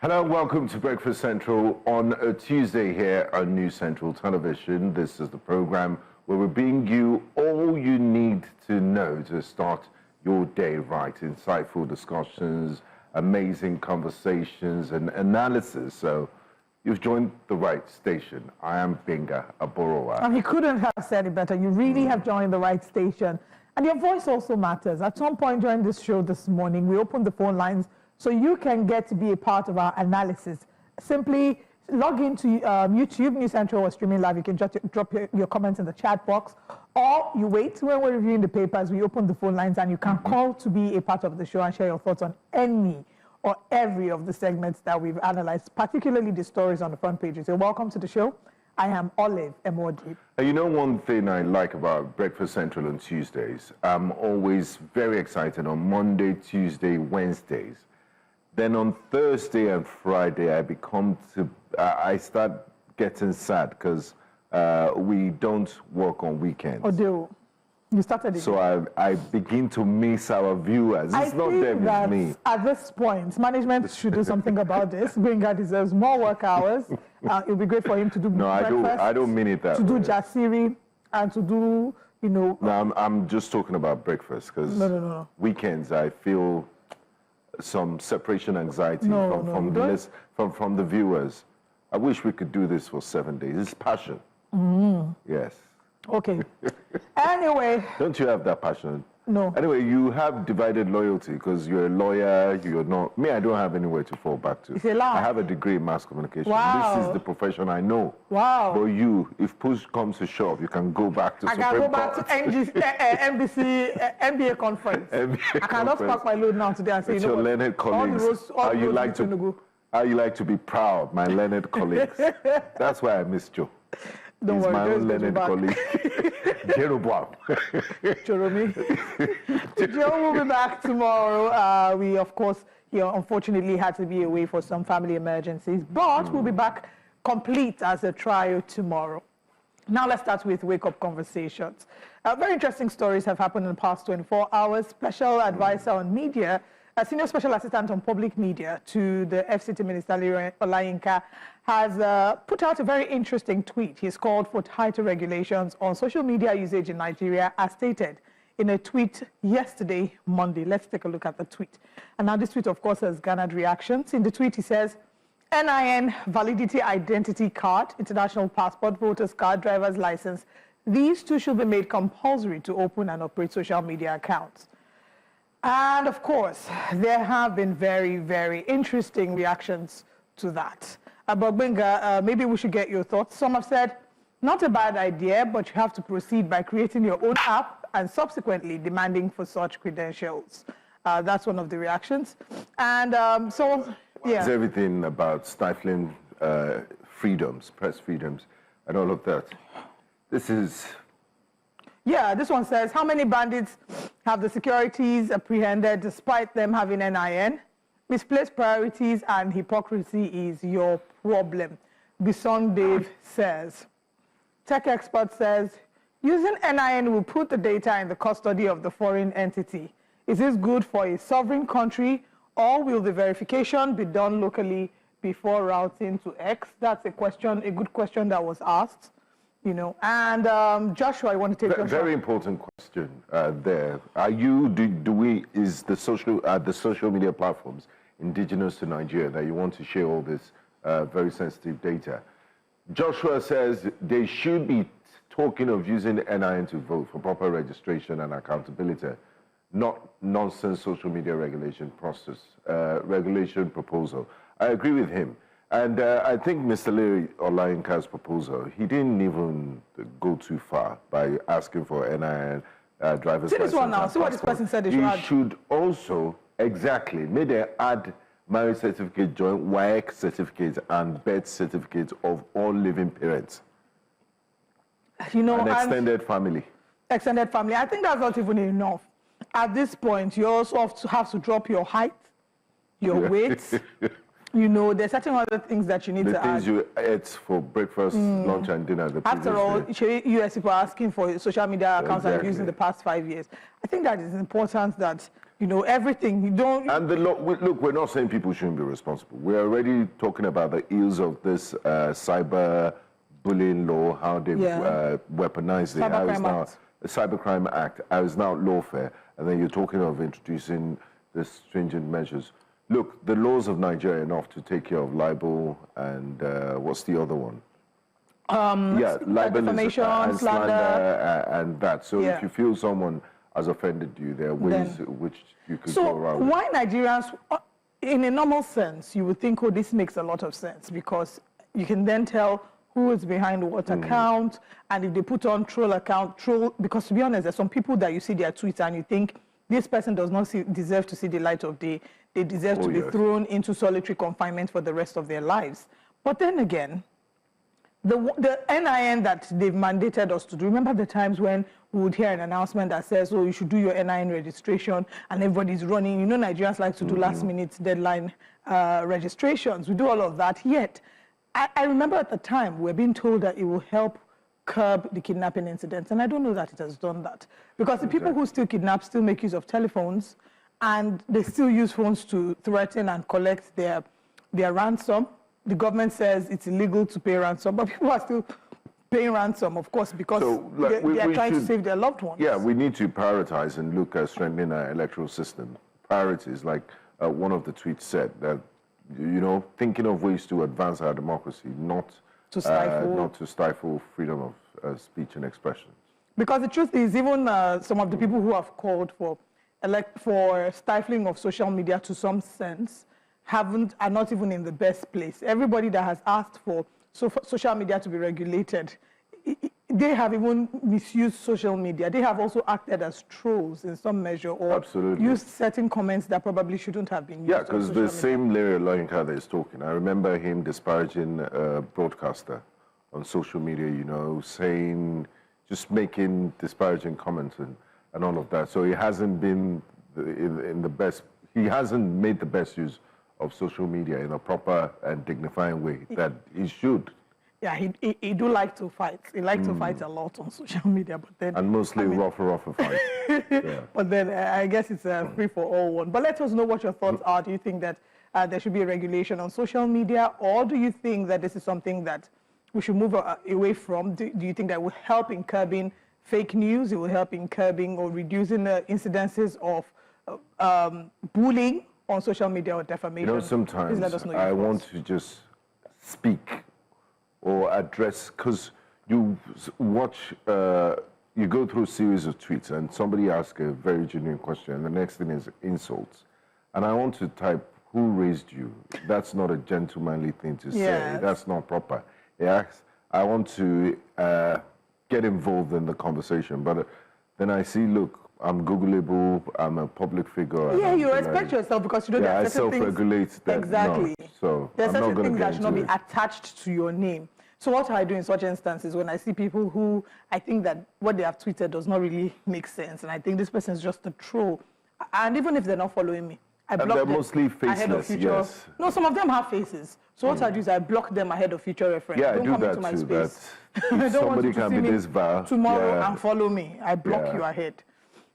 Hello, welcome to Breakfast Central on a Tuesday here on New Central Television. This is the program where we bring you all you need to know to start your day right. Insightful discussions, amazing conversations and analysis. So you've joined the right station. I am Benga Aborowa. And you couldn't have said it better. You really have joined the right station. And your voice also matters. At some point during this show this morning, we opened the phone lines so you can get to be a part of our analysis. Simply log into YouTube, New Central, or streaming live. You can drop your comments in the chat box, or you wait when we're reviewing the papers. We open the phone lines and you can call to be a part of the show and share your thoughts on any or every of the segments that we've analyzed, particularly the stories on the front pages. So welcome to the show. I am Olive Emoji. You know, one thing I like about Breakfast Central on Tuesdays, I'm always very excited on Monday, Tuesday, Wednesdays. Then on Thursday and Friday, I start getting sad because we don't work on weekends. Oh, do you started it? So I begin to miss our viewers. It's not them, it's me. At this point, management should do something about this. Benga deserves more work hours. It would be great for him to do breakfast. I don't mean it that way. To do Jasiri and to do, you know. No, I'm just talking about breakfast because weekends I feel some separation anxiety from the viewers. I wish we could do this for 7 days. It's passion. Yes. Okay. Anyway. Don't you have that passion? No. Anyway, you have divided loyalty because you're a lawyer, you're not. Me, I don't have anywhere to fall back to. It's a lie. I have a degree in mass communication. Wow. This is the profession I know. Wow. But you, if push comes to shove, you can go back to Supreme Court. I can go back to NBC, NBA conference. I can just pack my load now today and say, you know what? Your learned colleagues, how you like to be proud, my learned colleagues. That's why I missed you. Don't He's worry, my own learned colleague. Jeroboam. Joe will be back tomorrow. We, of course, unfortunately had to be away for some family emergencies, but we'll be back complete as a trio tomorrow. Now let's start with wake-up conversations. Very interesting stories have happened in the past 24 hours. Special advisor on media, a senior special assistant on public media to the FCT Minister Olayinka, has put out a very interesting tweet. He's called for tighter regulations on social media usage in Nigeria, as stated in a tweet yesterday, Monday. Let's take a look at the tweet. And now this tweet, of course, has garnered reactions. In the tweet, he says, NIN, validity identity card, international passport, voter's card, driver's license. These two should be made compulsory to open and operate social media accounts. And of course, there have been very, very interesting reactions to that. But Benga, maybe we should get your thoughts. Some have said, not a bad idea, but you have to proceed by creating your own app and subsequently demanding for such credentials. That's one of the reactions. And It's everything about stifling freedoms, press freedoms, and all of that. This is... Yeah, this one says, how many bandits have the securities apprehended despite them having NIN? Misplaced priorities and hypocrisy is your problem, Bison Dave says. Tech expert says, using NIN will put the data in the custody of the foreign entity. Is this good for a sovereign country, or will the verification be done locally before routing to X? That's a question, a good question that was asked. You know, and Joshua, I want to take very important question there. Is the social media platforms indigenous to Nigeria that you want to share all this very sensitive data? Joshua says they should be talking of using NIN to vote for proper registration and accountability, not nonsense social media regulation process, regulation proposal. I agree with him. And I think Mr. Olayinka's proposal, he didn't even go too far by asking for NIN driver's license. See this one now. See what this person said. He should also, exactly, may they add marriage certificate, joint Wike certificate, and birth certificate of all living parents. You know, and extended family. Extended family. I think that's not even enough. At this point, you also have to drop your height, your weight. You know, there's certain other things that you need to add. The things you ate for breakfast, lunch, and dinner. After all, US people are asking for social media accounts that you've used in the past 5 years. I think that it's important that, you know, everything. You don't... And the law, look, we're not saying people shouldn't be responsible. We're already talking about the ills of this cyber bullying law, how they've weaponized it. The Cybercrime Act, how it's now lawfare. And then you're talking of introducing the stringent measures. Look, the laws of Nigeria are enough to take care of libel and what's the other one? Libel, defamation, and slander, and that. So if you feel someone has offended you, there are ways which you could go around. So why Nigerians, in a normal sense, you would think, oh, this makes a lot of sense, because you can then tell who is behind what account, and if they put on troll, because to be honest, there's some people that you see their tweets and you think this person does not deserve to see the light of day. They deserve to be thrown into solitary confinement for the rest of their lives. But then again, the NIN that they've mandated us to do, remember the times when we would hear an announcement that says, oh, you should do your NIN registration, and everybody's running. You know, Nigerians like to do last-minute deadline registrations. We do all of that. Yet, I remember at the time, we were being told that it will help curb the kidnapping incidents, and I don't know that it has done that. Because the people who still kidnap still make use of telephones, and they still use phones to threaten and collect their ransom. The government says it's illegal to pay ransom, but people are still paying ransom, of course, because they are trying to save their loved ones. Yeah, we need to prioritize and look at strengthening our electoral system. Priorities, like one of the tweets said, that, you know, thinking of ways to advance our democracy, not to stifle freedom of speech and expression. Because the truth is, even some of the people who have called for stifling of social media to some sense are not even in the best place. Everybody that has asked for social media to be regulated, they have even misused social media. They have also acted as trolls in some measure, or used certain comments that probably shouldn't have been used. Yeah, because the same Larry Loinka that is talking, I remember him disparaging a broadcaster on social media, you know, saying, just making disparaging comments and all of that. So he hasn't been he hasn't made the best use of social media in a proper and dignifying way that he should. Yeah, he do like to fight. He likes to fight a lot on social media, but then... And mostly rougher fight. Yeah. But then I guess it's a free-for-all one. But let us know what your thoughts are. Do you think that there should be a regulation on social media, or do you think that this is something that we should move away from? Do you think that will help in curbing fake news? It will help in curbing or reducing the incidences of bullying on social media or defamation? You know, sometimes I want to just speak or address, because you watch, you go through a series of tweets and somebody asks a very genuine question and the next thing is insults. And I want to type, who raised you? That's not a gentlemanly thing to say. That's not proper. I want to get involved in the conversation, but then I see, look, I'm Googleable, I'm a public figure. Yeah, you respect yourself, because you know there are certain things. I self-regulate that. Exactly. No, so there are certain things that should not be attached to your name. So what I do in such instances, when I see people who I think that what they have tweeted does not really make sense, and I think this person is just a troll, and even if they're not following me, I block them. They're mostly faceless, yes. No, some of them have faces. So what I do is I block them ahead of future reference. Yeah, don't I do that come into my space. If somebody can be this vile tomorrow and follow me, I block you ahead.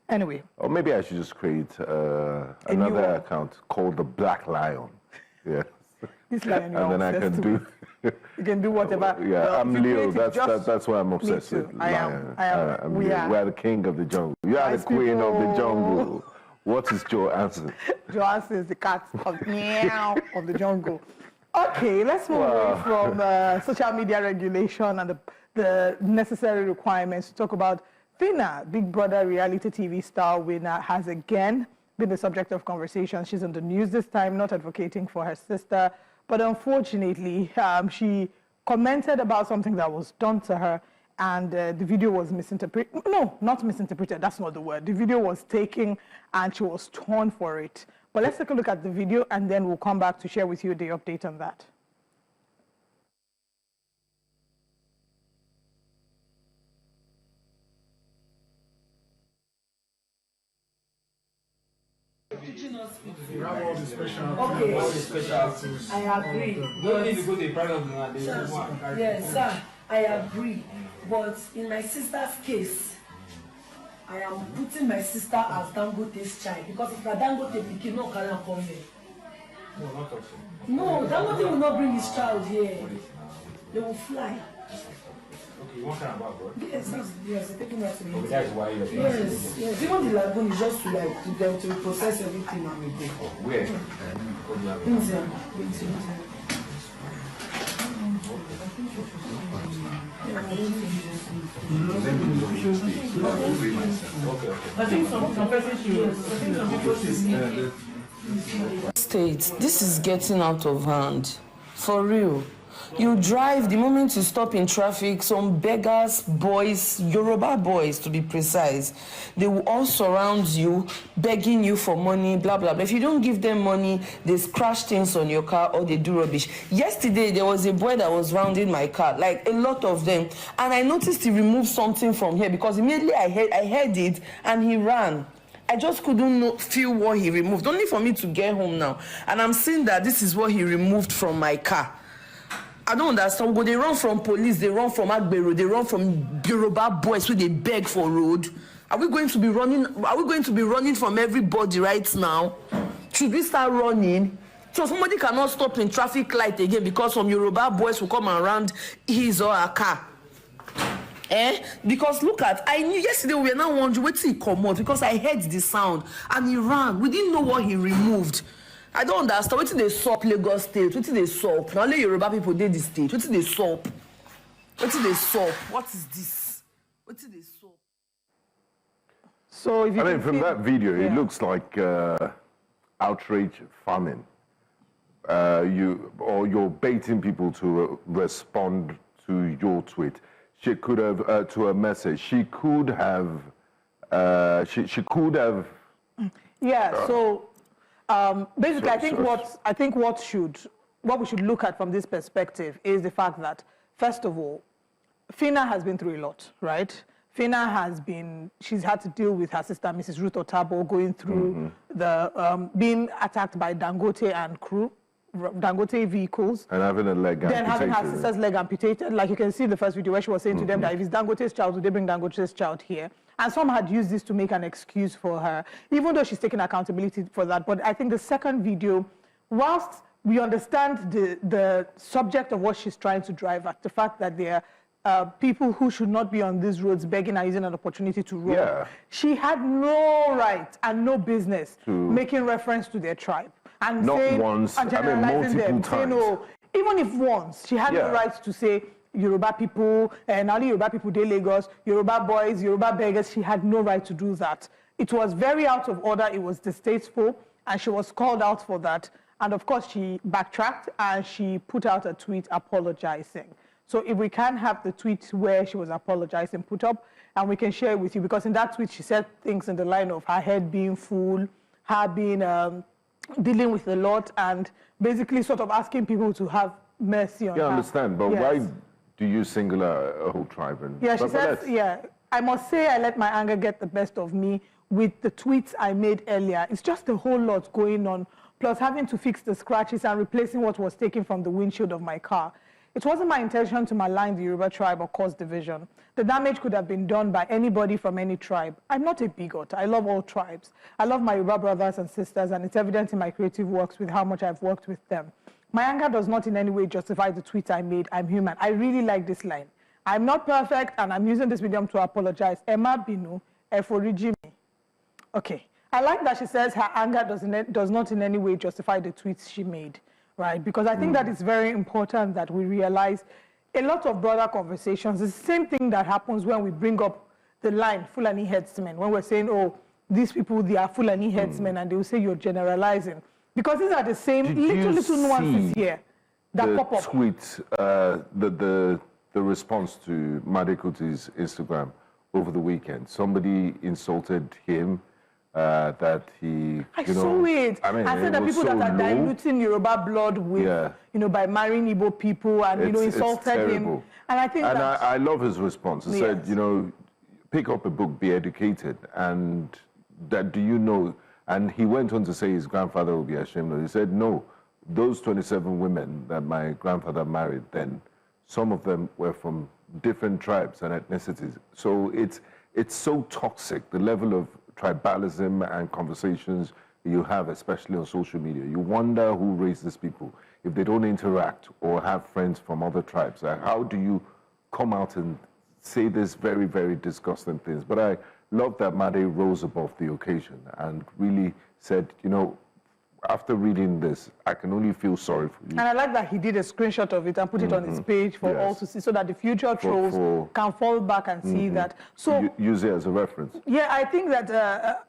Anyway. Or maybe I should just create another account called the Black Lion. Yeah. This lion, and then I can do. You can do whatever. Yeah, well, I'm Leo. That's why I'm obsessed with lion. I am. We are the king of the jungle. You are the queen of the jungle. What is Joe answer? Joe answer is the cat of meow of the jungle. Okay, let's move away from social media regulation and the necessary requirements to talk about Phyna, Big Brother reality TV star winner, has again been the subject of conversation. She's on the news this time, not advocating for her sister, but unfortunately, she commented about something that was done to her, and the video was misinterpreted. No, not misinterpreted, that's not the word. The video was taken, and she was torn for it. But let's take a look at the video, and then we'll come back to share with you the update on that. Okay, I agree. Don't need to go to the private one. Yes, sir, I agree. But in my sister's case, I am putting my sister as Dangote's child because if I Dangote pikin no carry am come here. No, not also. No, Dangote will not bring his child here. They will fly. Okay, you want to about God? Yes, they're taking that to me. Okay, that's why you're saying. Yes. Even the lagoon is just to like to them to process everything and we go. Where? India. I think some person should. States, this is getting out of hand. For real. You drive, the moment you stop in traffic, some beggars, boys, Yoruba boys to be precise, they will all surround you, begging you for money, blah, blah, blah. If you don't give them money, they scratch things on your car or they do rubbish. Yesterday, there was a boy that was rounding my car, like a lot of them, and I noticed he removed something from here because immediately I heard it and he ran. I just couldn't feel what he removed, only for me to get home now. And I'm seeing that this is what he removed from my car. I don't understand. They run from police, they run from Agbero, they run from Yoruba boys who they beg for road. Are we going to be running from everybody right now? Should we start running? So somebody cannot stop in traffic light again because some Yoruba boys will come around his or her car. Because look at, I knew yesterday we were now wondering where he come out because I heard the sound and he ran. We didn't know what he removed. I don't understand. What did they sup Lagos State? What did they sup? Now only Yoruba people did the state. What did they sup? What did they sup? What is this? What did they sup? So if you from that video, it looks like outrage farming. You're baiting people to respond to your tweet. She could have to a message. She could have. She could have. Yeah. So basically, I think what we should look at from this perspective is the fact that, first of all, Phyna has been through a lot, right? Phyna she's had to deal with her sister, Mrs. Ruth Otabo, going through the being attacked by Dangote and crew. Dangote vehicles. And having a leg amputated. Then having her sister's leg amputated. Like you can see the first video where she was saying to them that if it's Dangote's child, would they bring Dangote's child here? And some had used this to make an excuse for her, even though she's taking accountability for that. But I think the second video, whilst we understand the subject of what she's trying to drive at, the fact that there are people who should not be on these roads begging and using an opportunity to rob. Yeah. She had no right and no business making reference to their tribe. And not saying, once, and generalizing multiple times. No, even if once, she had no right to say Yoruba people, and only Yoruba people, they Lagos, Yoruba boys, Yoruba beggars. She had no right to do that. It was very out of order. It was distasteful, and she was called out for that. And of course, she backtracked and she put out a tweet apologizing. So if we can have the tweet where she was apologizing put up, and we can share it with you, because in that tweet she said things in the line of her head being full, her being dealing with a lot, and basically sort of asking people to have mercy on her. I understand, but why do you single a whole tribe? She says, I must say I let my anger get the best of me with the tweets I made earlier. It's just a whole lot going on, plus having to fix the scratches and replacing what was taken from the windshield of my car. It wasn't my intention to malign the Yoruba tribe or cause division. The damage could have been done by anybody from any tribe. I'm not a bigot. I love all tribes. I love my Yoruba brothers and sisters, and it's evident in my creative works with how much I've worked with them. My anger does not in any way justify the tweet I made. I'm human. I really like this line. I'm not perfect, and I'm using this medium to apologize. Emma Binu, Eforiji me. Okay. I like that she says her anger does not in any way justify the tweets she made. Right, because I think that it's very important that we realize a lot of broader conversations. It's the same thing that happens when we bring up the line Fulani headsmen, when we're saying, oh, these people, they are Fulani headsmen, and they will say you're generalizing. Because these are the same little nuances here that pop up. Tweet, the response to Madekuti's Instagram over the weekend. Somebody insulted him. That he, I saw it. I said that people that are diluting Yoruba blood with, by marrying Igbo people and, insulted him. And I think I love his response. He said, pick up a book, be educated. And that, and he went on to say his grandfather will be ashamed of it. He said, no, those 27 women that my grandfather married then, some of them were from different tribes and ethnicities. So it's so toxic, the level of tribalism and conversations you have, especially on social media. You wonder who raised these people if they don't interact or have friends from other tribes. How do you come out and say this very, very disgusting things? But I love that Made rose above the occasion and really said, you know, after reading this, I can only feel sorry for you. And I like that he did a screenshot of it and put it on his page for all to see, so that the future trolls can fall back and see that. So use it as a reference. Yeah, I think that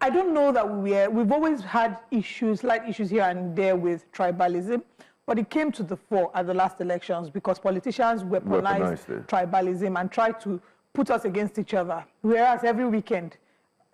I don't know that we've always had issues, slight issues here and there with tribalism, but it came to the fore at the last elections because politicians weaponized tribalism and tried to put us against each other. Whereas every weekend,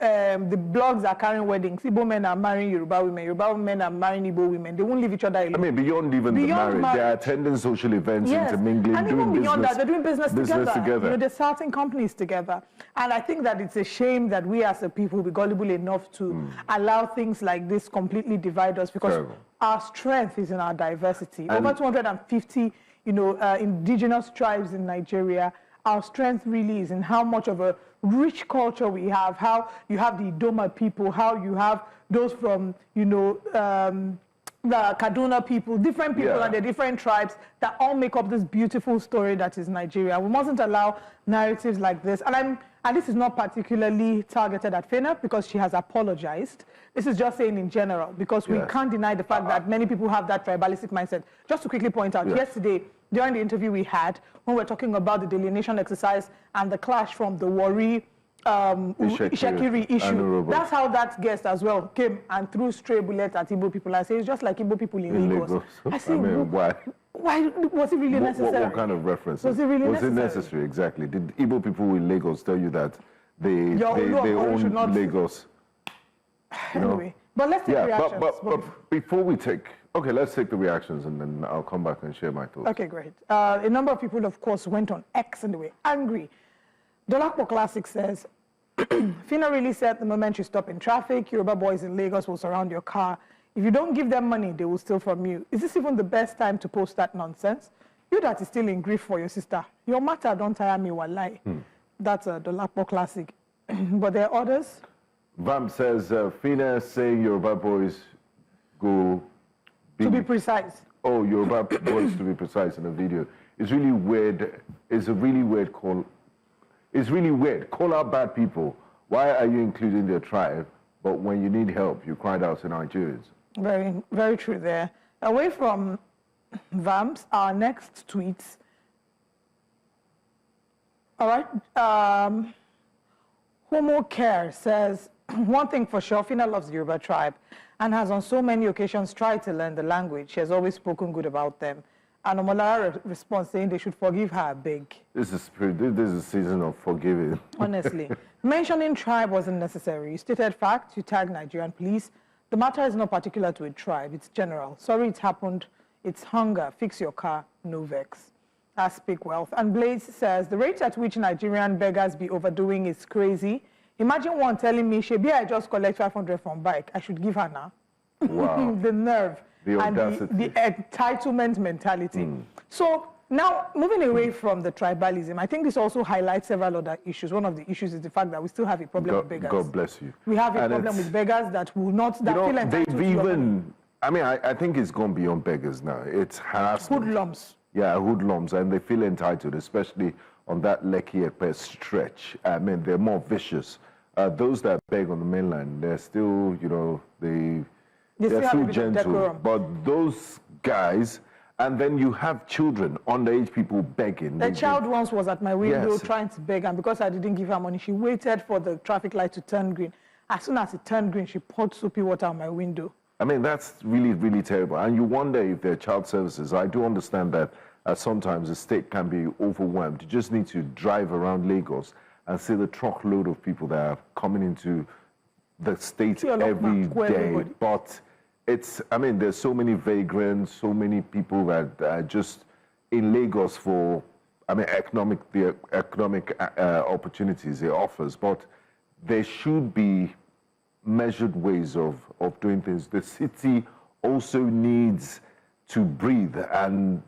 the blogs are carrying weddings. Igbo men are marrying Yoruba women are marrying Igbo women. They won't leave each other alone. I mean, beyond the marriage, they're attending social events, intermingling, and doing even beyond business, that, they're doing business together. together. You know, they're starting companies together. And I think that it's a shame that we as a people be gullible enough to allow things like this completely divide us, because our strength is in our diversity. Over 250, you know, indigenous tribes in Nigeria. Our strength really is in how much of a rich culture we have, how you have the Idoma people, how you have those from, you know, the Kaduna people, different people and the different tribes that all make up this beautiful story that is Nigeria. We mustn't allow narratives like this. And this is not particularly targeted at Phyna because she has apologized. This is just saying in general, because we can't deny the fact that many people have that tribalistic mindset. Just to quickly point out, yesterday, during the interview we had, when we were talking about the delineation exercise and the clash from the Warri Ishekiri issue, that's how that guest as well came and threw stray bullets at Igbo people. I say it's just like Igbo people in Lagos. I say, why? Why was it really necessary? What kind of reference? Was it really necessary? Was it necessary? Exactly. Did Igbo people in Lagos tell you that they own Lagos? Anyway, but let's take reactions. But before we take, let's take the reactions and then I'll come back and share my thoughts. Okay, great. A number of people, of course, went on X and they were angry. Dolakpo Classic says, Phyna really said the moment you stop in traffic, Yoruba boys in Lagos will surround your car. If you don't give them money, they will steal from you. Is this even the best time to post that nonsense? You that is still in grief for your sister. Your matter don't tire me, wallahi. That's a Dolakpo Classic. But there are others. Vam says, Phyna saying Yoruba boys go... To be precise. Oh, Yoruba boys to be precise in a video. It's really weird. It's a really weird call. It's really weird. Call out bad people. Why are you including their tribe? But when you need help, you cried out to Nigerians. Very, very true there. Away from Vamps, our next tweets. All right. Homo Care says, one thing for sure, Phyna loves the Yoruba tribe and has on so many occasions tried to learn the language. She has always spoken good about them. And Omolara responds saying they should forgive her big. This is a season of forgiving. Honestly. Mentioning tribe wasn't necessary. You stated facts, you tagged Nigerian police. The matter is not particular to a tribe, it's general. Sorry it happened, it's hunger, fix your car, no vex. That's Speak Wealth. And Blaze says, the rate at which Nigerian beggars be overdoing is crazy. Imagine one telling me, Shebi, I just collect 500 from bike. I should give her now. Wow. The nerve. The audacity. And the entitlement mentality. So now, moving away from the tribalism, I think this also highlights several other issues. One of the issues is the fact that we still have a problem with beggars. God bless you. We have a problem with beggars that will not, that feel entitled to your money. I mean, I think it's gone beyond beggars now. It's harassment. Hoodlums. Yeah, hoodlums, and they feel entitled, especially on that Lekki Epe stretch. I mean, they're more vicious. Those that beg on the mainland, they're still, you know, they're still gentle. But those guys, and then you have children, underage people begging. The child once was at my window trying to beg, and because I didn't give her money, she waited for the traffic light to turn green. As soon as it turned green, she poured soapy water on my window. I mean, that's really, really terrible. And you wonder if they're child services. I do understand that sometimes the state can be overwhelmed. You just need to drive around Lagos and see the truckload of people that are coming into the state every day. But it's, I mean, there's so many vagrants, so many people that are just in Lagos for, I mean, the economic opportunities it offers. But there should be measured ways of doing things. The city also needs to breathe, and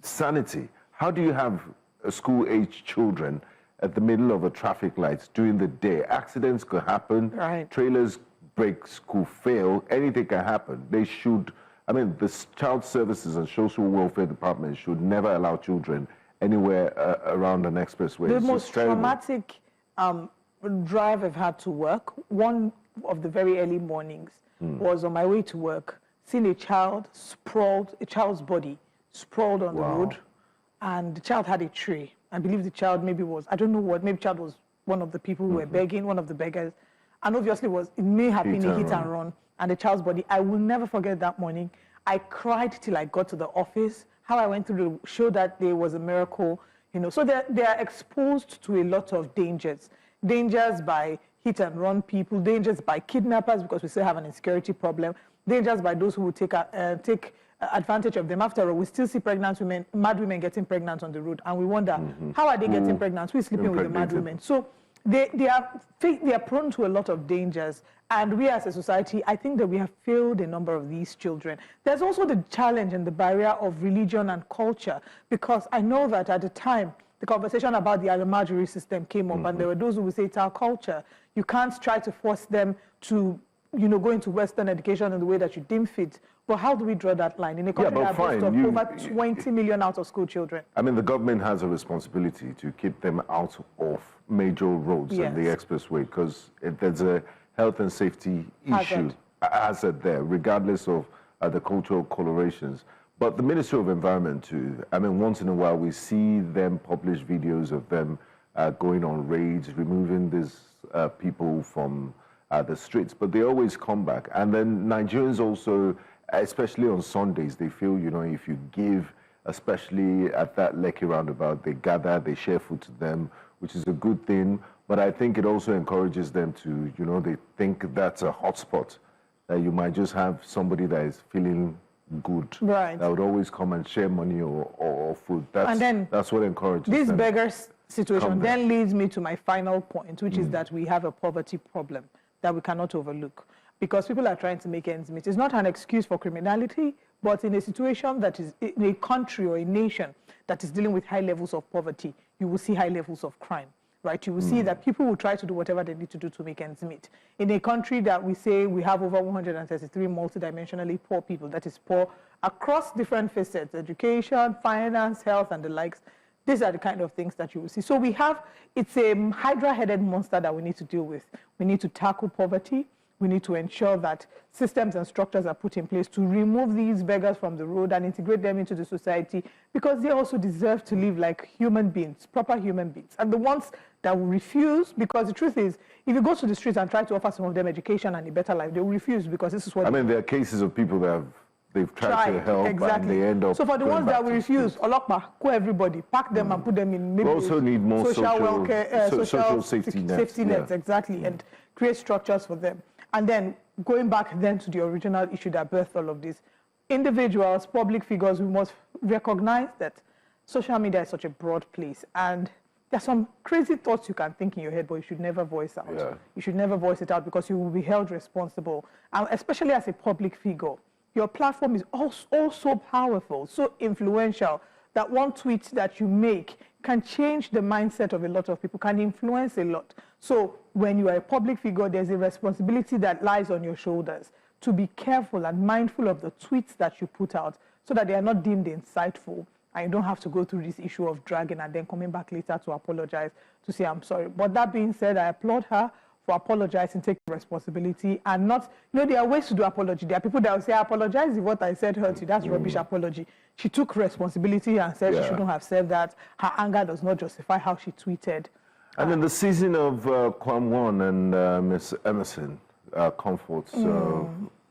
sanity. How do you have school-age children at the middle of a traffic light during the day. Accidents could happen. Right. Trailers brakes could fail. Anything can happen. They should, I mean, the Child Services and Social Welfare Department should never allow children anywhere around an expressway. The It's most just terrible. traumatic drive I've had to work, one of the very early mornings, was on my way to work, seeing a child sprawled, a child's body sprawled on the road, and the child had a tray. I believe the child maybe was, I don't know what, maybe the child was one of the people who were begging, one of the beggars, and obviously it may have been a hit and run, and the child's body. I will never forget that morning. I cried till I got to the office, how I went through to show that there was a miracle, you know. So they are exposed to a lot of dangers. Dangers by hit and run people, dangers by kidnappers because we still have an insecurity problem, dangers by those who will take advantage of them. After all, we still see pregnant women, mad women getting pregnant on the road, and we wonder, how are they getting pregnant? Who is sleeping with the mad women? So they are prone to a lot of dangers, and we as a society, I think that we have failed a number of these children. There's also the challenge and the barrier of religion and culture, because I know that at the time, the conversation about the Alamajiri system came up, and there were those who would say it's our culture. You can't try to force them to, you know, go into Western education in the way that you deem fit. But how do we draw that line in a country that boasts of over 20 million out-of-school children? I mean, the government has a responsibility to keep them out of major roads and the expressway, because there's a health and safety hazard there, regardless of the cultural colorations. But the Ministry of Environment too, I mean, once in a while we see them publish videos of them going on raids, removing these people from the streets, but they always come back. And then Nigerians also, especially on Sundays, they feel, you know, if you give, especially at that Lekki roundabout, they gather, they share food to them, which is a good thing. But I think it also encourages them to, you know, they think that's a hotspot, that you might just have somebody that is feeling good, right, that would always come and share money or food. That's what encourages this them. Beggars situation then leads me to my final point, which is that we have a poverty problem that we cannot overlook, because people are trying to make ends meet. It's not an excuse for criminality, but in a situation that is in a country or a nation that is dealing with high levels of poverty, you will see high levels of crime. Right, you will see that people will try to do whatever they need to do to make ends meet. In a country that we say we have over 133 multidimensionally poor people, that is poor across different facets, education, finance, health, and the likes, these are the kind of things that you will see. So we have, it's a hydra-headed monster that we need to deal with. We need to tackle poverty. We need to ensure that systems and structures are put in place to remove these beggars from the road and integrate them into the society, because they also deserve to live like human beings, proper human beings. And the ones that will refuse, because the truth is, if you go to the streets and try to offer some of them education and a better life, they will refuse, because this is what... I mean, there are cases of people that they've tried to help and they end up... So for the ones that will refuse, Olokpa, go everybody, pack them and put them in maybe... We also need more social welfare, social safety nets. Exactly, and create structures for them. And then going back then to the original issue that birthed all of this, individuals, public figures, we must recognize that social media is such a broad place, and there's some crazy thoughts you can think in your head, but you should never voice out. Yeah. You should never voice it out, because you will be held responsible. And especially as a public figure, your platform is also so powerful, so influential, that one tweet that you make can change the mindset of a lot of people, can influence a lot. So when you are a public figure, there's a responsibility that lies on your shoulders to be careful and mindful of the tweets that you put out, so that they are not deemed insightful, and you don't have to go through this issue of dragging and then coming back later to apologize, to say, I'm sorry. But that being said, I applaud her for apologizing, taking responsibility, and not, you know, there are ways to do apology. There are people that will say, I apologize if what I said hurt you. That's rubbish apology. She took responsibility and said she shouldn't have said that. Her anger does not justify how she tweeted. And in the season of Kwamwon and Miss Emerson Comfort,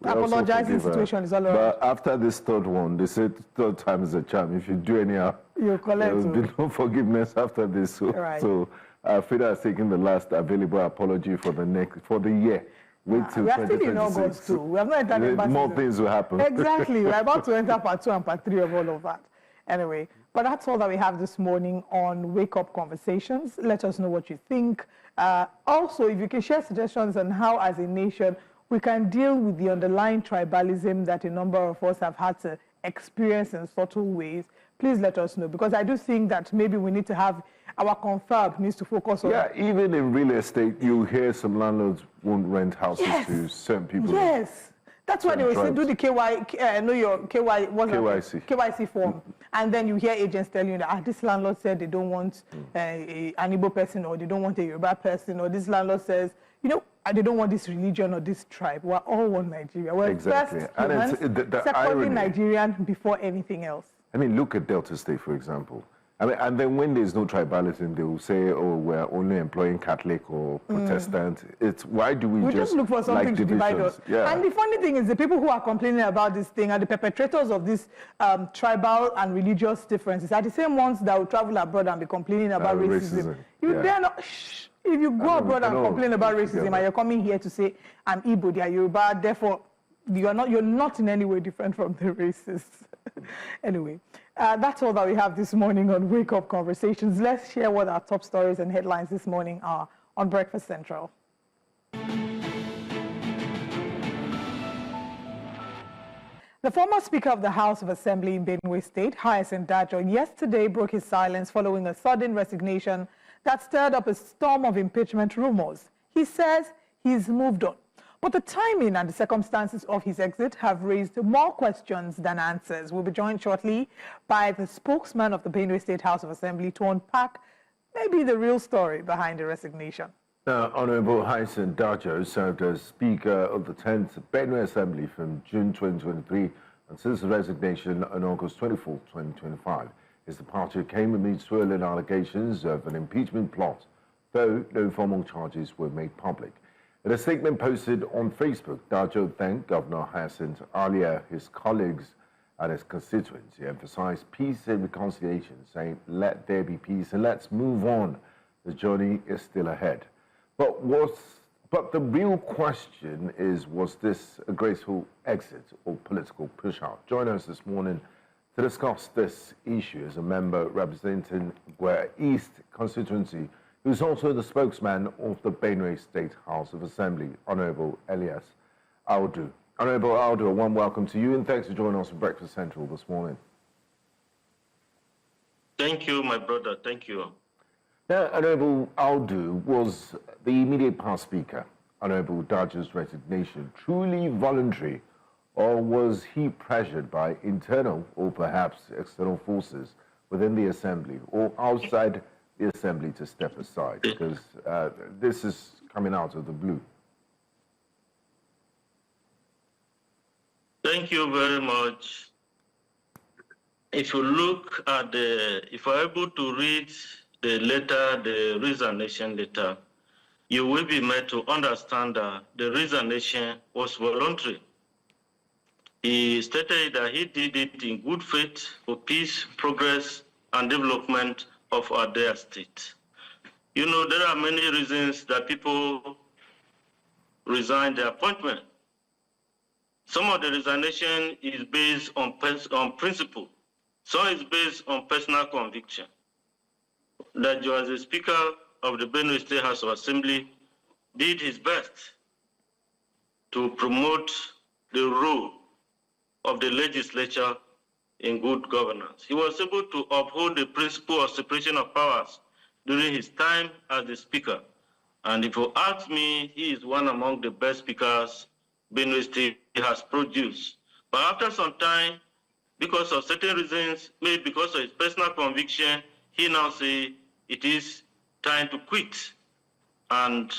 apologizing situation is all right. But after this third one, they said third time is a charm. If you do anyhow, you'll collect. There will be no forgiveness after this. So Phyna has taken the last available apology for the year. Wait till we are still in 2026. August too. We have not entered the more things will happen. Exactly. We're about to enter part 2 and part 3 of all of that. Anyway, but that's all that we have this morning on Wake Up Conversations. Let us know what you think. Also, if you can share suggestions on how, as a nation, we can deal with the underlying tribalism that a number of us have had to experience in subtle ways, please let us know, because I do think that maybe we need to have our confirmed needs to focus on. Yeah, even in real estate, you hear some landlords won't rent houses to certain people. Yes. That's why they will say do the know your KYC form. And then you hear agents telling you that this landlord said they don't want an Igbo person, or they don't want a Yoruba person, or this landlord says, they don't want this religion or this tribe. We're all one Nigeria. We're exactly. first And humans, the secondly irony, Nigerian before anything else. I mean, look at Delta State, for example. I mean, and then when there's no tribalism, they will say, oh, we're only employing Catholic or Protestant. It's why do we just look for something to divide us? Yeah. And the funny thing is, the people who are complaining about this thing are the perpetrators of this tribal and religious differences. Are the same ones that will travel abroad and be complaining about racism. You dare not. Shh. If you go abroad and complain about racism, and you're coming here to say I'm Igbo, they are Yoruba, therefore you're not in any way different from the racists. Anyway, that's all that we have this morning on Wake Up Conversations. Let's share what our top stories and headlines this morning are on Breakfast Central. The former Speaker of the House of Assembly in Benue State, Hyacinth Dajoh, yesterday broke his silence following a sudden resignation that stirred up a storm of impeachment rumors. He says he's moved on. But the timing and the circumstances of his exit have raised more questions than answers. We'll be joined shortly by the spokesman of the Benue State House of Assembly to unpack maybe the real story behind the resignation. Honorable Hyacinth Dajoh served as Speaker of the 10th Benue Assembly from June 2023 and since the resignation on August 24, 2025. His departure came amid swirling allegations of an impeachment plot, though no formal charges were made public. In a statement posted on Facebook, Dajoh thanked Governor Hyacinth earlier, his colleagues and his constituents. He emphasized peace and reconciliation, saying, let there be peace and let's move on. The journey is still ahead. But the real question is, was this a graceful exit or political push-out? Join us this morning to discuss this issue is a member representing Gwe East constituency, who's also the spokesman of the Benue State House of Assembly, Honorable Elias Audu. Honorable Audu, a warm welcome to you, and thanks for joining us for Breakfast Central this morning. Thank you, my brother. Thank you. Now, Honorable Audu, was the immediate past speaker, Honorable Dajoh's resignation, truly voluntary, or was he pressured by internal or perhaps external forces within the Assembly or outside the Assembly to step aside? Because this is coming out of the blue. Thank you very much. If you look at if you're able to read the letter, the resignation letter, you will be made to understand that the resignation was voluntary. He stated that he did it in good faith for peace, progress, and development of our dear state. You know, there are many reasons that people resign their appointment. Some of the resignation is based on principle. Some is based on personal conviction. That you, as a Speaker of the Benue State House of Assembly, did his best to promote the role of the legislature in good governance. He was able to uphold the principle of separation of powers during his time as the Speaker. And if you ask me, he is one among the best speakers Benue State has produced. But after some time, because of certain reasons, maybe because of his personal conviction, he now says it is time to quit. And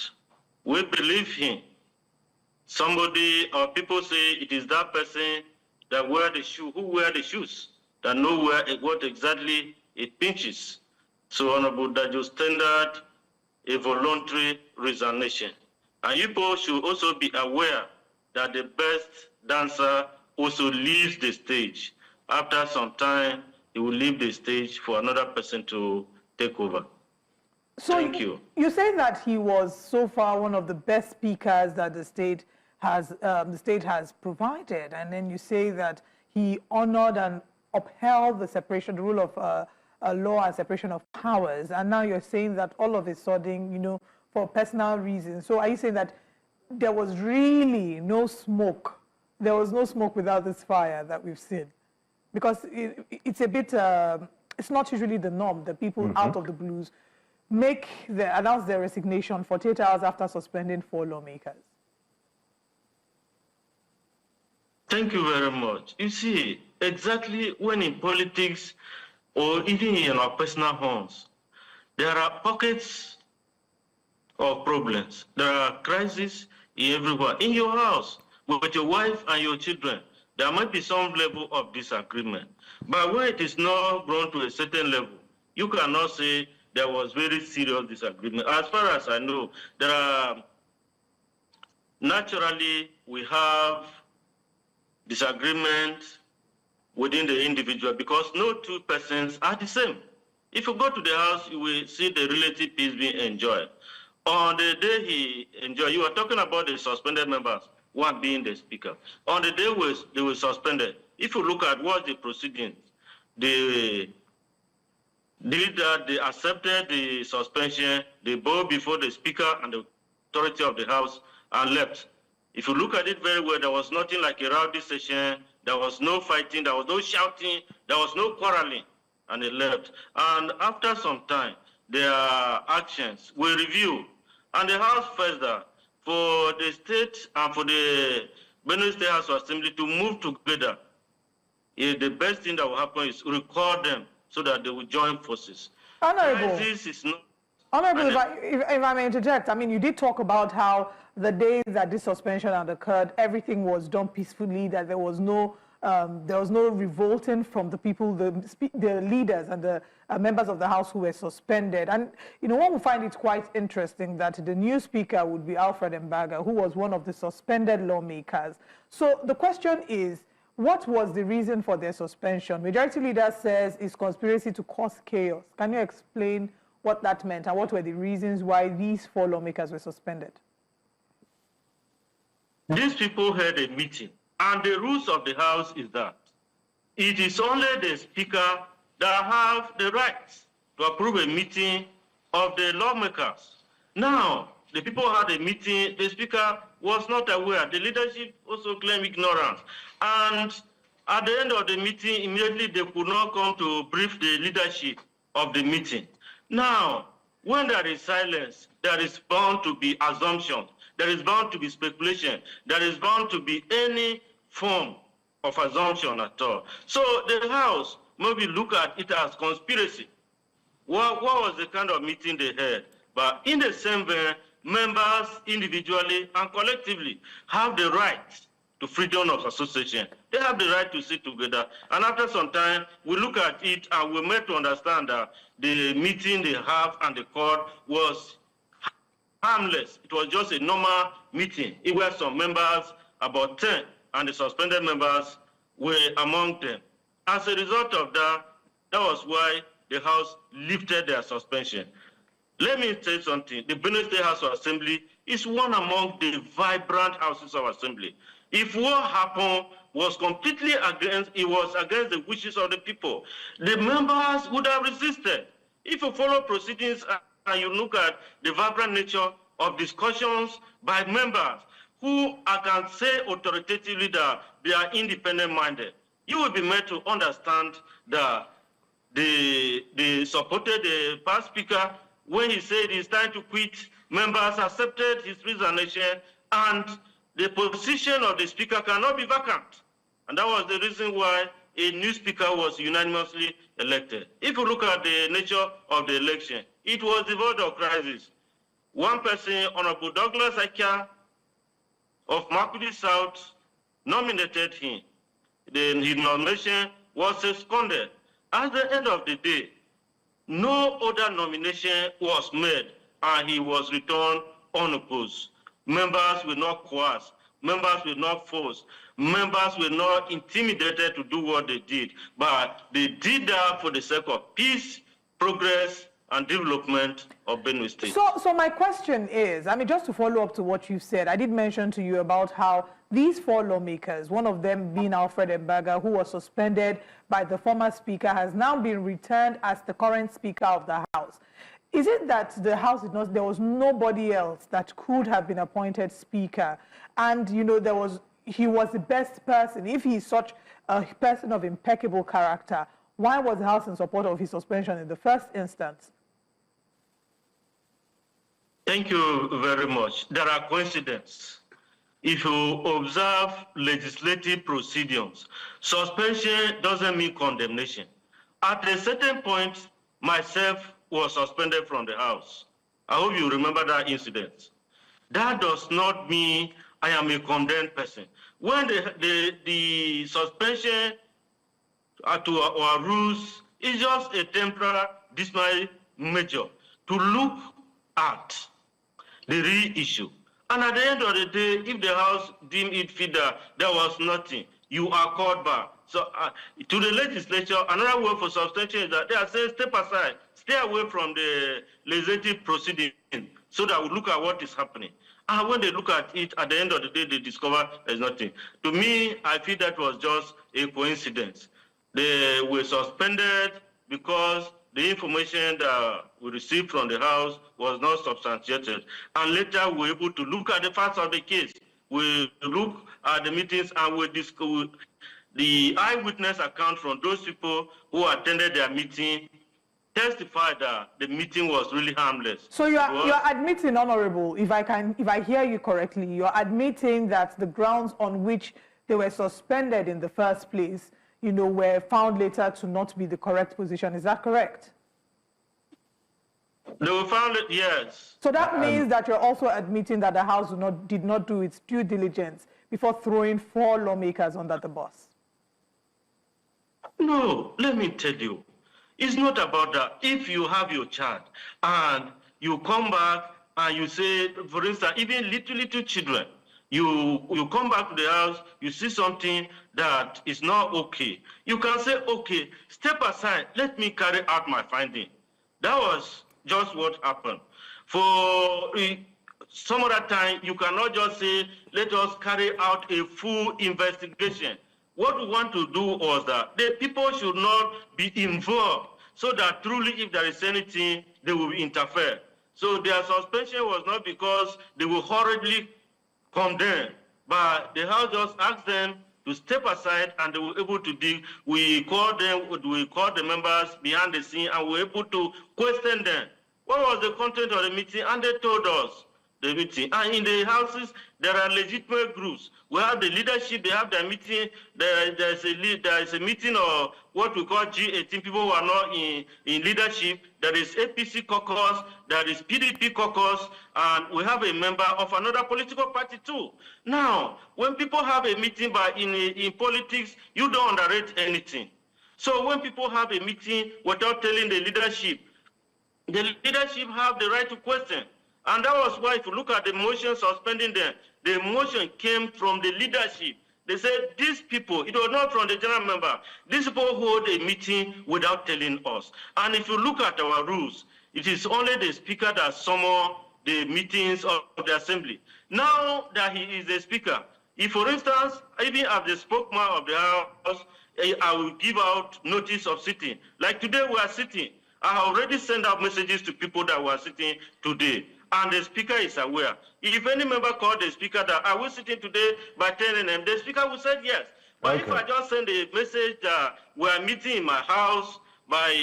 we believe him. Somebody or people say it is that person that wear the shoe, who wear the shoes, that know what exactly it pinches. So Honorable Dajoh standard a voluntary resignation. And you people should also be aware that the best dancer also leaves the stage. After some time, he will leave the stage for another person to take over. So thank you. You say that he was so far one of the best speakers that the state has provided, and then you say that he honored and upheld the rule of law and separation of powers, and now you're saying that all of a sudden, for personal reasons. So are you saying that there was really no smoke? There was no smoke without this fire that we've seen? because it's a bit, it's not usually the norm, the people out of the blues announce their resignation 48 hours after suspending 4 lawmakers. Thank you very much. You see, exactly when in politics or even in our personal homes, there are pockets of problems. There are crises everywhere. In your house, with your wife and your children, there might be some level of disagreement. But when it is not grown to a certain level, you cannot say there was very serious disagreement. As far as I know, there are, naturally, we have disagreement within the individual because no two persons are the same. If you go to the house, you will see the relative peace being enjoyed. On the day he enjoyed, you are talking about the suspended members, one being the speaker. On the day they were suspended, if you look at what the proceedings, they did that, they accepted the suspension, they bowed before the speaker and the authority of the house and left. If you look at it very well, there was nothing like a rowdy session, there was no fighting, there was no shouting, there was no quarreling, and they left. And after some time, their actions were reviewed, and the House felt that for the state and for the Benue State House Assembly to move together, the best thing that will happen is record them so that they will join forces. Honorable. This is not. Honorable, if I may interject, I mean, you did talk about how the days that this suspension had occurred, everything was done peacefully, that there was no revolting from the people, the leaders and the members of the House who were suspended. And, you know, one would find it quite interesting that the new speaker would be Alfred Mbaga, who was one of the suspended lawmakers. So the question is, what was the reason for their suspension? Majority Leader says it's conspiracy to cause chaos. Can you explain what that meant and what were the reasons why these 4 lawmakers were suspended? These people had a meeting, and the rules of the House is that it is only the Speaker that have the right to approve a meeting of the lawmakers. Now, the people had a meeting, the Speaker was not aware. The leadership also claimed ignorance. And at the end of the meeting, immediately they could not come to brief the leadership of the meeting. Now, when there is silence, there is bound to be assumption, there is bound to be speculation, there is bound to be any form of assumption at all. So the House maybe look at it as conspiracy. What was the kind of meeting they had? But in the same way, members individually and collectively have the right to freedom of association. They have the right to sit together. And after some time, we look at it and we made to understand that the meeting they have and the court was harmless. It was just a normal meeting. It was some members, about 10, and the suspended members were among them. As a result of that, that was why the House lifted their suspension. Let me say something. The Benue State House of Assembly is one among the vibrant houses of assembly. If what happened was completely against the wishes of the people, the members would have resisted. If you follow proceedings and you look at the vibrant nature of discussions by members who I can say authoritatively that they are independent-minded, you will be made to understand that they supported the past speaker when he said it's time to quit. Members accepted his resignation, and the position of the speaker cannot be vacant. And that was the reason why a new speaker was unanimously elected. If you look at the nature of the election, it was devoid of crisis. One person, Honorable Douglas Akia of Makudi South, nominated him. Then his nomination was seconded. At the end of the day, no other nomination was made, and he was returned unopposed. Members were not coerced. Members were not forced. Members were not intimidated to do what they did, but they did that for the sake of peace, progress, and development of Benue State. So my question is, I mean, just to follow up to what you said, I did mention to you about how these 4 lawmakers, one of them being Alfred Mbaga, who was suspended by the former speaker, has now been returned as the current speaker of the House. Is it that the House did not, there was nobody else that could have been appointed speaker, and, you know, he was the best person? If he's such a person of impeccable character. Why was the House in support of his suspension in the first instance? Thank you very much. There are coincidences. If you observe legislative proceedings, suspension doesn't mean condemnation. At a certain point, myself was suspended from the House. I hope you remember that incident. That does not mean I am a condemned person. When the suspension to our rules is just a temporary disciplinary measure to look at the real issue. And at the end of the day, if the House deemed it fit that there was nothing, you are called back. So to the legislature, another word for suspension is that they are saying step aside, stay away from the legislative proceeding so that we look at what is happening. And when they look at it, at the end of the day, they discover there's nothing. To me, I feel that was just a coincidence. They were suspended because the information that we received from the House was not substantiated. And later we were able to look at the facts of the case. We look at the meetings and we discover the eyewitness account from those people who attended their meeting testified that the meeting was really harmless. So you're admitting, Honorable, if I hear you correctly, you're admitting that the grounds on which they were suspended in the first place, were found later to not be the correct position. Is that correct? They were found, yes. So that means that you're also admitting that the House did not do its due diligence before throwing 4 lawmakers under the bus. No, let me tell you. It's not about that. If you have your child and you come back and you say, for instance, even little children, you come back to the house, you see something that is not okay. You can say, okay, step aside, let me carry out my finding. That was just what happened. For some other time, you cannot just say, let us carry out a full investigation. What we want to do was that the people should not be involved so that truly if there is anything, they will interfere. So their suspension was not because they were horribly condemned, but the House just asked them to step aside and they were able to deal. We called the members behind the scene and we were able to question them. What was the content of the meeting? And they told us the meeting. And in the houses, there are legitimate groups. We have the leadership, they have their meeting. There is a meeting of what we call G18, people who are not in leadership. There is APC caucus, there is PDP caucus, and we have a member of another political party too. Now, when people have a meeting in politics, you don't underrate anything. So when people have a meeting without telling the leadership have the right to question. And that was why if you look at the motion suspending them, the motion came from the leadership. They said, these people, it was not from the general member, these people hold a meeting without telling us. And if you look at our rules, it is only the speaker that summons the meetings of the assembly. Now that he is the speaker, if for instance, even as the spokesman of the House, I will give out notice of sitting. Like today we are sitting. I have already sent out messages to people that were sitting today. And the speaker is aware. If any member called the speaker that are we sitting today by 10 a.m., the speaker will say yes. But if I just send a message that we are meeting in my house by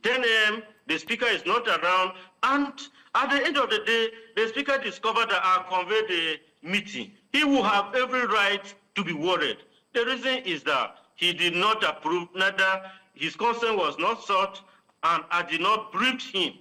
10 a.m., the speaker is not around. And at the end of the day, the speaker discovered that I conveyed the meeting. He will have every right to be worried. The reason is that he did not approve, neither his consent was not sought, and I did not brief him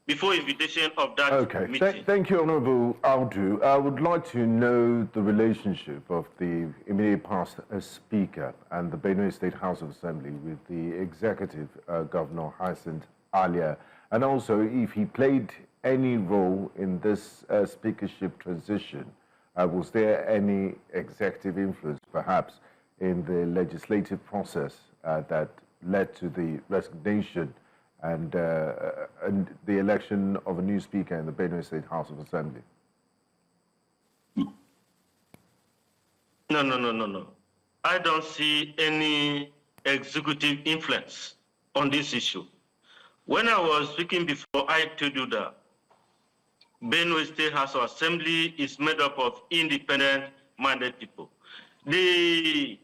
before invitation of that meeting. Thank you, Honorable Audu. I would like to know the relationship of the immediate past Speaker and the Benue State House of Assembly with the Executive Governor Hyacinth Dajoh, and also if he played any role in this speakership transition. Was there any executive influence, perhaps, in the legislative process that led to the resignation and the election of a new speaker in the Benue State House of Assembly? No. I don't see any executive influence on this issue. When I was speaking before, I told you that Benue State House of Assembly is made up of independent-minded people. The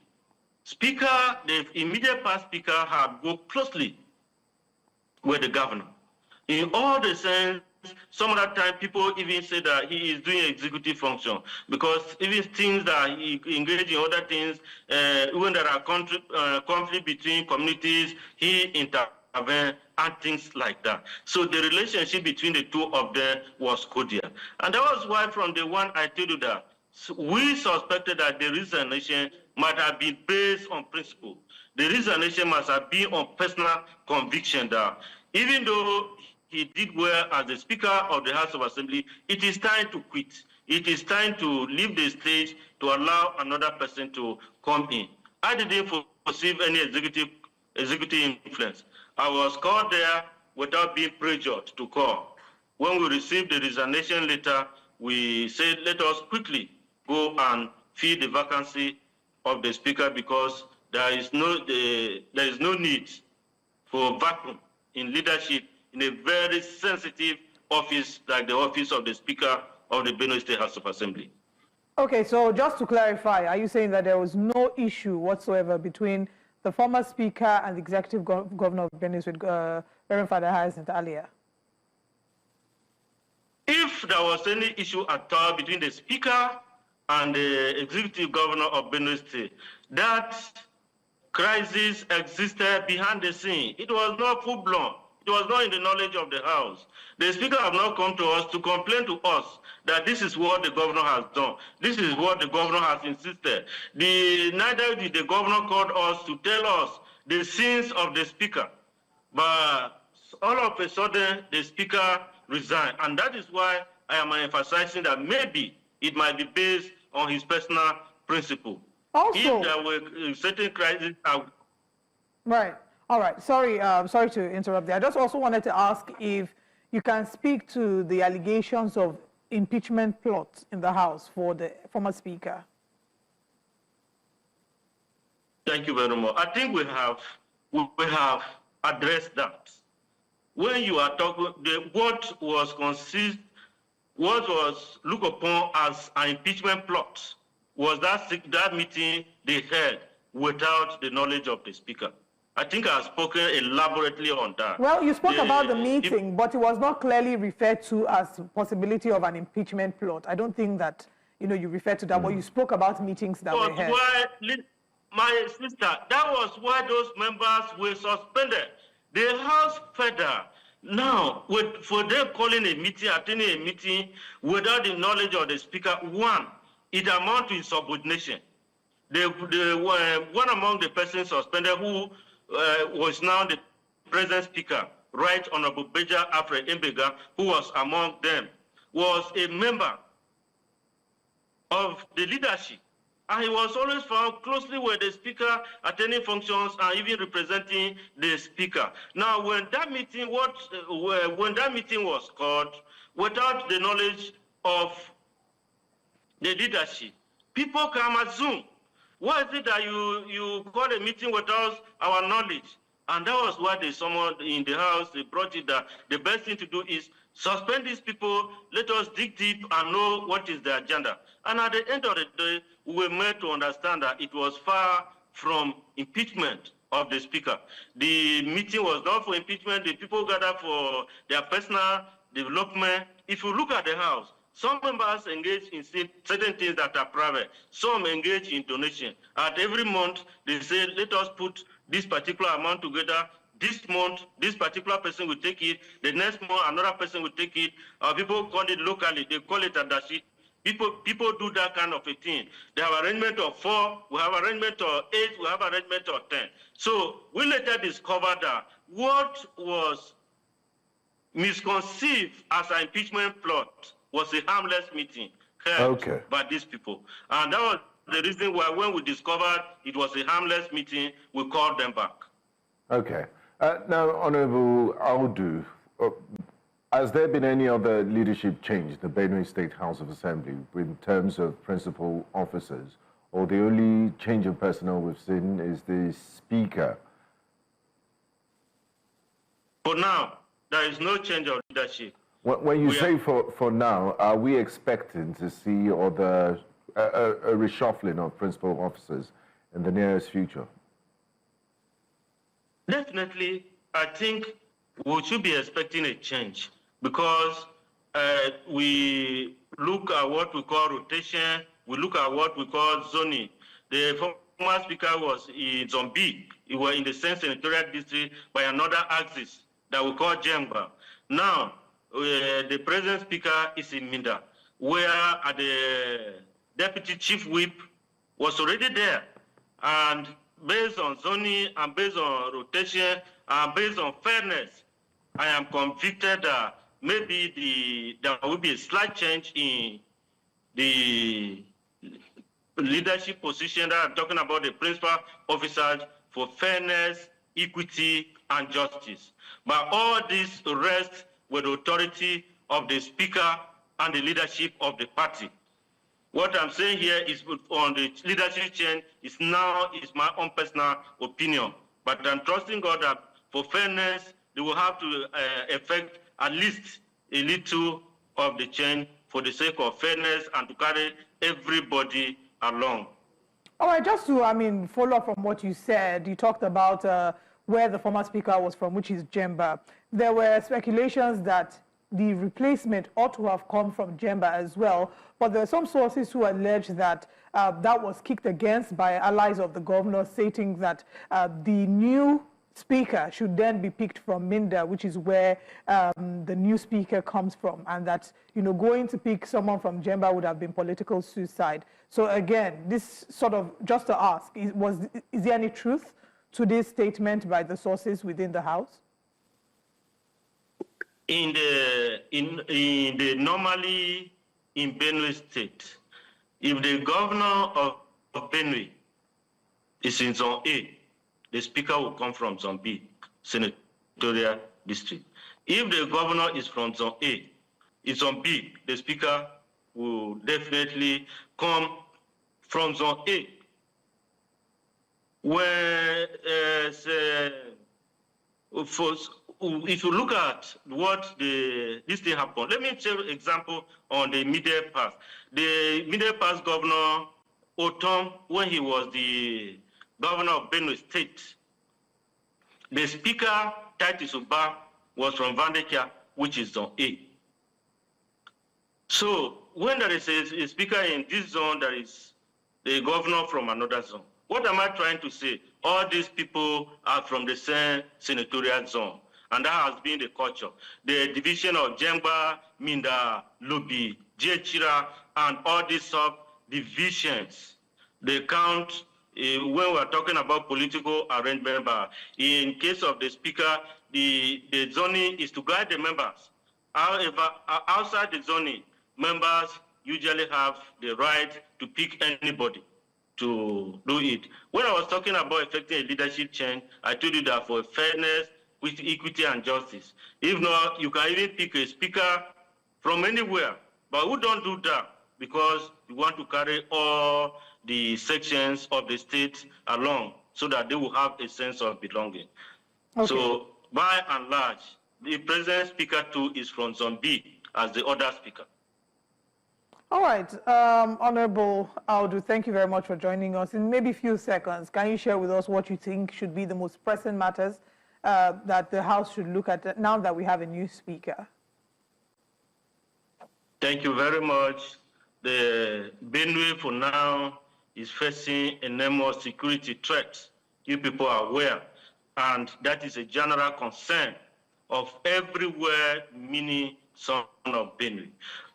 the immediate past speaker had worked closely with the governor. In all the sense, some of that time people even say that he is doing executive function because even things that he engaged in other things, when there are conflict between communities, he intervened and things like that. So the relationship between the two of them was cordial. And that was why from the one I told you that we suspected that the resignation might have been based on principle. The resignation must have been on personal conviction that even though he did well as the Speaker of the House of Assembly, it is time to quit. It is time to leave the stage to allow another person to come in. I didn't perceive any executive influence. I was called there without being pressured to call. When we received the resignation letter, we said, let us quickly go and fill the vacancy of the Speaker because there is no need for vacuum in leadership in a very sensitive office like the office of the Speaker of the Benue State House of Assembly. Okay, so just to clarify, are you saying that there was no issue whatsoever between the former Speaker and the Executive Governor of Benue State, Reverend Father Hyacinth Dajoh? If there was any issue at all between the Speaker and the Executive Governor of Benue State, that crisis existed behind the scene. It was not full-blown. It was not in the knowledge of the House. The Speaker have not come to us to complain to us that this is what the governor has done. This is what the governor has insisted. Neither did the governor call us to tell us the sins of the Speaker. But all of a sudden, the Speaker resigned. And that is why I am emphasizing that maybe it might be based on his personal principle. Also, if there were certain crises... Right. All right. Sorry to interrupt there. I just also wanted to ask if you can speak to the allegations of impeachment plot in the House for the former Speaker. Thank you very much. I think we have addressed that. When you are talking, what was looked upon as an impeachment plot was that meeting they held without the knowledge of the Speaker. I think I've spoken elaborately on that. Well, you spoke about the meeting, but it was not clearly referred to as possibility of an impeachment plot. I don't think that, you referred to that, but you spoke about meetings that were held. My sister, that was why those members were suspended. The House federal. Now, for them calling a meeting, attending a meeting without the knowledge of the Speaker, one, it amounts to insubordination. One among the persons suspended who was now the present Speaker, Right Honorable Beja Alfred Mbega, who was among them, was a member of the leadership. And he was always found closely with the Speaker, attending functions and even representing the Speaker. Now, when that meeting was called, without the knowledge of the leadership, people can assume, why is it that you call a meeting without our knowledge? And that was why they summoned in the House, they brought it that the best thing to do is suspend these people, let us dig deep and know what is the agenda. And at the end of the day, we were made to understand that it was far from impeachment of the Speaker. The meeting was not for impeachment, the people gathered for their personal development. If you look at the House, some members engage in certain things that are private. Some engage in donation. At every month, they say, let us put this particular amount together. This month, this particular person will take it. The next month, another person will take it. People call it locally. They call it adashi. People do that kind of a thing. They have arrangement of 4, we have arrangement of 8, we have arrangement of 10. So we later discovered that what was misconceived as an impeachment plot was a harmless meeting held by these people. And that was the reason why when we discovered it was a harmless meeting, we called them back. Okay. Now, Honorable Audu, has there been any other leadership change in the Benue State House of Assembly in terms of principal officers, or the only change of personnel we've seen is the Speaker? For now, there is no change of leadership. When you say for now, are we expecting to see a reshuffling of principal officers in the nearest future? Definitely, I think we should be expecting a change because we look at what we call rotation, we look at what we call zoning. The former speaker was in Zombi. He was in the same senatorial district by another axis that we call Jemba. Now, the present speaker is in Minda, where the deputy chief whip was already there. And based on zoning and based on rotation and based on fairness, I am convicted that maybe there will be a slight change in the leadership position that I'm talking about, the principal officers for fairness, equity, and justice. But all this rests with the authority of the speaker and the leadership of the party. What I'm saying here is on the leadership change is my own personal opinion. But I'm trusting God that for fairness, they will have to effect at least a little of the change for the sake of fairness and to carry everybody along. All right, just to, follow up from what you said, you talked about where the former speaker was from, which is Jemba. There were speculations that the replacement ought to have come from Jemba as well, but there are some sources who allege that that was kicked against by allies of the governor, stating that the new speaker should then be picked from Minda, which is where the new speaker comes from, and that going to pick someone from Jemba would have been political suicide. So again, this sort of, just to ask, is there any truth to this statement by the sources within the House? Normally in Benue State, if the governor of Benue is in Zone A, the speaker will come from Zone B, Senatorial District. If the governor is from Zone A, it's Zone B, the speaker will definitely come from Zone A. Where if you look at what this thing happened, let me share an example on the immediate past. The immediate past governor, Otom, when he was the governor of Benue State, the speaker, Titus Uba, was from Vandekia, which is Zone A. So when there is a speaker in this zone, there is the governor from another zone. What am I trying to say? All these people are from the same senatorial zone. And that has been the culture. The division of Jemba, Minda, Lubi, Jechira, and all these subdivisions, they count when we're talking about political arrangement. But in case of the speaker, the zoning is to guide the members. However, outside the zoning, members usually have the right to pick anybody to do it. When I was talking about effecting a leadership change, I told you that for fairness, with equity and justice. If not, you can even pick a speaker from anywhere. But we don't do that because we want to carry all the sections of the state along so that they will have a sense of belonging. Okay. So by and large, the present speaker too is from Zone B as the other speaker. All right, Honorable Audu, thank you very much for joining us. In maybe a few seconds, can you share with us what you think should be the most pressing matters that the House should look at now that we have a new speaker? Thank you very much. The Benue for now is facing enormous security threats. You people are aware, and that is a general concern of everywhere, mini son of Benue.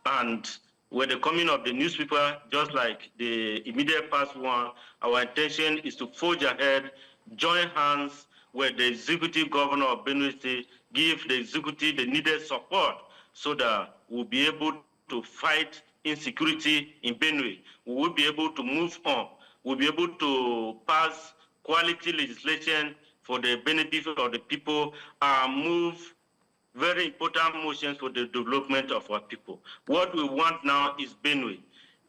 And with the coming of the newspaper, just like the immediate past one, our intention is to forge ahead, join hands with the executive governor of Benue State, give the executive the needed support so that we'll be able to fight insecurity in Benue. We will be able to move on. We'll be able to pass quality legislation for the benefit of the people and move very important motions for the development of our people. What we want now is Benue.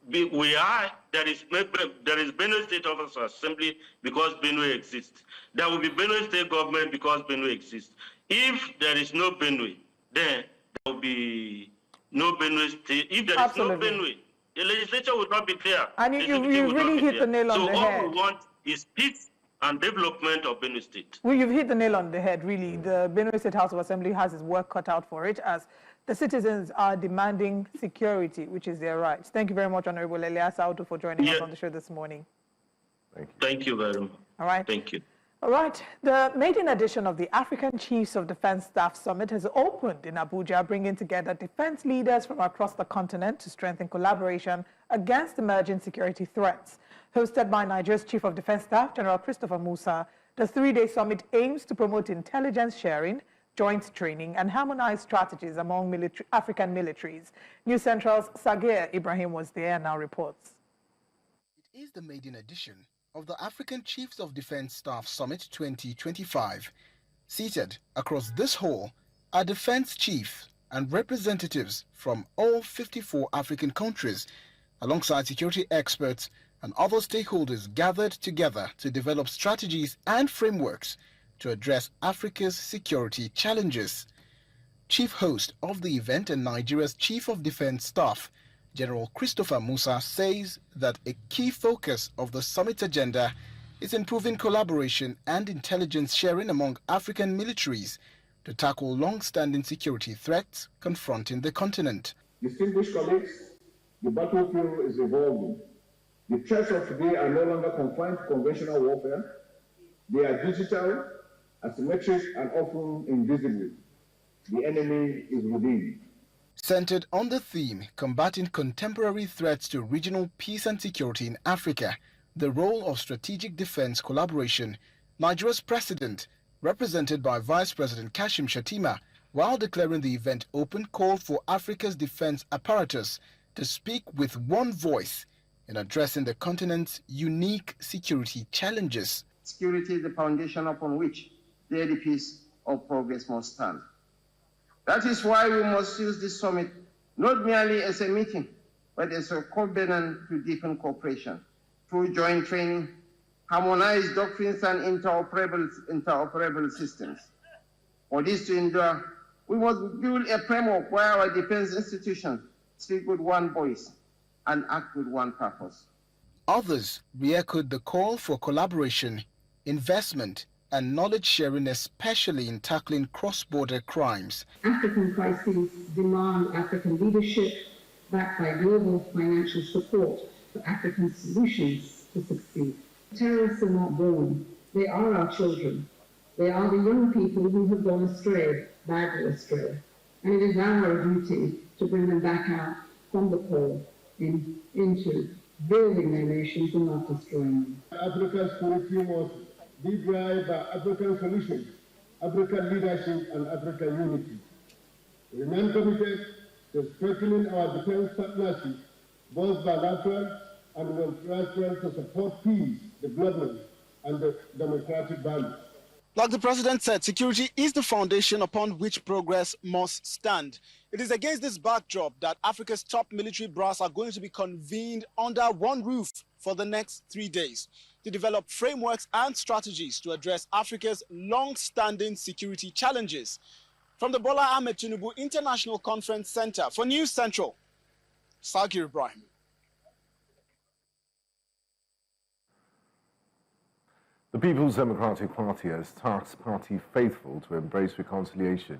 There is Benue State Office Assembly because Benue exists. There will be Benue State Government because Benue exists. If there is no Benue, then there will be no Benue State. If there is no Benue, the legislature will not be there. And you really hit the nail on the head. So all we want is peace and development of Benue State. Well, you've hit the nail on the head, really. The Benue State House of Assembly has its work cut out for it, as the citizens are demanding security, which is their right. Thank you very much, Honorable Elias Audu, for joining us on the show this morning. Thank you. Thank you very much. All right. Thank you. All right. The maiden edition of the African Chiefs of Defense Staff Summit has opened in Abuja, bringing together defense leaders from across the continent to strengthen collaboration against emerging security threats. Hosted by Nigeria's Chief of Defense Staff, General Christopher Musa, the three-day summit aims to promote intelligence sharing, joint training, and harmonized strategies among African militaries. News Central's Sagir Ibrahim was there and now reports. It is the maiden edition of the African Chiefs of Defense Staff Summit 2025. Seated across this hall are defense chiefs and representatives from all 54 African countries, alongside security experts and other stakeholders gathered together to develop strategies and frameworks to address Africa's security challenges. Chief host of the event and Nigeria's Chief of Defense Staff, General Christopher Musa, says that a key focus of the summit agenda is improving collaboration and intelligence sharing among African militaries to tackle long-standing security threats confronting the continent. Distinguished colleagues, the battlefield is evolving. The threats of today are no longer confined to conventional warfare. They are digital, asymmetric, and often invisible. The enemy is within. Centered on the theme, combating contemporary threats to regional peace and security in Africa, the role of strategic defense collaboration, Nigeria's president, represented by Vice President Kashim Shettima, while declaring the event open, called for Africa's defense apparatus to speak with one voice in addressing the continent's unique security challenges. Security is the foundation upon which the edifice of progress must stand. That is why we must use this summit not merely as a meeting, but as a covenant to deepen cooperation through joint training, harmonized doctrines, and interoperable systems. For this to endure, we must build a framework where our defense institutions speak with one voice and act with one purpose. Others re-echoed the call for collaboration, investment, and knowledge sharing, especially in tackling cross-border crimes. African crises demand African leadership backed by global financial support for African solutions to succeed. Terrorists are not born. They are our children. They are the young people who have gone astray, badly astray. And it is our duty to bring them back out from the pole into building their nations and not destroying them. Africa's security must be driven by African solutions, African leadership, and African unity. We remain committed to strengthening our defense partnership, both bilateral and multilateral, to support peace, development, and the democratic values. Like the president said, security is the foundation upon which progress must stand. It is against this backdrop that Africa's top military brass are going to be convened under one roof for the next 3 days to develop frameworks and strategies to address Africa's long-standing security challenges. From the Bola Ahmed Tinubu International Conference Center for News Central, Sagir Ibrahim. The People's Democratic Party has tasked party faithful to embrace reconciliation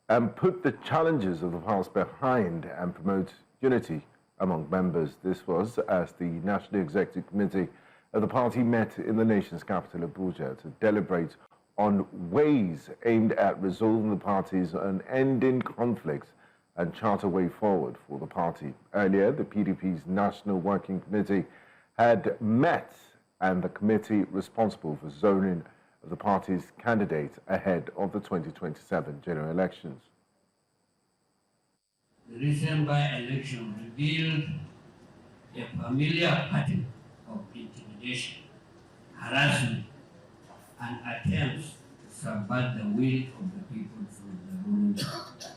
and put the challenges of the past behind and promote unity among members. This was as the National Executive Committee of the party met in the nation's capital, Abuja, to deliberate on ways aimed at resolving the party's and ending conflicts and chart a way forward for the party. Earlier, the PDP's National Working Committee had met, and the committee responsible for zoning of the party's candidates ahead of the 2027 general elections. The recent by-election revealed a familiar pattern of intimidation, harassment, and attempts to subvert the will of the people from the ruling party.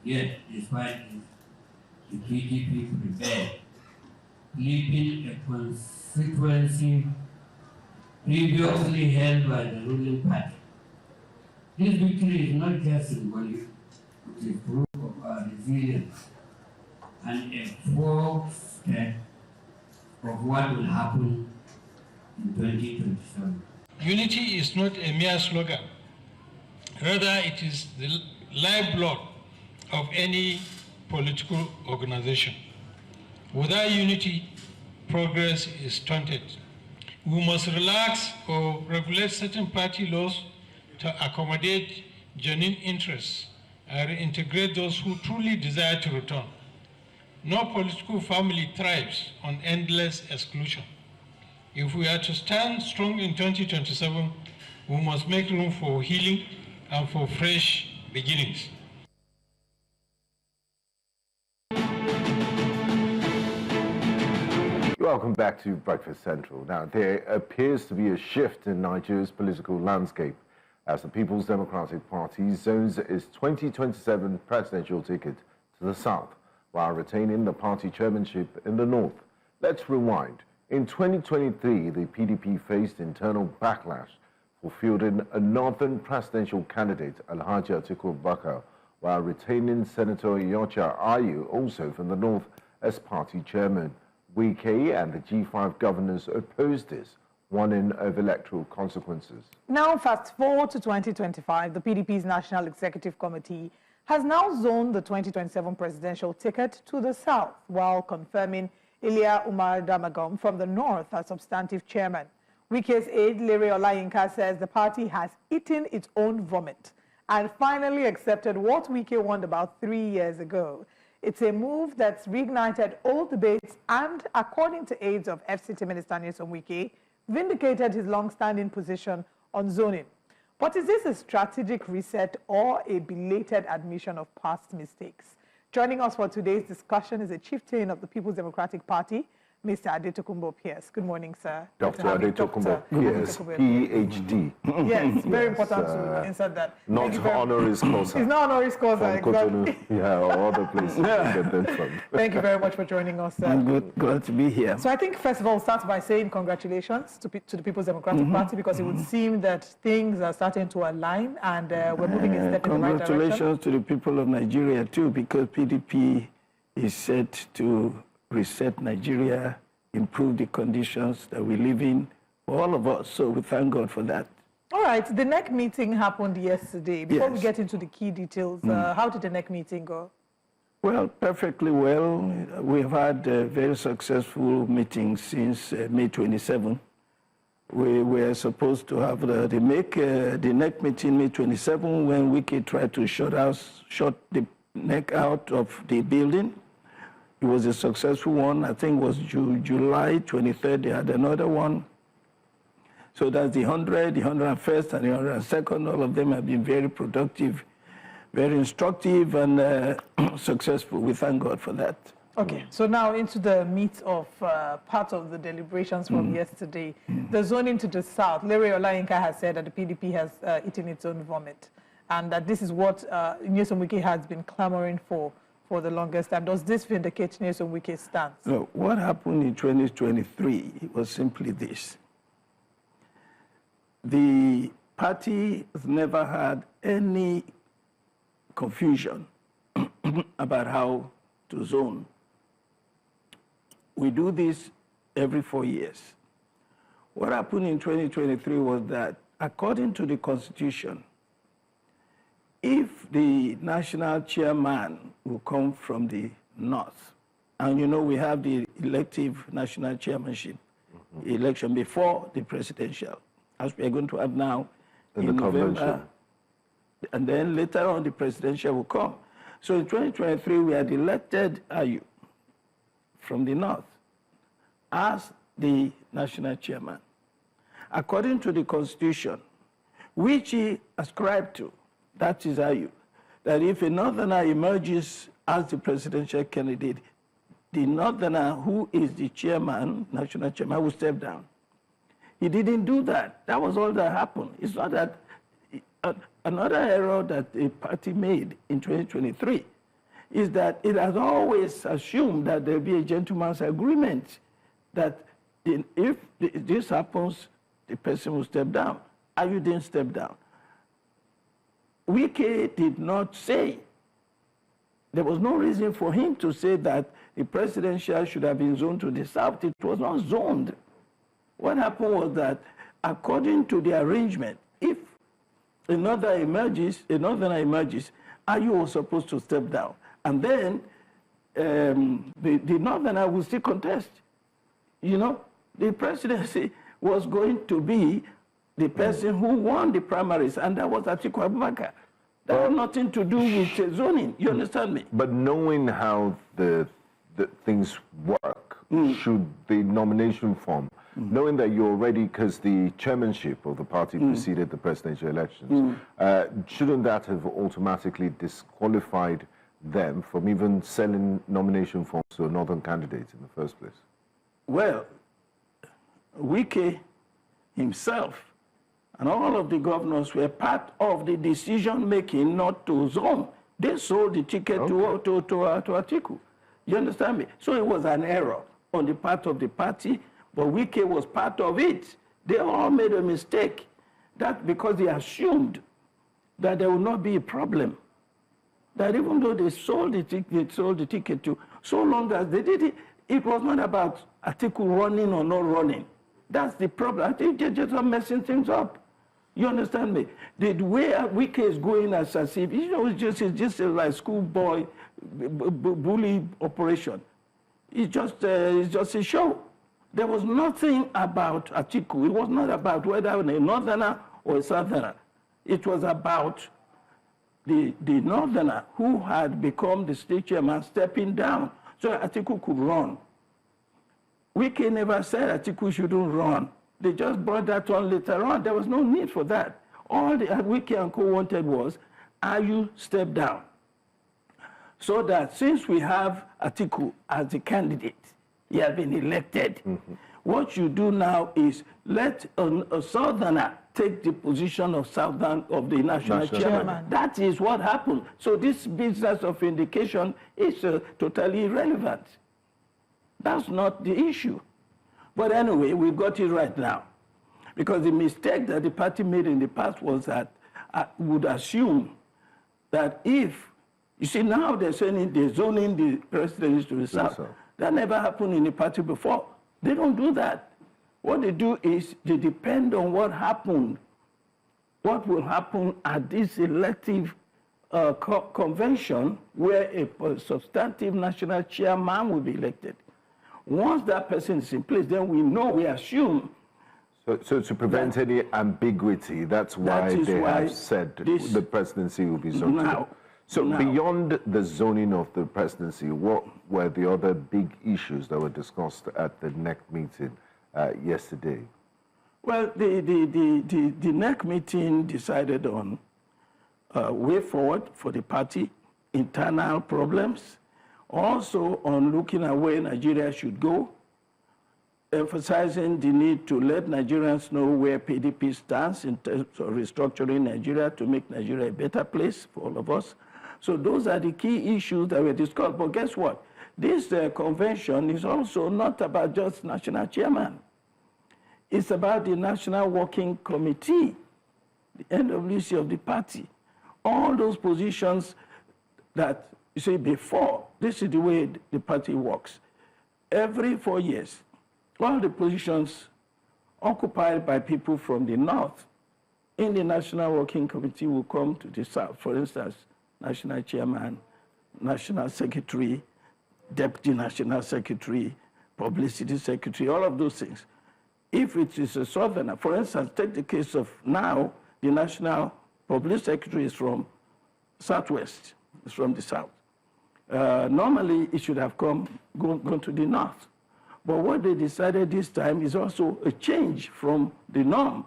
Yet, despite this, the PDP prevailed, flipping a constituency previously held by the ruling party. This victory is not just symbolic, it is proof of our resilience and a forestep of what will happen in 2027. Unity is not a mere slogan. Rather, it is the lifeblood of any political organization. Without unity, progress is stunted. We must relax or regulate certain party laws to accommodate genuine interests and reintegrate those who truly desire to return. No political family thrives on endless exclusion. If we are to stand strong in 2027, we must make room for healing and for fresh beginnings. Welcome back to Breakfast Central. Now, there appears to be a shift in Nigeria's political landscape as the People's Democratic Party zones its 2027 presidential ticket to the south, while retaining the party chairmanship in the north. Let's rewind. In 2023, the PDP faced internal backlash for fielding a northern presidential candidate, Alhaji Atiku Abubakar, while retaining Senator Yocha Ayu, also from the north, as party chairman. Wike and the G5 governors opposed this, warning of electoral consequences. Now, fast forward to 2025, the PDP's National Executive Committee has now zoned the 2027 presidential ticket to the south, while confirming Umar Damagum from the north as substantive chairman. Wike's aide, Larry Olayinka, says the party has eaten its own vomit and finally accepted what Wike warned about 3 years ago. It's a move that's reignited old debates and, according to aides of FCT Minister Nyesom Wike, vindicated his long-standing position on zoning. But is this a strategic reset or a belated admission of past mistakes? Joining us for today's discussion is a chieftain of the People's Democratic Party, Mr. Adetokunbo Pierce. Good morning, sir. Dr. Adetokunbo Pierce, PhD. Yes, very important Yes, to insert that. Not honoris causa. It's not honoris causa, From Cotonou, exactly. yeah, or other places to get them from. Thank you very much for joining us, sir. Glad to be here. So I think, first of all, start by saying congratulations to the People's Democratic Party, because it would seem that things are starting to align and we're moving a step in the right direction. Congratulations to the people of Nigeria, too, because PDP is set to reset Nigeria, improve the conditions that we live in for all of us. So we thank God for that. All right. The NEC meeting happened yesterday. Before we Yes. get into the key details, how did the NEC meeting go? Well, perfectly well. We've had a very successful meeting since May 27. We were supposed to have the NEC meeting May 27 when Wike tried to shut the NEC out of the building. It was a successful one. I think it was July 23rd. They had another one. So that's the 100, the 101st, and the 102nd. All of them have been very productive, very instructive, and successful. We thank God for that. Okay, so now into the meat of part of the deliberations from yesterday. The zoning to the south. Larry Olayinka has said that the PDP has eaten its own vomit, and that this is what Nyesom Wike has been clamoring for the longest time. Does this vindicate Nyesom Wike's stance? No, what happened in 2023 was simply this. The party has never had any confusion about how to zone. We do this every 4 years. What happened in 2023 was that, according to the Constitution, if the national chairman will come from the north, and you know we have the elective national chairmanship election before the presidential, as we are going to have now in November, convention. And then later on the presidential will come. So in 2023 we had elected Ayu from the north as the national chairman. According to the Constitution, which he ascribed to, that is Ayu, that if a northerner emerges as the presidential candidate, the northerner who is the chairman, national chairman, will step down. He didn't do that. That was all that happened. It's not that. Another error that the party made in 2023 is that it has always assumed that there will be a gentleman's agreement that if this happens, the person will step down. Ayu didn't step down. Wike did not say, there was no reason for him to say that the presidential should have been zoned to the south. It was not zoned. What happened was that, according to the arrangement, if another emerges, Ayu was supposed to step down. And then the Northerner will still contest. You know, the presidency was going to be the person who won the primaries, and that was Atiku Abubakar. That had nothing to do with zoning. You understand me? But knowing how the things work, should the nomination form, knowing that you're already, because the chairmanship of the party preceded the presidential elections, shouldn't that have automatically disqualified them from even selling nomination forms to a northern candidate in the first place? Well, Wike himself and all of the governors were part of the decision-making not to zone. They sold the ticket to Atiku. You understand me? So it was an error on the part of the party, but Wike was part of it. They all made a mistake. That because they assumed that there would not be a problem. That even though they sold the ticket to, so long as they did it, it was not about Atiku running or not running. That's the problem. I think they're just messing things up. You understand me? The way Wike is going as if, you know, it's just like schoolboy bully operation. It's just a show. There was nothing about Atiku. It was not about whether a northerner or a southerner. It was about the northerner who had become the state chairman stepping down so Atiku could run. Wike never said Atiku shouldn't run. They just brought that on later on. There was no need for that. All the Wike and co wanted was, Ayu step down. So that since we have Atiku as the candidate, he has been elected. What you do now is let a southerner take the position of the national chairman. That is what happened. So this business of vindication is totally irrelevant. That's not the issue. But anyway, we got it right now. Because the mistake that the party made in the past was that I would assume that if, you see now they're saying they're zoning the presidency to the south. That never happened in the party before. They don't do that. What they do is they depend on what happened, what will happen at this elective convention where a substantive national chairman will be elected. Once that person is in place, then we assume. So to prevent any ambiguity, that's why they have said the presidency will be zoned. Now, so beyond the zoning of the presidency, what were the other big issues that were discussed at the NEC meeting yesterday? Well, the NEC meeting decided on a way forward for the party, internal problems, also on looking at where Nigeria should go, emphasizing the need to let Nigerians know where PDP stands in terms of restructuring Nigeria to make Nigeria a better place for all of us. So those are the key issues that were discussed. But guess what? This convention is also not about just national chairman. It's about the National Working Committee, the NWC of the party. All those positions that, you see, before, this is the way the party works. Every 4 years, all the positions occupied by people from the north in the National Working Committee will come to the south. For instance, National Chairman, National Secretary, Deputy National Secretary, Publicity Secretary, all of those things. If it is a southerner, for instance, take the case of now, the National Public Secretary is from Southwest, it's from the south. Normally, it should have gone to the north. But what they decided this time is also a change from the norm.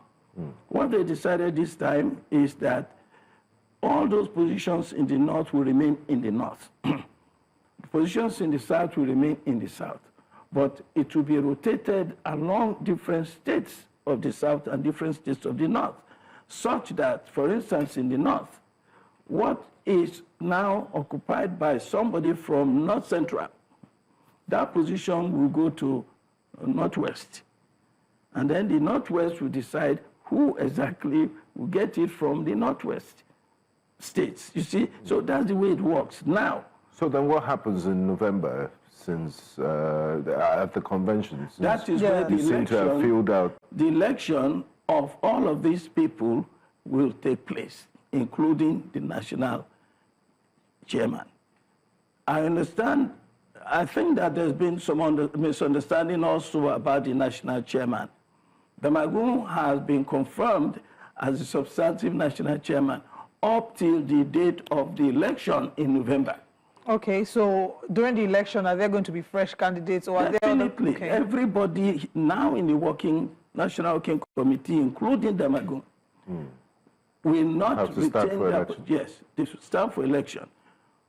What they decided this time is that all those positions in the north will remain in the north. The positions in the south will remain in the south. But it will be rotated along different states of the south and different states of the north, such that, for instance, in the north, what is now occupied by somebody from North Central, that position will go to Northwest. And then the Northwest will decide who exactly will get it from the Northwest states, you see? So that's the way it works now. So then what happens in November, since at the convention. That is where the you seem to have filled out. The election of all of these people will take place, including the national chairman. I understand. I think that there's been some misunderstanding also about the national chairman. Damagum has been confirmed as the substantive national chairman up till the date of the election in November. Okay, so during the election, are there going to be fresh candidates? Or Definitely. Okay. Everybody now in the National Working Committee, including Damagum, will not retain their... Yes, they should stand for election.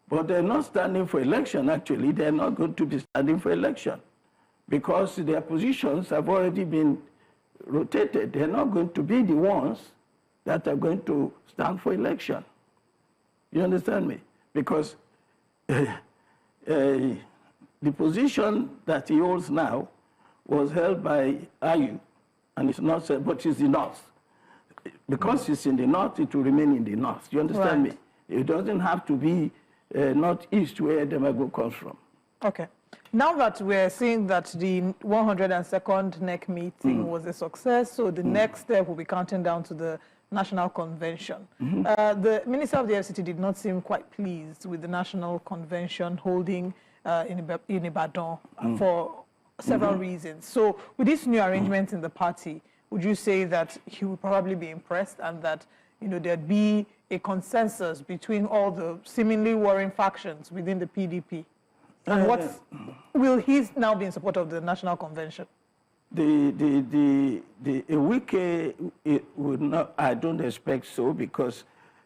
But they're not standing for election, actually. They're not going to be standing for election because their positions have already been rotated. They're not going to be the ones that are going to stand for election. You understand me? Because the position that he holds now was held by Ayu, and it's not, but it's the North. Because it's in the North, it will remain in the North. You understand me? It doesn't have to be Northeast where Damagum comes from. Okay. Now that we're seeing that the 102nd NEC meeting was a success, so the next step will be counting down to the National Convention. The Minister of the FCT did not seem quite pleased with the National Convention holding in Ibadan for several reasons. So with this new arrangement in the party, would you say that he will probably be impressed and that there'd be a consensus between all the seemingly warring factions within the PDP? And what will he now be in support of the National Convention? The Wike would not. I don't expect so, because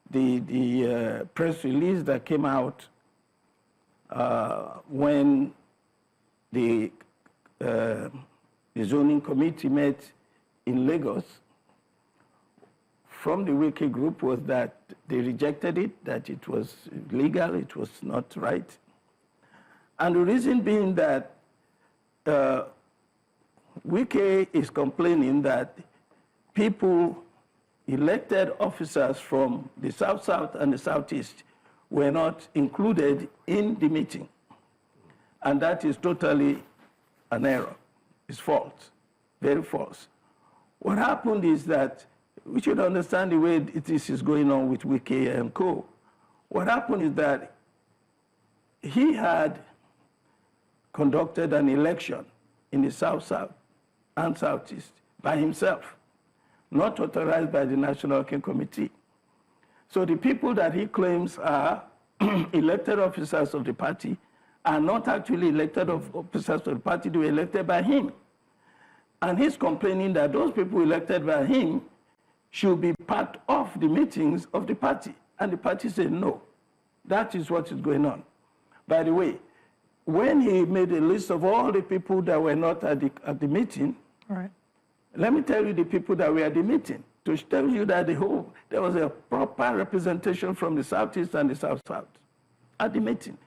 the press release that came out when the zoning committee met in Lagos from the Wike group was that they rejected it, that it was illegal, it was not right. And the reason being that Wike is complaining that people, elected officers from the South-South and the Southeast were not included in the meeting. And that is totally an error. It's false, very false. What happened is that we should understand the way this is going on with Wike and co. What happened is that he had conducted an election in the South-South and Southeast by himself, not authorized by the National Working Committee. So the people that he claims are elected officers of the party are not actually elected officers of the party, they were elected by him. And he's complaining that those people elected by him should be part of the meetings of the party. And the party said no. That is what is going on. By the way, when he made a list of all the people that were not at the meeting, let me tell you the people that were at the meeting, to tell you that there was a proper representation from the Southeast and the South-South at the meeting.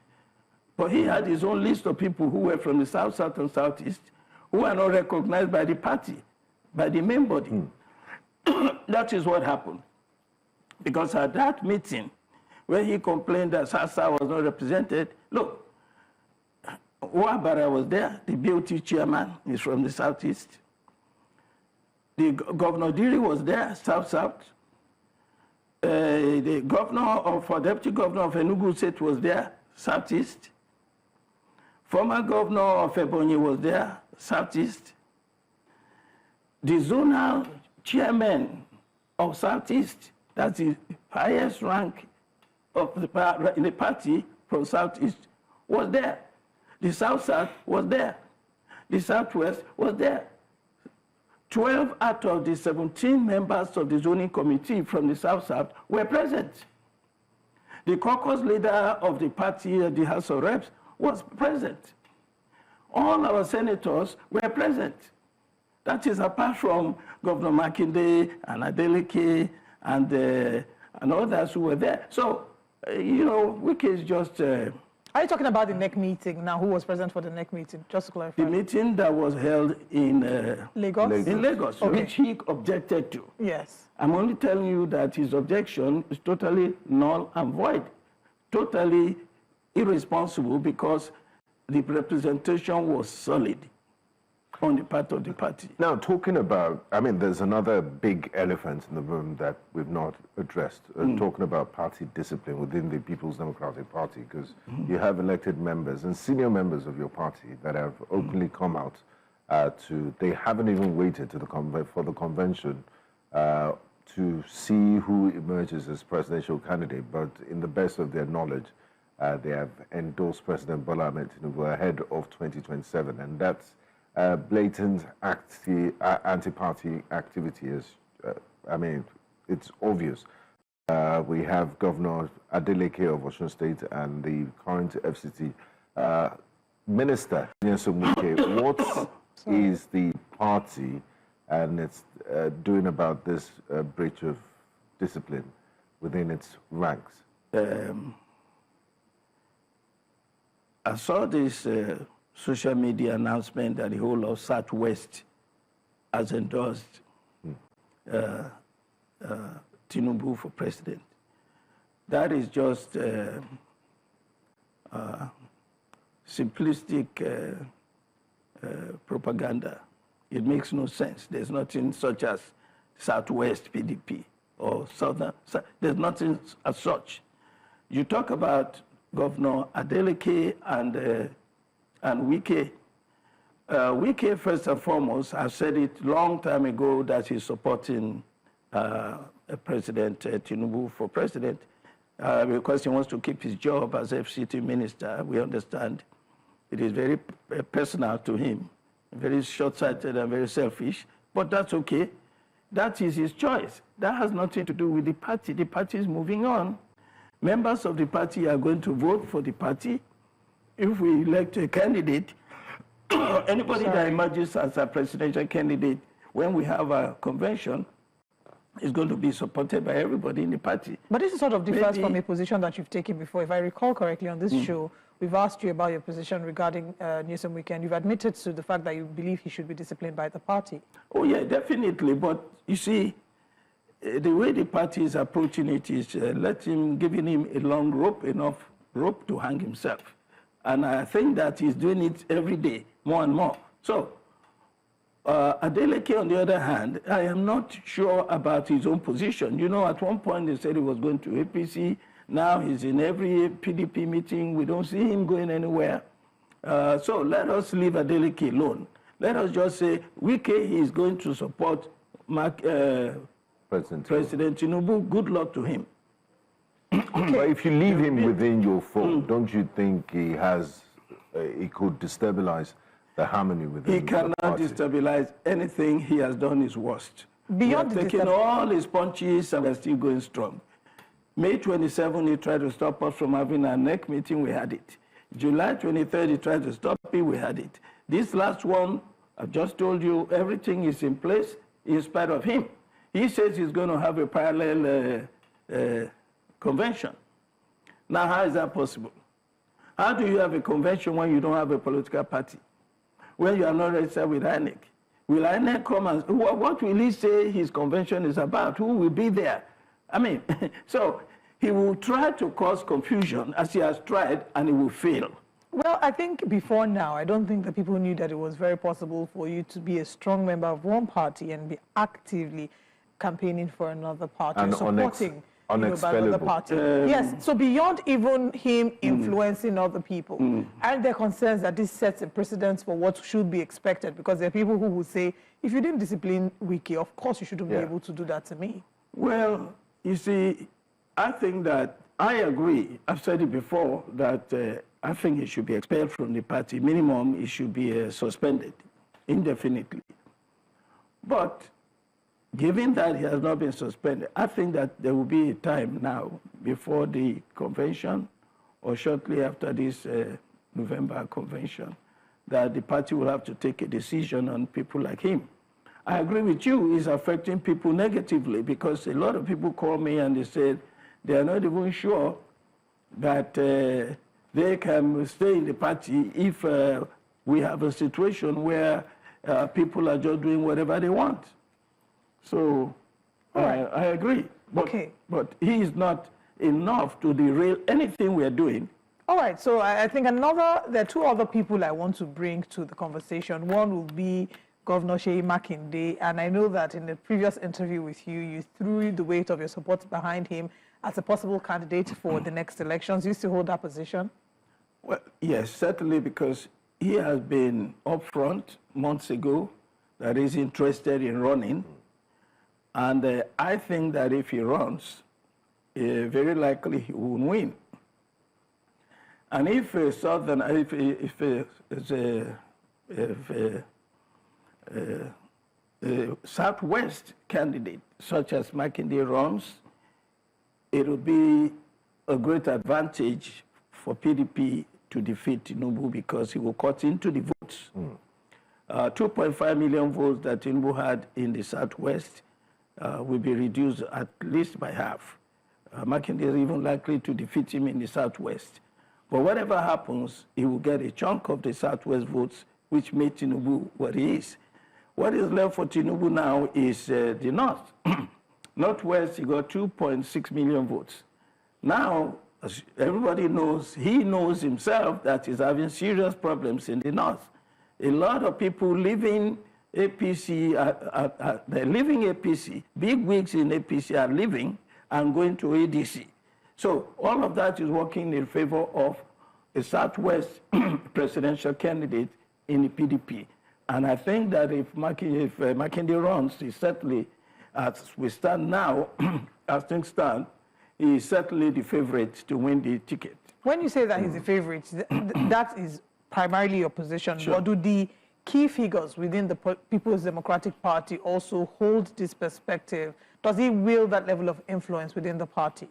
But he had his own list of people who were from the South-South and Southeast who are not recognized by the party, by the main body. That is what happened. Because at that meeting, where he complained that Sasa was not represented, look, Wabara was there, the BOT chairman is from the Southeast. The Governor Diri was there, South-South. The deputy governor of Enugu State was there, Southeast. Former governor of Ebonyi was there, Southeast. The zonal chairman of Southeast, that's the highest rank of in the party from Southeast, was there. The South-South was there. The Southwest was there. 12 out of the 17 members of the zoning committee from the South-South were present. The caucus leader of the party at the House of Reps was present. All our senators were present. That is apart from Governor Makinde and Adeleke and others who were there. So, Wike is just... Are you talking about the NEC meeting now? Who was present for the NEC meeting? Just to clarify. The meeting that was held in Lagos? In Lagos, which he objected to. Yes. I'm only telling you that his objection is totally null and void, totally irresponsible, because the representation was solid on the part of the party. Now, talking about, I mean, there's another big elephant in the room that we've not addressed, talking about party discipline within the People's Democratic Party, because you have elected members and senior members of your party that have openly come out they haven't even waited to for the convention to see who emerges as presidential candidate, but in the best of their knowledge, they have endorsed President Bola Ahmed Tinubu ahead of 2027, and that's blatant anti-party activity. I mean, it's obvious. We have Governor Adeleke of Osun State and the current FCT Minister, Nyesom Wike. What is the party and it's doing about this breach of discipline within its ranks? I saw this social media announcement that the whole of Southwest has endorsed Tinubu for president. That is just simplistic propaganda. It makes no sense. There's nothing such as Southwest PDP or Southern. There's nothing as such. You talk about Governor Adeleke and Wike. Wike, first and foremost, I said it long time ago that he's supporting President Tinubu for president because he wants to keep his job as FCT minister. We understand it is very personal to him, very short-sighted and very selfish, but that's okay. That is his choice. That has nothing to do with the party. The party is moving on. Members of the party are going to vote for the party. If we elect a candidate, anybody that emerges as a presidential candidate, when we have a convention, is going to be supported by everybody in the party. But this is sort of differs from a position that you've taken before. If I recall correctly on this show, we've asked you about your position regarding Nyesom Wike, and you've admitted to the fact that you believe he should be disciplined by the party. Oh, yeah, definitely. But you see, the way the party is approaching it is giving him a long rope, enough rope to hang himself. And I think that he's doing it every day, more and more. So, Adeleke, on the other hand, I am not sure about his own position. You know, at one point they said he was going to APC. Now he's in every PDP meeting. We don't see him going anywhere. So let us leave Adeleke alone. Let us just say, Wike is going to support President Tinubu. Good luck to him. But if you leave him within your fold, don't you think he could destabilize the harmony within He the cannot party? destabilize anything. He has done his worst. Beyond he has taken all his punches and we're still going strong. May 27, he tried to stop us from having our next meeting, we had it. July 23rd, he tried to stop it, we had it. This last one, I've just told you, everything is in place in spite of him. He says he's going to have a parallel convention. Now, how is that possible? How do you have a convention when you don't have a political party? When you are not registered with INEC? Will INEC come and, what will he say his convention is about? Who will be there? I mean, so he will try to cause confusion as he has tried, and he will fail. Well, I think before now, I don't think that people knew that it was very possible for you to be a strong member of one party and be actively campaigning for another party, And supporting unexpellable. another party. Yes, so beyond even him influencing other people, aren't there concerns that this sets a precedent for what should be expected? Because there are people who will say, if you didn't discipline Wike, of course you shouldn't be able to do that to me. Well, you see, I think that I agree. I've said it before that I think he should be expelled from the party. Minimum, he should be suspended indefinitely. But given that he has not been suspended, I think that there will be a time now before the convention or shortly after this November convention that the party will have to take a decision on people like him. I agree with you, it's affecting people negatively because a lot of people call me and they said they are not even sure that they can stay in the party if we have a situation where people are just doing whatever they want. So I agree. But he is not enough to derail anything we are doing All right, so I think there are two other people I want to bring to the conversation. One will be Governor Seyi Makinde, and I know that in the previous interview with you, you threw the weight of your support behind him as a possible candidate for the next elections. You still hold that position? Well, yes, certainly, because he has been upfront months ago that he's interested in running. And I think that if he runs, very likely he will win. And if a Southwest candidate such as Makinde runs, it will be a great advantage for PDP to defeat Tinubu because he will cut into the votes. 2.5 million votes that Tinubu had in the Southwest will be reduced at least by half. Makinde is even likely to defeat him in the Southwest. But whatever happens, he will get a chunk of the Southwest votes, which made Tinubu what he is. What is left for Tinubu now is the North. Northwest, he got 2.6 million votes. Now, as everybody knows, he knows himself that he's having serious problems in the North. A lot of people leaving APC, they're leaving APC, big wigs in APC are leaving and going to ADC. So all of that is working in favor of a Southwest presidential candidate in the PDP. And I think that if Makinde runs, he certainly, as we stand now, as things stand, he is certainly the favorite to win the ticket. When you say that he's the favorite, that is primarily your position. Sure. But do the key figures within the People's Democratic Party also hold this perspective? Does he wield that level of influence within the party?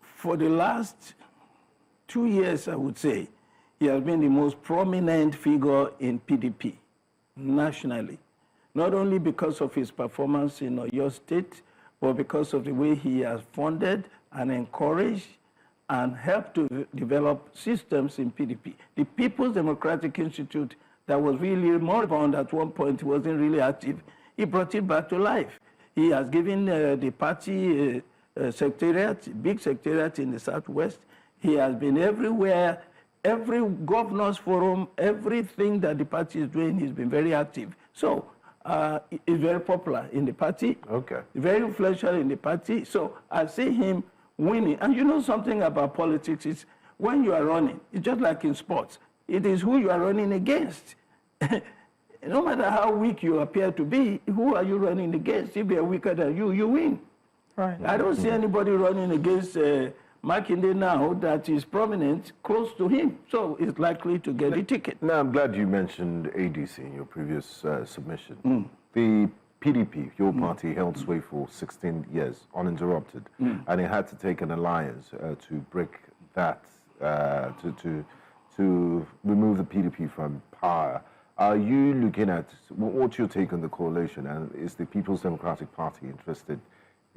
For the last 2 years, I would say, he has been the most prominent figure in PDP nationally, not only because of his performance in Oyo State, but because of the way he has funded and encouraged and helped to develop systems in PDP. The People's Democratic Institute, that was really moribund at one point, wasn't really active, he brought it back to life. He has given the party secretariat, big secretariat in the Southwest. He has been everywhere, every governor's forum, everything that the party is doing, he's been very active. So he's very popular in the party, very influential in the party. So I see him winning. And you know something about politics is when you are running, it's just like in sports. It is who you are running against. No matter how weak you appear to be, who are you running against? If they're weaker than you, you win. Right. I don't see anybody running against Makinde now that is prominent close to him, so he's likely to get the ticket. Now, I'm glad you mentioned ADC in your previous submission. The PDP, your party, held sway for 16 years, uninterrupted, and it had to take an alliance to break that, to remove the PDP from power. Are you looking at, what's your take on the coalition, and is the People's Democratic Party interested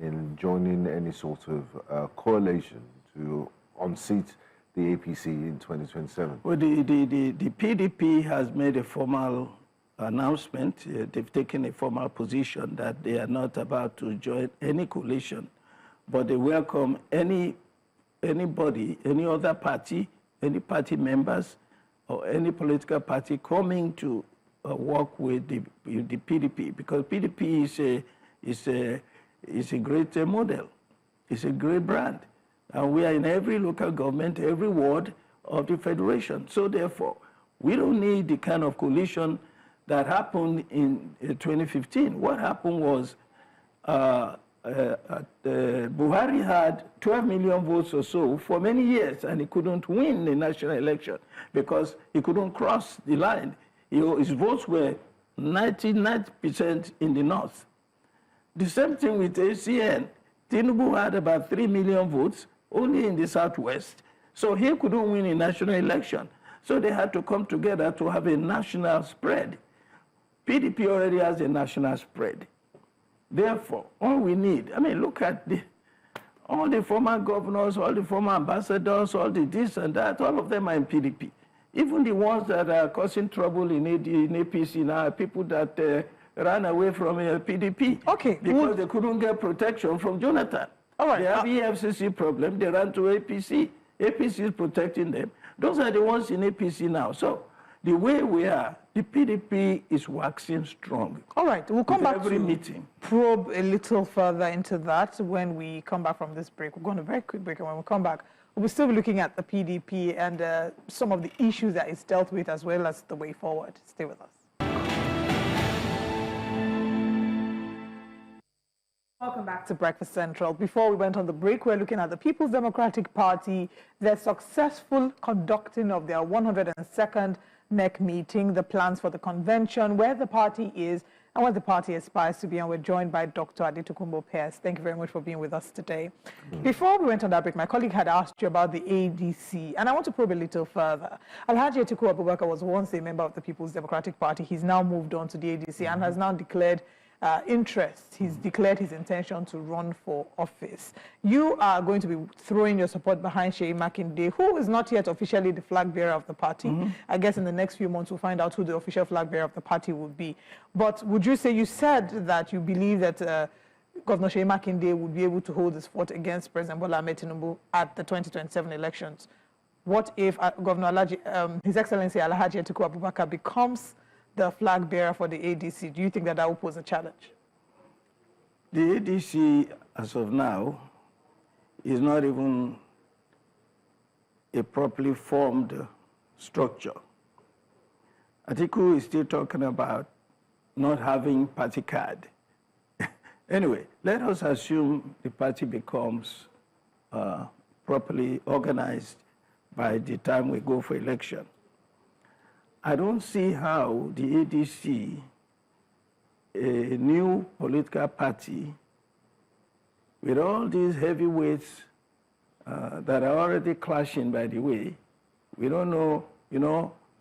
in joining any sort of coalition to unseat the APC in 2027? Well, the PDP has made a formal announcement. They've taken a formal position that they are not about to join any coalition, but they welcome anybody, any other party, any party members, or any political party coming to work with the PDP, because PDP is a great model. It's a great brand. And we are in every local government, every ward of the Federation. So therefore, we don't need the kind of coalition that happened in 2015. What happened was Buhari had 12 million votes or so for many years, and he couldn't win the national election because he couldn't cross the line. His votes were 99% in the north. The same thing with ACN. Tinubu had about 3 million votes only in the southwest, so he couldn't win a national election. So they had to come together to have a national spread. PDP already has a national spread. Therefore, all we need, I mean, look at all the former governors, all the former ambassadors, all the this and that, all of them are in PDP. Even the ones that are causing trouble in APC now are people that ran away from PDP. Okay. Because they couldn't get protection from Jonathan. All right. They have EFCC problem, they ran to APC. APC is protecting them. Those are the ones in APC now. So the way we are, the PDP is waxing strong. All right, we'll come back every to meeting. Probe a little further into that when we come back from this break. We're going on a very quick break, and when we come back, we'll still be looking at the PDP and some of the issues that it's dealt with, as well as the way forward. Stay with us. Welcome back to Breakfast Central. Before we went on the break, we're looking at the People's Democratic Party, their successful conducting of their 102nd NEC meeting, the plans for the convention, where the party is, and what the party aspires to be. And we're joined by Dr. Adetokunbo Pierce. Thank you very much for being with us today. Before we went on that break, my colleague had asked you about the ADC, and I want to probe a little further. Alhaji Atiku Abubakar was once a member of the People's Democratic Party. He's now moved on to the ADC and has now declared interest. He's declared his intention to run for office. You are going to be throwing your support behind Seyi Makinde, who is not yet officially the flag bearer of the party. I guess in the next few months we'll find out who the official flag bearer of the party will be. But would you say, you said that you believe that Governor Seyi Makinde would be able to hold his fort against President Bola Ahmed Tinubu at the 2027 elections? What if Governor His Excellency Alhaji Atiku Abubakar becomes the flag bearer for the ADC? Do you think that that will pose a challenge? The ADC, as of now, is not even a properly formed structure. Atiku is still talking about not having party card. Anyway, let us assume the party becomes properly organized by the time we go for election. I don't see how the ADC, a new political party, with all these heavyweights that are already clashing, by the way, we don't know,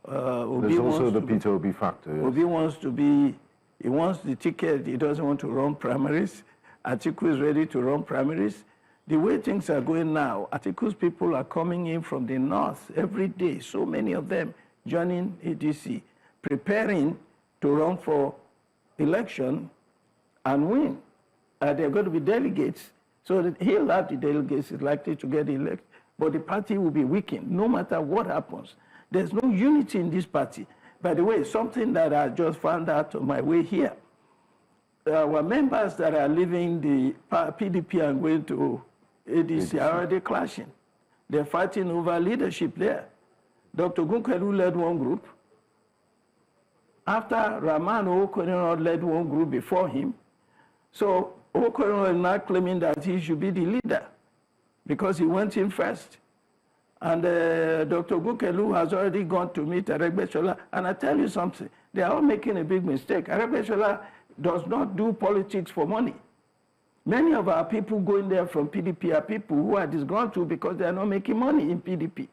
Obi there's also the Peter Obi factor. Yes. Obi wants to be, he wants the ticket, he doesn't want to run primaries. Atiku is ready to run primaries. The way things are going now, Atiku's people are coming in from the north every day, so many of them joining ADC, preparing to run for election and win. They're going to be delegates, so that he'll have the delegates, is likely to get elected, but the party will be weakened no matter what happens. There's no unity in this party. By the way, something that I just found out on my way here, our members that are leaving the PDP and going to ADC are already clashing. They're fighting over leadership there. Dr. Gunkeru led one group. After Rahman Okoronwo led one group before him. So Okoronwo is now claiming that he should be the leader because he went in first. And Dr. Gunkeru has already gone to meet Aregbesola. And I tell you something, they are all making a big mistake. Aregbesola does not do politics for money. Many of our people going there from PDP are people who are disgruntled because they are not making money in PDP.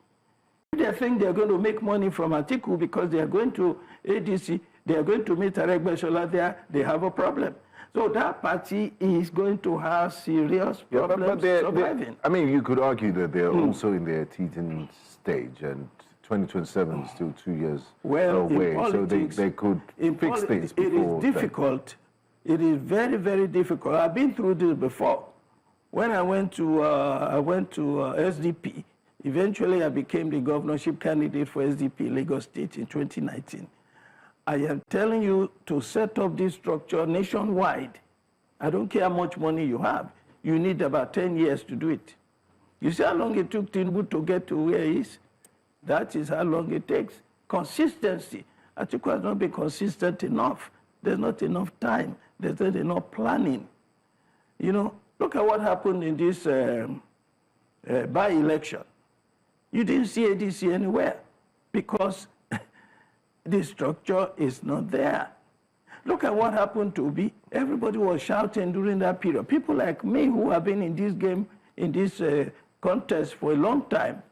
They think they're going to make money from Atiku because they are going to ADC, they are going to meet Aregbesola there, they have a problem. So that party is going to have serious problems surviving. I mean, you could argue that they're also in their teething stage, and 2027 is still 2 years away, politics, so they could fix things before. It is difficult. It is very, very difficult. I've been through this before. When I went to SDP, eventually I became the governorship candidate for SDP Lagos State in 2019. I am telling you to set up this structure nationwide. I don't care how much money you have. You need about 10 years to do it. You see how long it took Tinubu to get to where he is? That is how long it takes. Consistency. Atiku has not been consistent enough. There's not enough time. There's not enough planning. You know, look at what happened in this by-election. You didn't see ADC anywhere because the structure is not there. Look at what happened to Obi. Everybody was shouting during that period. People like me who have been in this game, in this contest for a long time,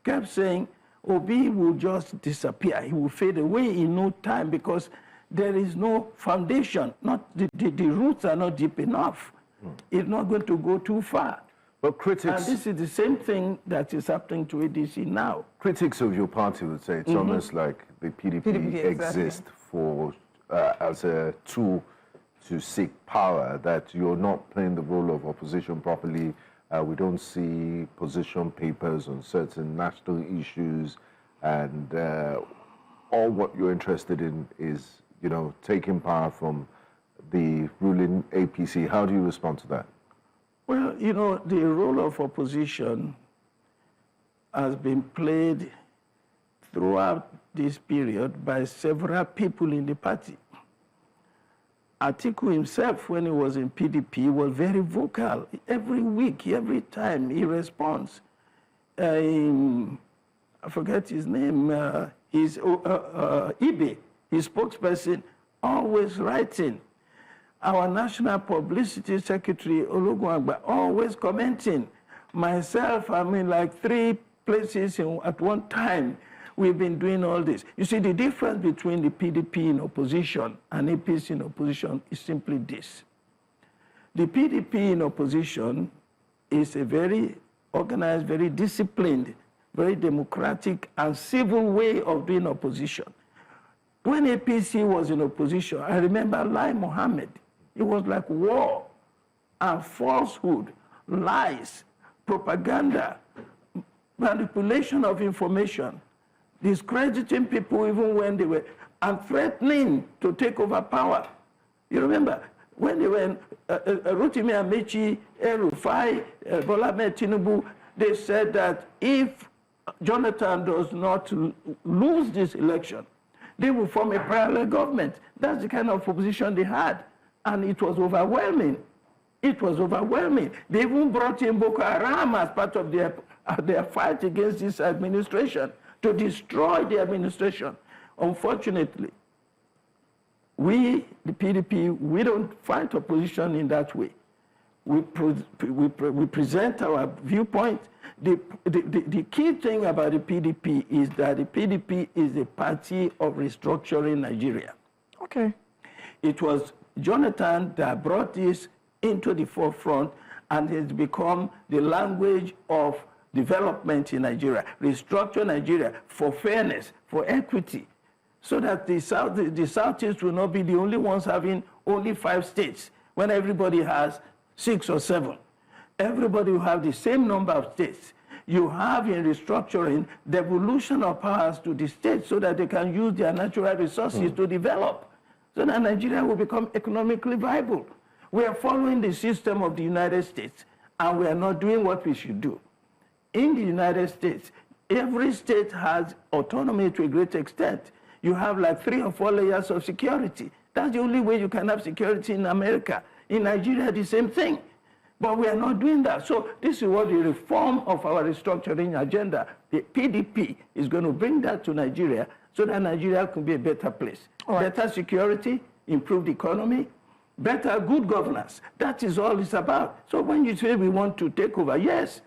kept saying Obi will just disappear. He will fade away in no time because there is no foundation. The roots are not deep enough. It's not going to go too far. But critics... And this is the same thing that is happening to ADC now. Critics of your party would say it's almost like the PDP exists for as a tool to seek power, that you're not playing the role of opposition properly, We don't see position papers on certain national issues, and all what you're interested in is, you know, taking power from the ruling APC. How do you respond to that? Well, you know, the role of opposition has been played throughout this period by several people in the party. Atiku himself, when he was in PDP, was very vocal. Every week, every time he responds. I forget his name, Ibe, his spokesperson, always writing. Our National Publicity Secretary, Olugunagba, always commenting. Myself, I'm in like 3 places at one time. We've been doing all this. You see, the difference between the PDP in opposition and APC in opposition is simply this. The PDP in opposition is a very organized, very disciplined, very democratic and civil way of doing opposition. When APC was in opposition, I remember Lai Mohammed. It was like war and falsehood, lies, propaganda, manipulation of information, discrediting people even when they were, and threatening to take over power. You remember, when they were in Rotimi Amechi, El-Rufai, Bola Ahmed Tinubu, they said that if Jonathan does not lose this election, they will form a parallel government. That's the kind of opposition they had. And it was overwhelming. It was overwhelming. They even brought in Boko Haram as part of their fight against this administration, to destroy the administration. Unfortunately, we, the PDP, we don't fight opposition in that way. We present our viewpoint. The key thing about the PDP is that the PDP is a party of restructuring Nigeria. Okay. It was Jonathan that brought this into the forefront, and it's become the language of development in Nigeria, restructure Nigeria for fairness, for equity, so that the Southeast will not be the only ones having only 5 states, when everybody has 6 or 7. Everybody will have the same number of states. You have in restructuring devolution of powers to the states so that they can use their natural resources to develop, so that Nigeria will become economically viable. We are following the system of the United States, and we are not doing what we should do. In the United States, every state has autonomy to a great extent. You have like 3 or 4 layers of security. That's the only way you can have security in America. In Nigeria, the same thing. But we are not doing that. So this is what the reform of our restructuring agenda, the PDP, is going to bring that to Nigeria, so that Nigeria can be a better place. Better security, improved economy, better good governance. That is all it's about. So when you say we want to take over, yes,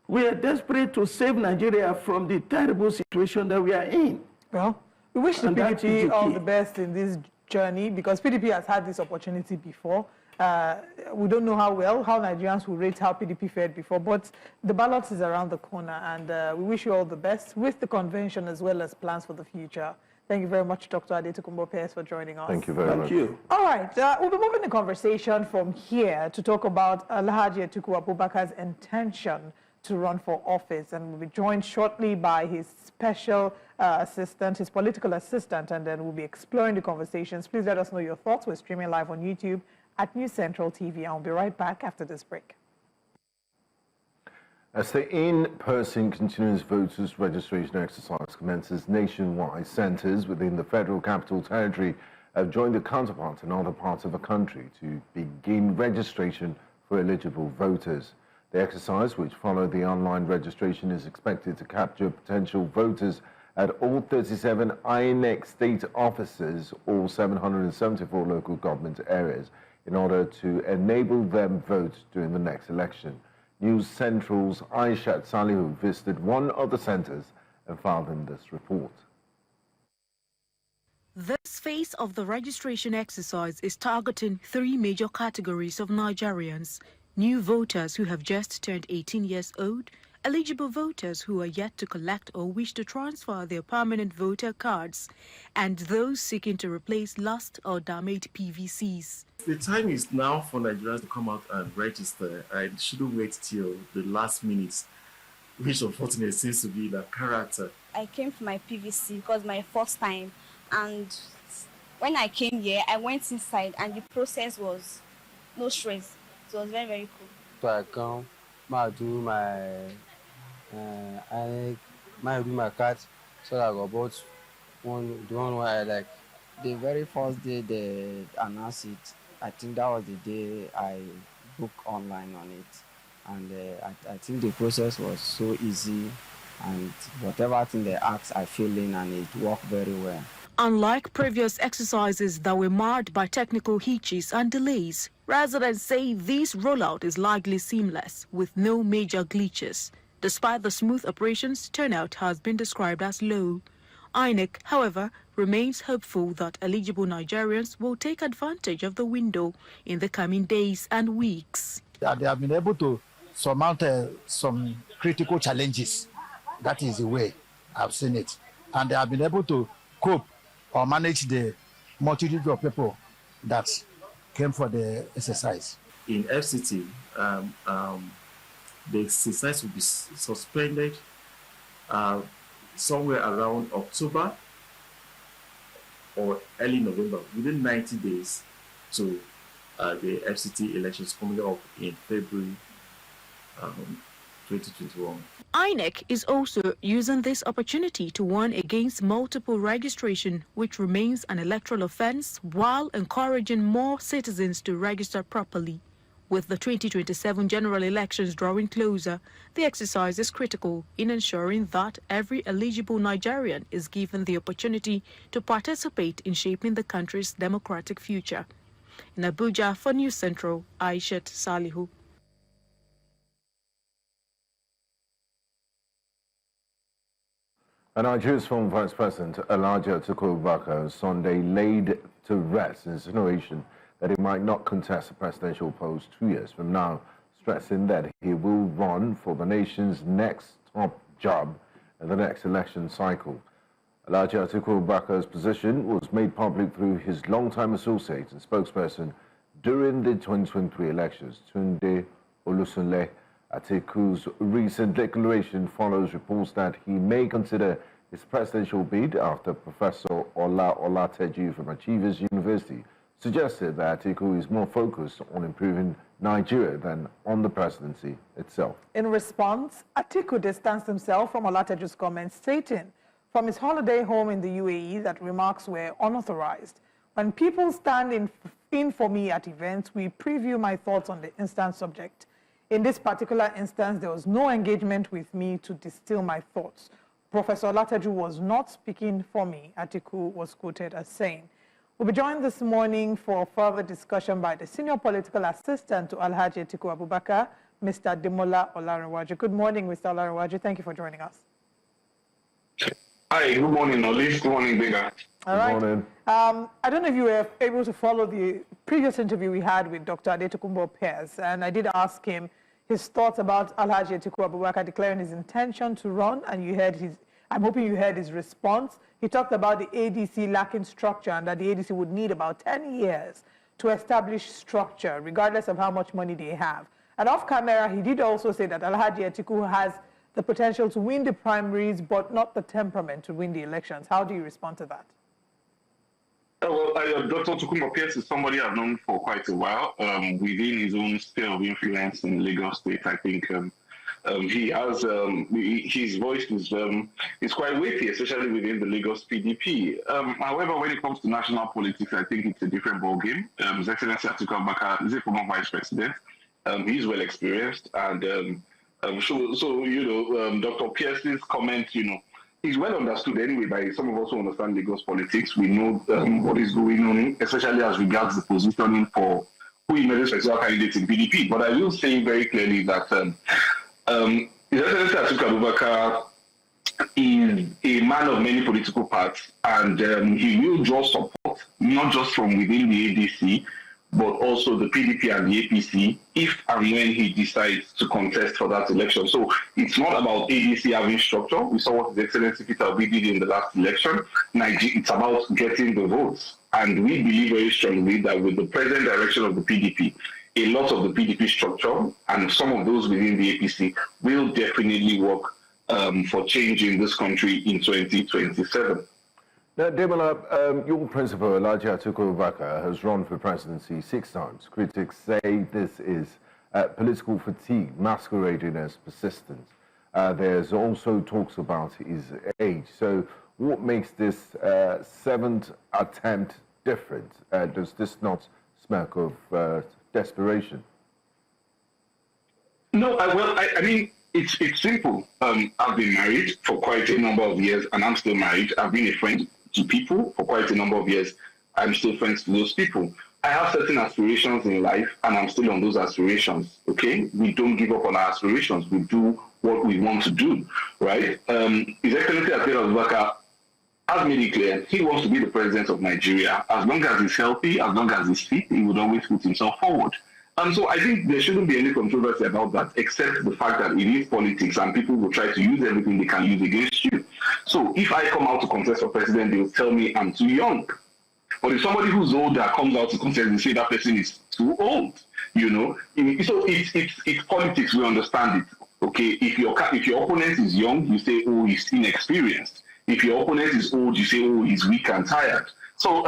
we are desperate to save Nigeria from the terrible situation that we are in. Well, we wish the PDP all the best in this journey, because PDP has had this opportunity before. We don't know how Nigerians will rate how PDP fared before, but the ballot is around the corner, and we wish you all the best with the convention as well as plans for the future. Thank you very much, Dr. Adetokunbo Pierce, for joining us. Thank you very much. Thank you. All right, we'll be moving the conversation from here to talk about Alhaji Atiku Abubakar's intention to run for office, and we'll be joined shortly by his special assistant, his political assistant, and then we'll be exploring the conversations. Please let us know your thoughts. We're streaming live on YouTube at News Central TV, and we'll be right back after this break. As the in-person continuous voters registration exercise commences nationwide, centres within the Federal Capital Territory have joined their counterparts in other parts of the country to begin registration for eligible voters. The exercise, which followed the online registration, is expected to capture potential voters at all 37 INEC state offices, all 774 local government areas, in order to enable them vote during the next election. News Central's Aishat Salihu visited one of the centres and filed in this report. This phase of the registration exercise is targeting 3 major categories of Nigerians: new voters who have just turned 18 years old, eligible voters who are yet to collect or wish to transfer their permanent voter cards, and those seeking to replace lost or damaged PVCs. The time is now for Nigerians to come out and register, and shouldn't wait till the last minute, which unfortunately seems to be the character. I came for my PVC because my first time, and when I came here, I went inside and the process was no stress. It was very, very cool. So I come, I do my card, so I got bought the one where I like. The very first day they announced it, I think that was the day I booked online on it. And I think the process was so easy, and whatever thing they asked, I fill in and it worked very well. Unlike previous exercises that were marred by technical hitches and delays, residents say this rollout is largely seamless with no major glitches. Despite the smooth operations, turnout has been described as low. INEC, however, remains hopeful that eligible Nigerians will take advantage of the window in the coming days and weeks. They have been able to surmount some critical challenges. That is the way I've seen it. And they have been able to cope or manage the multitude of people that came for the exercise. In FCT, the exercise will be suspended somewhere around October or early November, within 90 days to the FCT elections coming up in February 2021. INEC is also using this opportunity to warn against multiple registration, which remains an electoral offense, while encouraging more citizens to register properly. With the 2027 general elections drawing closer, the exercise is critical in ensuring that every eligible Nigerian is given the opportunity to participate in shaping the country's democratic future. In Abuja, for News Central, Aishat Salihu. Nigeria's former Vice President Atiku Abubakar on Sunday laid to rest insinuation that he might not contest the presidential post 2 years from now, stressing that he will run for the nation's next top job in the next election cycle. Atiku Abubakar's position was made public through his longtime associate and spokesperson during the 2023 elections, Tunde Olusunle. Atiku's recent declaration follows reports that he may consider his presidential bid after Professor Ola Olateju from Achievers University suggested that Atiku is more focused on improving Nigeria than on the presidency itself. In response, Atiku distanced himself from Olateju's comments, stating from his holiday home in the UAE that remarks were unauthorized. When people stand in for me at events, we preview my thoughts on the instant subject. In this particular instance, there was no engagement with me to distill my thoughts. Professor Olateju was not speaking for me, Atiku was quoted as saying. We'll be joined this morning for further discussion by the senior political assistant to Alhaji Atiku Abubakar, Mr. Demola Olarinwaju. Good morning, Mr. Olarinwaju. Thank you for joining us. Hi, good morning, Olive. Good morning, Bega. All right. Good morning. I don't know if you were able to follow the previous interview we had with Dr. Adetokunbo Pierce, and I did ask him his thoughts about Alhaji Atiku Abubakar declaring his intention to run, and you heard I'm hoping you heard his response. He talked about the ADC lacking structure and that the ADC would need about 10 years to establish structure, regardless of how much money they have. And off camera, he did also say that Alhaji Atiku has the potential to win the primaries, but not the temperament to win the elections. How do you respond to that? Dr. Tukumbo Pierce is somebody I've known for quite a while. Within his own sphere of influence in Lagos State, I think he has his voice is quite weighty, especially within the Lagos PDP. However, when it comes to national politics, I think it's a different ballgame. His Excellency Atiku Abubakar is a former vice president. He's well experienced, and Dr. Pierce's comment, he's well understood anyway by some of us who understand Lagos politics. We know what is going on, especially as regards the positioning for who emerges as our candidate in PDP. But I will say very clearly that His Excellency Atiku Abubakar is a man of many political parts, and he will draw support, not just from within the ADC, but also the PDP and the APC, if and when he decides to contest for that election. So it's not about ADC having structure. We saw what His Excellency Peter Obi did in the last election. It's about getting the votes. And we believe very strongly that with the present direction of the PDP, a lot of the PDP structure and some of those within the APC will definitely work for change in this country in 2027. Now, Demola, your principal, Alhaji Atiku Abubakar, has run for presidency 6 times. Critics say this is political fatigue masquerading as persistence. There's also talks about his age. So what makes this 7th attempt different? Does this not smack of desperation? No, I mean, it's simple. I've been married for quite a number of years, and I'm still married. I've been a friend to people for quite a number of years. I'm still friends to those people. I have certain aspirations in life, and I'm still on those aspirations, okay? We don't give up on our aspirations. We do what we want to do, right? His Excellency Atiku Abubakar has made it clear he wants to be the president of Nigeria. As long as he's healthy, as long as he's fit, he would always put himself forward. And so I think there shouldn't be any controversy about that, except the fact that it is politics and people will try to use everything they can use against you. So if I come out to contest for president, they will tell me I'm too young. But if somebody who's older comes out to contest and say that person is too old, you know, so it's politics. We understand it. Okay, if your opponent is young, you say, oh, he's inexperienced. If your opponent is old, you say, oh, he's weak and tired. So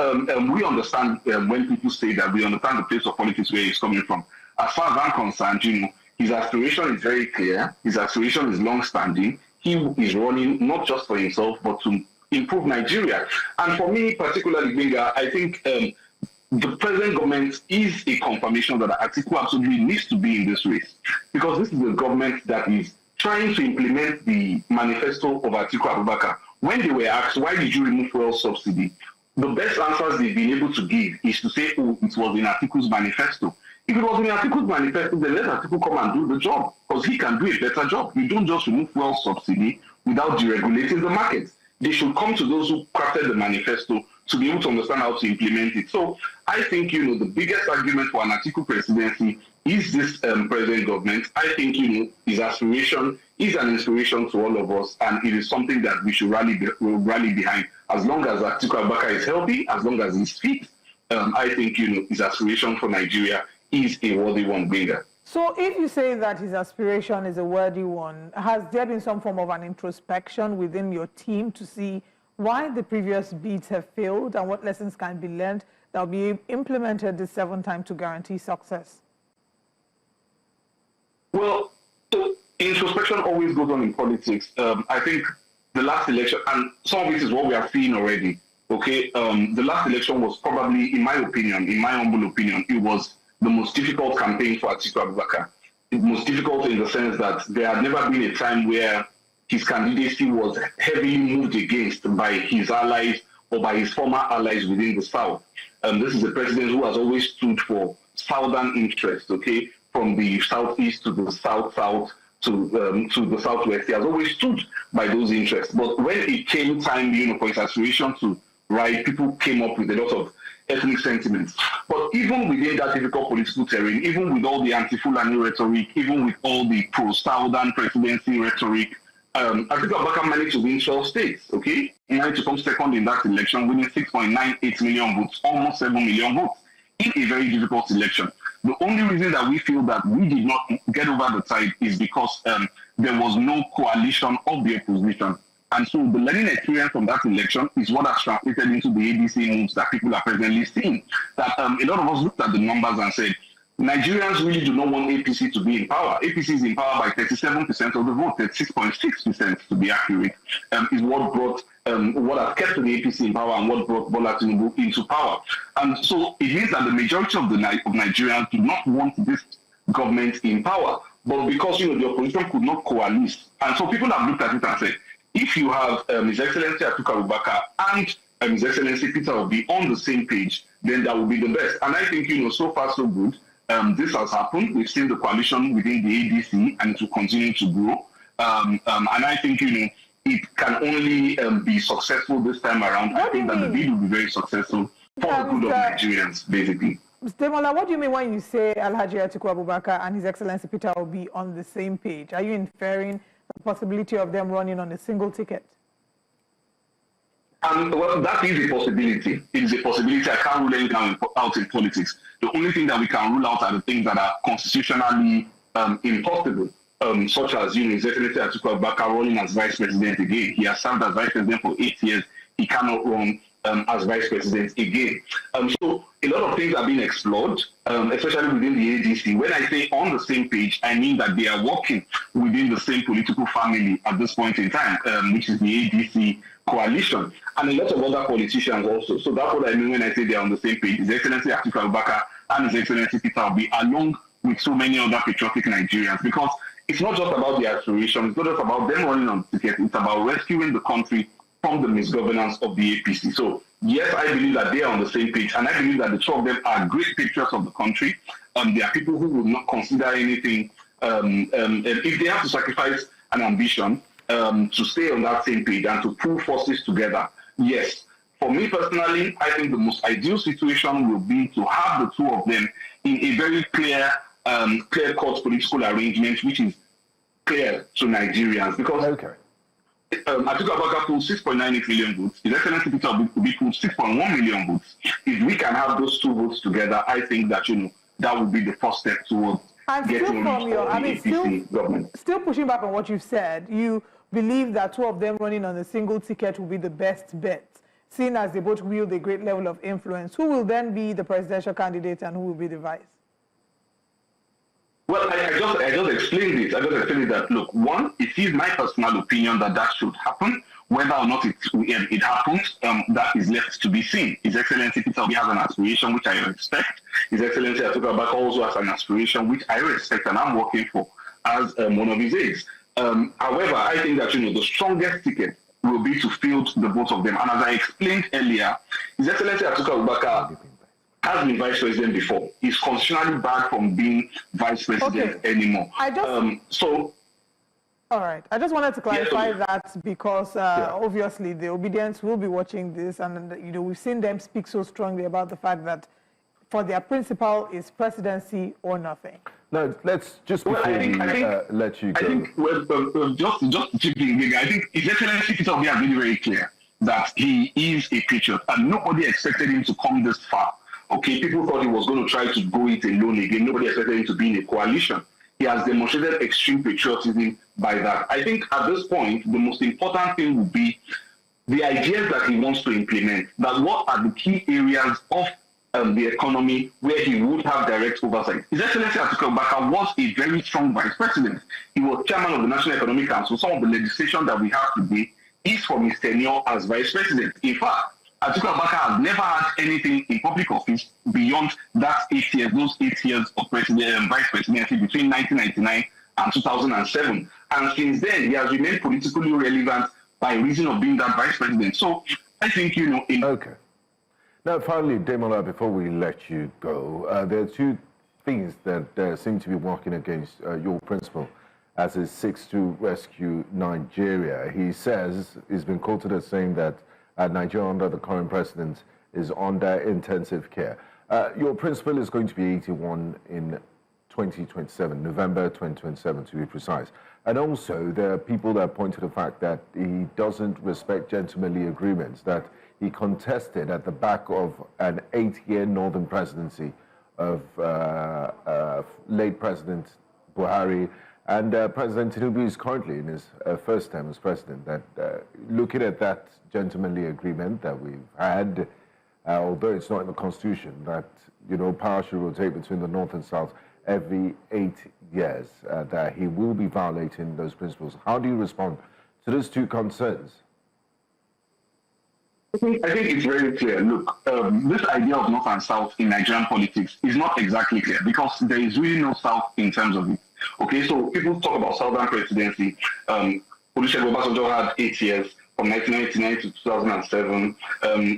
we understand when people say that, we understand the place of politics where he's coming from. As far as I'm concerned, you know, his aspiration is very clear. His aspiration is long-standing. He is running not just for himself, but to improve Nigeria. And for me, particularly, Benga, I think the present government is a confirmation that Atiku absolutely needs to be in this race, because this is a government that is trying to implement the manifesto of Atiku Abubakar. When they were asked, why did you remove fuel subsidy? The best answers they've been able to give is to say, oh, it was in Atiku's manifesto. If it was in Atiku's manifesto, then let Atiku come and do the job, because he can do a better job. You don't just remove fuel subsidy without deregulating the market. They should come to those who crafted the manifesto to be able to understand how to implement it. So I think, you know, the biggest argument for an Atiku presidency is this present government. I think, you know, his aspiration is an inspiration to all of us, and it is something that we should rally behind. As long as Atiku Abubakar is healthy, as long as he's fit, I think, you know, his aspiration for Nigeria is a worthy one, Benga. So if you say that his aspiration is a worthy one, has there been some form of an introspection within your team to see why the previous bids have failed and what lessons can be learned that will be implemented this 7th time to guarantee success? Well, so introspection always goes on in politics. I think the last election, and some of it is what we are seeing already, okay? The last election was probably, in my opinion, in my humble opinion, it was the most difficult campaign for Atiku Abubakar. It was difficult in the sense that there had never been a time where his candidacy was heavily moved against by his allies or by his former allies within the South. This is a president who has always stood for Southern interests, okay? From the Southeast to the South-South to the Southwest. He has always stood by those interests. But when it came time, you know, for his aspiration to ride, people came up with a lot of ethnic sentiments. But even within that difficult political terrain, even with all the anti-Fulani rhetoric, even with all the pro-Southern presidency rhetoric, Atiku Abubakar managed to win 12 states, okay? He managed to come second in that election, winning 6.98 million votes, almost 7 million votes, in a very difficult election. The only reason that we feel that we did not get over the tide is because there was no coalition of the opposition. And so the learning experience from that election is what has translated into the ADC moves that people are presently seeing. That a lot of us looked at the numbers and said, Nigerians really do not want APC to be in power. APC is in power by 37% of the vote, 36.6% to be accurate, is what brought, what has kept the APC in power and what brought Bola Tinubu into power. And so it means that the majority of Nigerians do not want this government in power. But because, you know, the opposition could not coalesce. And so people have looked at it and said, if you have His Excellency Atiku Abubakar and His Excellency Peter Obi on the same page, then that would be the best. And I think, you know, so far so good. This has happened. We've seen the coalition within the ADC, and it will continue to grow. And I think, you know, it can only be successful this time around. I think that the bid will be very successful for the good of Nigerians, basically. Mr. Mola, what do you mean when you say Alhaji Atiku Abubakar and His Excellency Peter will be on the same page? Are you inferring the possibility of them running on a single ticket? Well, that is a possibility. It is a possibility. I can't rule anything out in politics. The only thing that we can rule out are the things that are constitutionally impossible, such as, His Excellency Atiku Abubakar running as Vice President again. He has served as Vice President for 8 years. He cannot run as Vice President again. So a lot of things are being explored, especially within the ADC. When I say on the same page, I mean that they are working within the same political family at this point in time, which is the ADC coalition, and a lot of other politicians also. So that's what I mean when I say they are on the same page. His Excellency Atiku Abubakar and His Excellency Peter Obi, along with so many other patriotic Nigerians, because it's not just about the aspirations, it's not just about them running on the ticket, it's about rescuing the country from the misgovernance of the APC. So yes, I believe that they are on the same page, and I believe that the two of them are great patriots of the country. They are people who would not consider anything, if they have to sacrifice an ambition to stay on that same page and to pull forces together. Yes, for me personally, I think the most ideal situation will be to have the two of them in a very clear-cut political arrangement, which is clear to Nigerians. Because Atiku Abubakar pulled 6.98 million votes. His Excellency Peter Obi pulled 6.1 million votes. If we can have those two votes together, I think that that would be the first step towards getting rid of the APC government. Still pushing back on what you've said, you believe that two of them running on a single ticket will be the best bet, seeing as they both wield a great level of influence. Who will then be the presidential candidate and who will be the vice? Well, I just explained it. I just explained that, look, one, it is my personal opinion that should happen. Whether or not it happens, that is left to be seen. His Excellency Peter Obi has an aspiration, which I respect. His Excellency Atiku Abubakar also has an aspiration, which I respect and I'm working for as one of his aides. However, I think that, the strongest ticket will be to field the both of them. And as I explained earlier, His Excellency Atiku Abubakar has been Vice President before. He's constitutionally barred from being Vice President anymore. All right. I just wanted to clarify that because obviously the obedience will be watching this, and we've seen them speak so strongly about the fact that for their principle is presidency or nothing. No, let's just before let you go. I think just chipping in, I think His Excellency Peter Obi has been very clear that he is a patriot, and nobody expected him to come this far. Okay, people thought he was going to try to go it alone again. Nobody expected him to be in a coalition. He has demonstrated extreme patriotism by that. I think at this point, the most important thing would be the ideas that he wants to implement, that what are the key areas of the economy where he would have direct oversight. His Excellency Atiku Abubakar was a very strong vice president. He was chairman of the National Economic Council. Some of the legislation that we have today is from his tenure as vice president. In fact, Atiku Abubakar has never had anything in public office beyond that 8 years, those 8 years of vice presidency between 1999 and 2007. And since then, he has remained politically relevant by reason of being that vice president. So I think, Okay. Now, finally, Demola, before we let you go, there are two things that seem to be working against your principle as he seeks to rescue Nigeria. He says, he's been quoted as saying that Nigeria under the current president is under intensive care. Your principal is going to be 81 in 2027, November 2027 to be precise. And also, there are people that point to the fact that he doesn't respect gentlemanly agreements, that he contested at the back of an 8-year northern presidency of late President Buhari, and President Tinubu is currently in his first term as president. That looking at that gentlemanly agreement that we've had, although it's not in the Constitution, that power should rotate between the North and South every 8 years, that he will be violating those principles. How do you respond to those two concerns? I think it's very clear. Look, this idea of North and South in Nigerian politics is not exactly clear because there is really no South in terms of it. Okay, so people talk about Southern presidency. Olusegun Obasanjo had 8 years from 1999 to 2007.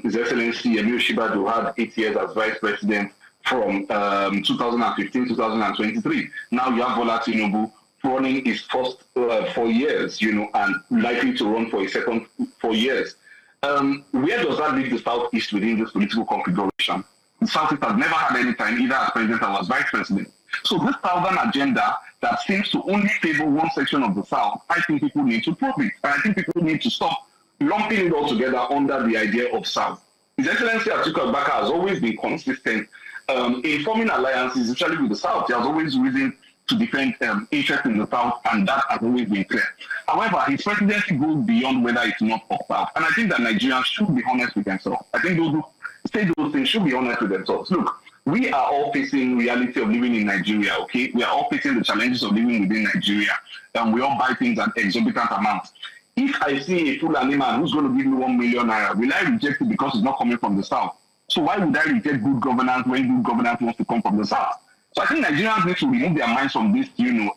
His Excellency Yemi Osinbajo had 8 years as vice president from 2015 to 2023. Now you have Bola Tinubu running his first 4 years, and likely to run for a second 4 years. Where does that leave the Southeast within this political configuration? The Southeast has never had any time, either as president or as vice president. So this Southern agenda that seems to only favor one section of the South, I think people need to probe it. And I think people need to stop lumping it all together under the idea of South. His Excellency Atiku Abubakar has always been consistent in forming alliances, especially with the South. He has always risen to defend interest in the South, and that has always been clear. However, his presidency goes beyond whether it's North or South. And I think that Nigerians should be honest with themselves. I think those who say those things should be honest with themselves. Look, we are all facing reality of living in Nigeria, okay? We are all facing the challenges of living within Nigeria. And we all buy things at exorbitant amounts. If I see a Fulani man who's going to give me 1 million naira, will I reject it because it's not coming from the South? So why would I reject good governance when good governance wants to come from the South? So I think Nigerians need to remove their minds from these,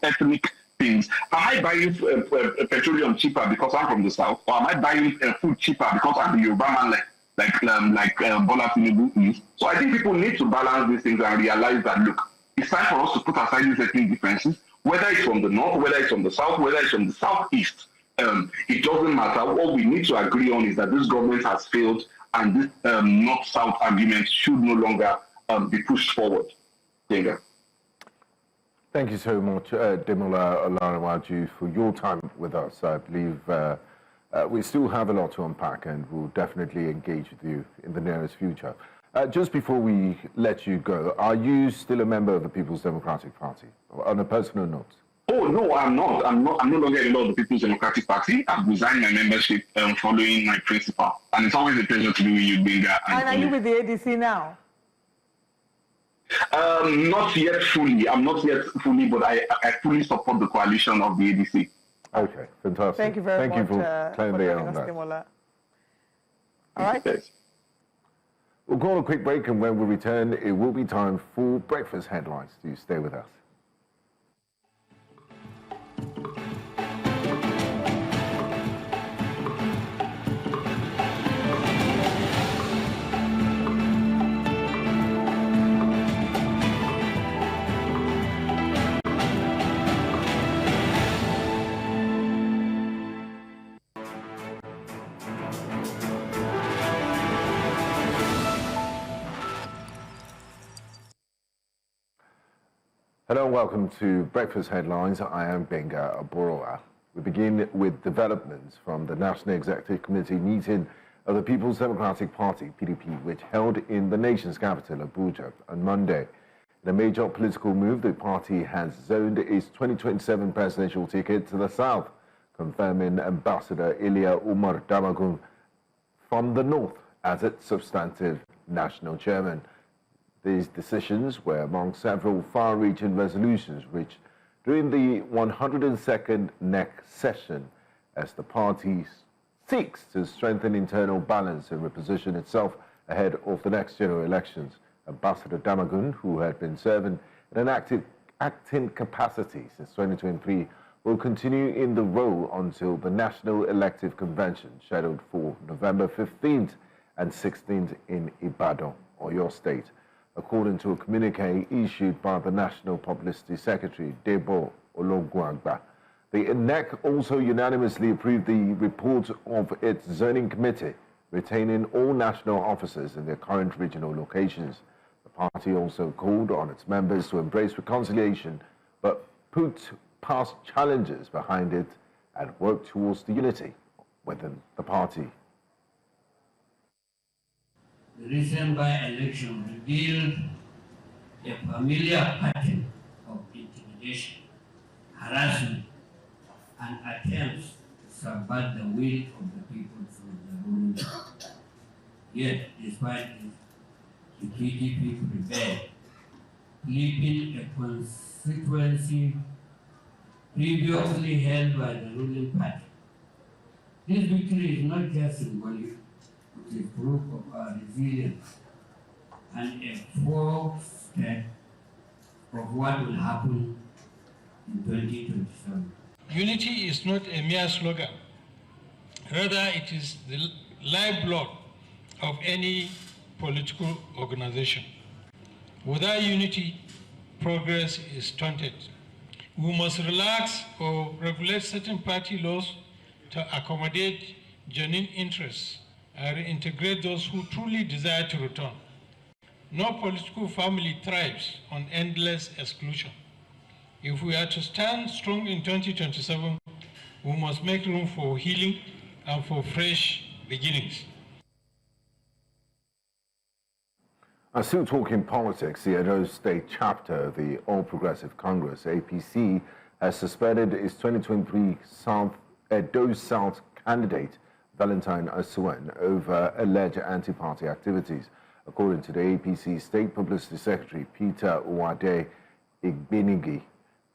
ethnic things. Am I buying petroleum cheaper because I'm from the South? Or am I buying food cheaper because I'm the Yoruba man like Bola Tinubu is? So I think people need to balance these things and realize that, look, it's time for us to put aside these ethnic differences, whether it's from the North, whether it's from the South, whether it's from the Southeast. It doesn't matter. What we need to agree on is that this government has failed, and this North-South argument should no longer be pushed forward. Thank you so much, Demola Olarawaju, for your time with us. I believe we still have a lot to unpack, and we'll definitely engage with you in the nearest future. Just before we let you go, are you still a member of the People's Democratic Party, on a personal note? Oh, no, I'm not. I'm no longer a member of the People's Democratic Party. I've resigned my membership following my principal. And it's always a pleasure to be with you, Benga. And are you with the ADC now? Not yet fully. I'm not yet fully, but I fully support the coalition of the ADC. Okay, fantastic. Thank you very much. Thank you for clarifying on that. All right. Yes. We'll go on a quick break, and when we return, it will be time for breakfast headlines. Do stay with us. Hello and welcome to Breakfast Headlines. I am Benga Aboroa. We begin with developments from the National Executive Committee meeting of the People's Democratic Party, PDP, which held in the nation's capital, Abuja, on Monday. In a major political move, the party has zoned its 2027 presidential ticket to the south, confirming Ambassador Umar Damagum from the north as its substantive national chairman. These decisions were among several far-reaching resolutions reached during the 102nd NEC session as the party seeks to strengthen internal balance and reposition itself ahead of the next general elections. Ambassador Damagum, who had been serving in an acting capacity since 2023, will continue in the role until the National Elective Convention scheduled for November 15th and 16th in Ibadan, Oyo State. According to a communique issued by the National Publicity Secretary, Debo Ologunagba. The NEC also unanimously approved the report of its zoning committee, retaining all national officers in their current regional locations. The party also called on its members to embrace reconciliation, but put past challenges behind it and work towards the unity within the party. The recent by-election revealed a familiar pattern of intimidation, harassment, and attempts to subvert the will of the people through the ruling party. Yet, despite this, the PDP prevailed, flipping a constituency previously held by the ruling party. This victory is not just symbolic, it is proof of our resilience and a forestep of what will happen in 2027. Unity is not a mere slogan. Rather, it is the lifeblood of any political organization. Without unity, progress is stunted. We must relax or regulate certain party laws to accommodate genuine interests and reintegrate those who truly desire to return. No political family thrives on endless exclusion. If we are to stand strong in 2027, we must make room for healing and for fresh beginnings. And still talking politics, the Edo State chapter of the All Progressive Congress, APC, has suspended its 2023 Edo South candidate, Valentine Asuwen, over alleged anti-party activities. According to the APC State Publicity Secretary, Peter Uwade Igbenigi,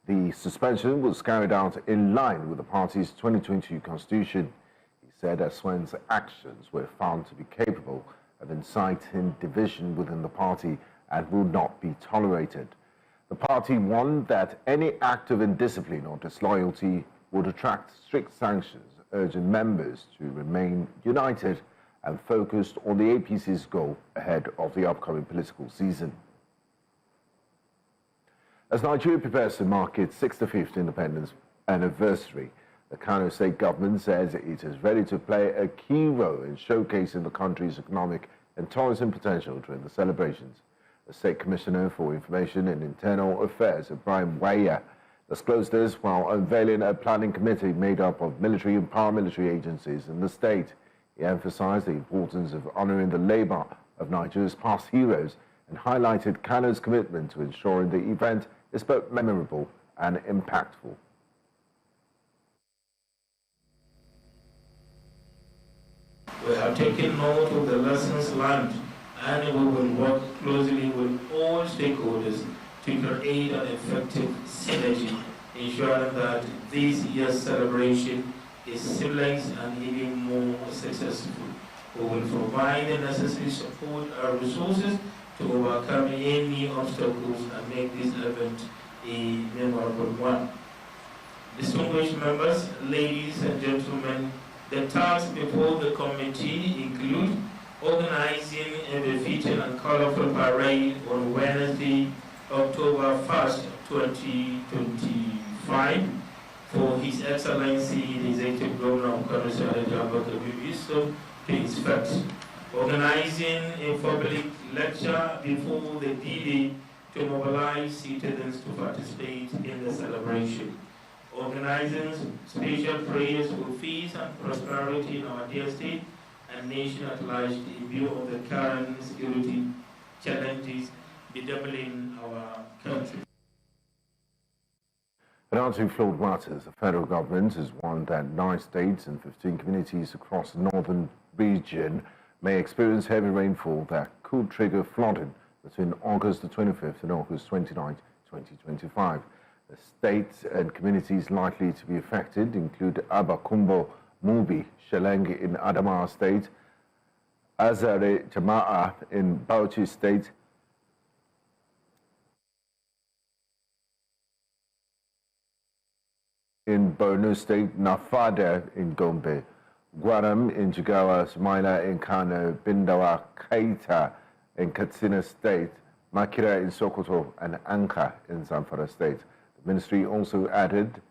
the suspension was carried out in line with the party's 2022 constitution. He said Asuwen's actions were found to be capable of inciting division within the party and will not be tolerated. The party warned that any act of indiscipline or disloyalty would attract strict sanctions, urging members to remain united and focused on the APC's goal ahead of the upcoming political season. As Nigeria prepares to mark its 65th independence anniversary, the Kano state government says it is ready to play a key role in showcasing the country's economic and tourism potential during the celebrations. The State Commissioner for Information and Internal Affairs, Ibrahim Wike, disclosed this while unveiling a planning committee made up of military and paramilitary agencies in the state. He emphasized the importance of honoring the labor of Nigeria's past heroes and highlighted Kano's commitment to ensuring the event is both memorable and impactful. We have taken note of the lessons learned, and we will work closely with all stakeholders to create an effective synergy, ensuring that this year's celebration is seamless and even more successful. We will provide the necessary support and resources to overcome any obstacles and make this event a memorable one. Distinguished members, ladies and gentlemen, the tasks before the committee include organizing a befitting and colorful parade on Wednesday, October 1st, 2025, for His Excellency, the Executive Governor of Kano State to inspect. Organizing a public lecture before the D-Day to mobilize citizens to participate in the celebration. Organizing special prayers for peace and prosperity in our dear state and nation at large in view of the current security challenges bedeviling our country. In answering flood matters, the federal government has warned that 9 states and 15 communities across the northern region may experience heavy rainfall that could trigger flooding between August the 25th and August 29th, 2025. The states and communities likely to be affected include Abakumbo, Mubi, Shelenge in Adamawa State, Azare Jama'a in Bauchi State, in Benue State, Nafada in Gombe, Gwaram in Jigawa, Sumaila in Kano, Bindawa, Kaita in Katsina State, Makira in Sokoto, and Anka in Zamfara State. The ministry also added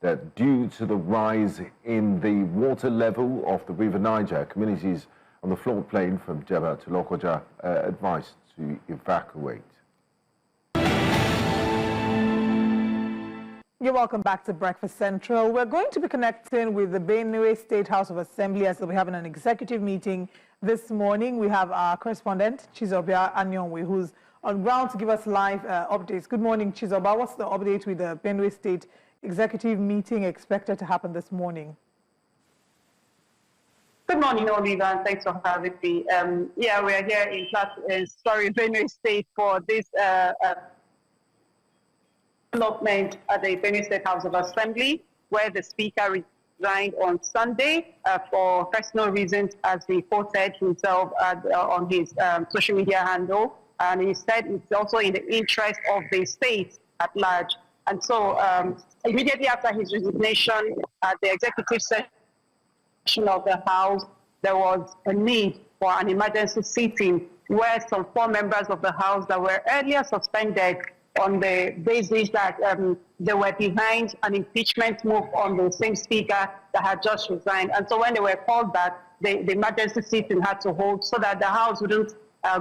that due to the rise in the water level of the River Niger, communities on the floodplain from Jeba to Lokoja are advised to evacuate. You're welcome back to Breakfast Central. We're going to be connecting with the Benue State House of Assembly as they'll be having an executive meeting this morning. We have our correspondent, Chizobia Anyonwe, who's on ground to give us live updates. Good morning, Chizoba. What's the update with the Benue State executive meeting expected to happen this morning? Good morning, Oliver, and thanks for having me. We are here in Benue State for this development at the Benue State House of Assembly, where the Speaker resigned on Sunday for personal reasons, as he quoted himself on his social media handle. And he said it's also in the interest of the state at large. And so immediately after his resignation at the executive session of the House, there was a need for an emergency sitting where some 4 members of the House that were earlier suspended on the basis that they were behind an impeachment move on the same speaker that had just resigned. And so when they were called back, the emergency sitting had to hold so that the House wouldn't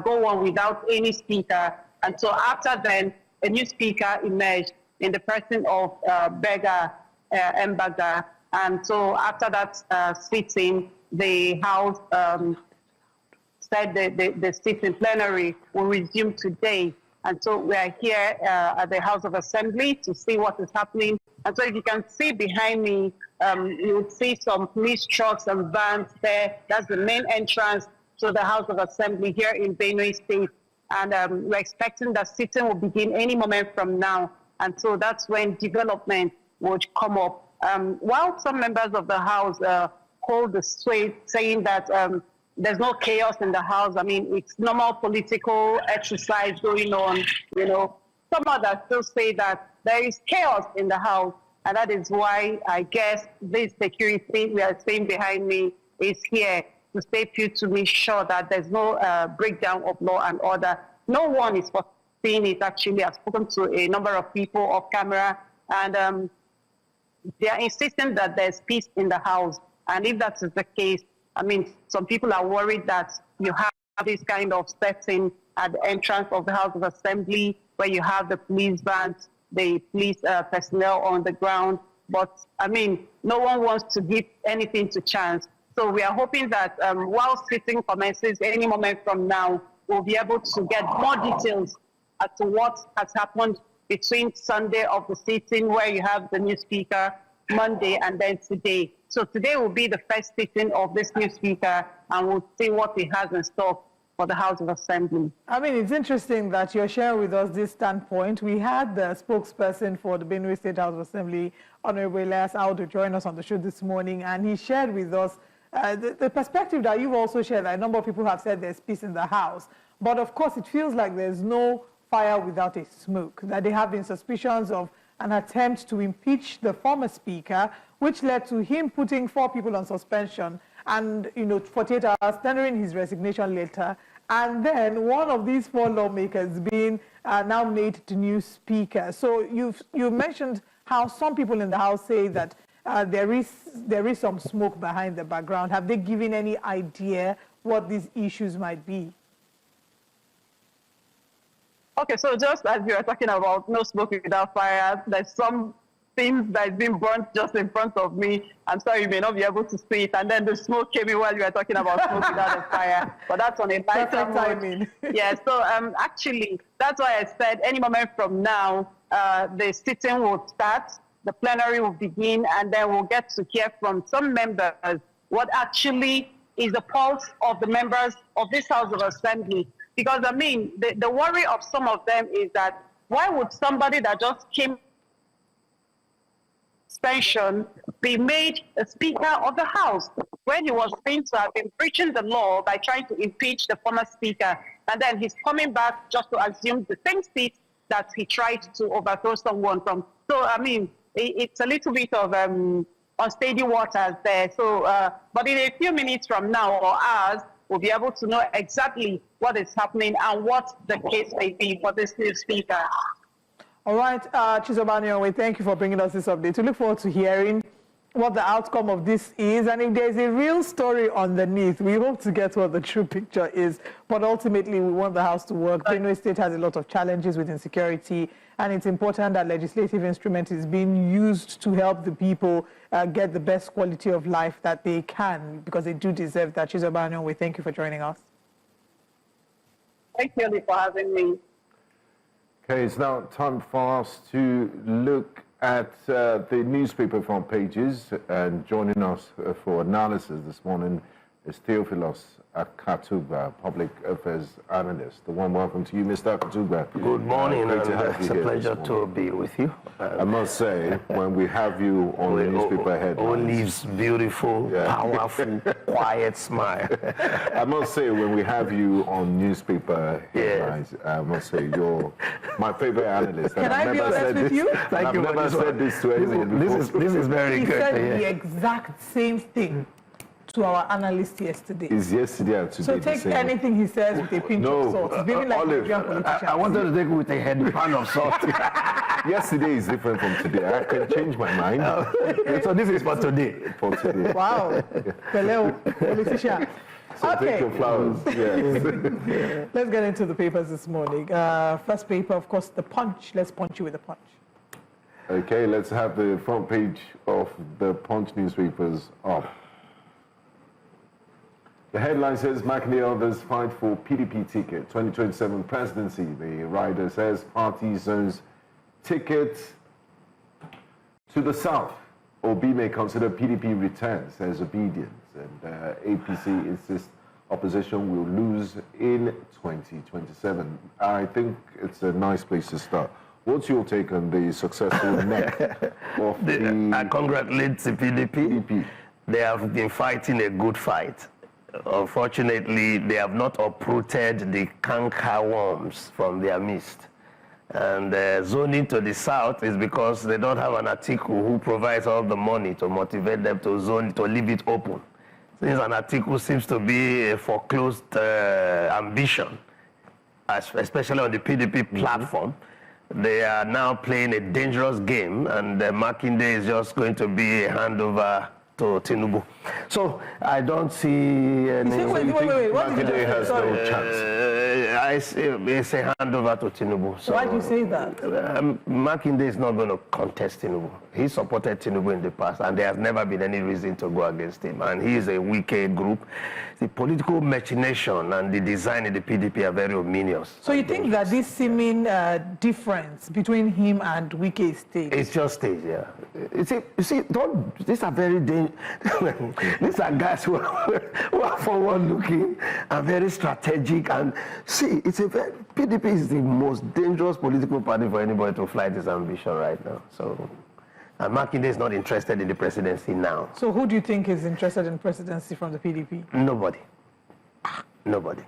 go on without any speaker. And so after then, a new speaker emerged in the person of Beggar Mbaga. And so after that sitting, the House said the sitting plenary will resume today. And so we are here at the House of Assembly to see what is happening. And so if you can see behind me, you will see some police trucks and vans there. That's the main entrance to the House of Assembly here in Benue State. And we're expecting that sitting will begin any moment from now. And so that's when development would come up. While some members of the House hold the sway, saying that there's no chaos in the House. I mean, it's normal political exercise going on, you know. Some others still say that there is chaos in the House, and that is why I guess this security we are seeing behind me is here to stay put to make sure that there's no breakdown of law and order. No one is foreseeing it, actually. I've spoken to a number of people off camera, and they are insisting that there's peace in the House. And if that is the case, I mean, some people are worried that you have this kind of setting at the entrance of the House of Assembly where you have the police vans, the police personnel on the ground. But, I mean, no one wants to give anything to chance. So we are hoping that while sitting commences any moment from now, we'll be able to get more details as to what has happened between Sunday of the sitting where you have the new speaker, Monday, and then today. So today will be the first sitting of this new speaker, and we'll see what he has in store for the House of Assembly. I mean, it's interesting that you're sharing with us this standpoint. We had the spokesperson for the Benue State House of Assembly, Honorable Elias Audu, join us on the show this morning, and he shared with us the perspective that you've also shared. A number of people have said there's peace in the House, but of course it feels like there's no fire without a smoke, that there have been suspicions of an attempt to impeach the former speaker, which led to him putting 4 people on suspension and, 48 hours, tendering his resignation letter, and then one of these 4 lawmakers being now made the new speaker. So you mentioned how some people in the House say that there is some smoke behind the background. Have they given any idea what these issues might be? Okay, so just as you were talking about no smoke without fire, there's some things that is being burnt just in front of me. I'm sorry, you may not be able to see it. And then the smoke came in while you were talking about smoke without a fire. But that's on a lighter note. Yeah, so actually, that's why I said any moment from now, the sitting will start, the plenary will begin, and then we'll get to hear from some members what actually is the pulse of the members of this House of Assembly. Because, I mean, the worry of some of them is that why would somebody that just came suspension be made a Speaker of the House when he was seen to have been breaching the law by trying to impeach the former Speaker? And then he's coming back just to assume the same seat that he tried to overthrow someone from. So, I mean, it's a little bit of unsteady waters there. So, but in a few minutes from now or hours, we'll be able to know exactly what is happening and what the case may be for this new speaker. All right, Chizoba, thank you for bringing us this update. We look forward to hearing what the outcome of this is, and if there's a real story underneath, we hope to get what the true picture is. But ultimately, we want the House to work. Benue State has a lot of challenges with insecurity, and it's important that legislative instrument is being used to help the people get the best quality of life that they can, because they do deserve that. Chizoba, we thank you for joining us. Thank you for having me. Okay, it's now time for us to look at the newspaper front pages, and joining us for analysis this morning is Theophilos Akatuba, Public Affairs Analyst. The warm welcome to you, Mr. Akatuba. Good morning, Great to and have you it's a here pleasure to be with you. I must say, when we have you on the newspaper headlines... Olive's beautiful, powerful, quiet smile. I must say, when we have you on newspaper headlines, I must say, you're my favorite analyst. Can I be honest with you? Thank you. I've never said this to anyone before. This is very good. He said the exact same thing to our analyst yesterday. Is yesterday and today. So take anything he says with a pinch of salt. It's behaving like a Nigerian politician. I wanted to take it with a head pan of salt. Yesterday is different from today. I can change my mind. So this is for today. For today. Wow. Hello, politician. So take your flowers. Yes. Let's get into the papers this morning. First paper, of course, the Punch. Let's punch you with the Punch. Okay, let's have the front page of the Punch newspapers up. The headline says, Makinde others fight for PDP ticket, 2027 presidency. The rider says, party zones ticket to the south. Obi may consider PDP returns as obedience. And APC insists opposition will lose in 2027. I think it's a nice place to start. What's your take on the successful neck of I congratulate the PDP. They have been fighting a good fight. Unfortunately, they have not uprooted the canker worms from their midst. And zoning to the south is because they don't have an Atiku who provides all the money to motivate them to zone, to leave it open. Since an Atiku seems to be a foreclosed ambition, especially on the PDP platform, they are now playing a dangerous game, and Makinde is just going to be a handover to Tinubu. So I don't see any... Wait. What did you say? Has no chance. It's a handover to Tinubu. So, why do you say that? Makinde is not going to contest Tinubu. He supported Tinubu in the past, and there has never been any reason to go against him. And he is a Wike group. The political machination and the design in the PDP are very ominous. So you think that this seeming difference between him and Wike is staged? It's just staged, yeah. You see, these are very dangerous. These are guys who are forward-looking and very strategic. And see, PDP is the most dangerous political party for anybody to fly this ambition right now. So, and Makinde is not interested in the presidency now. So who do you think is interested in presidency from the PDP? Nobody. Nobody.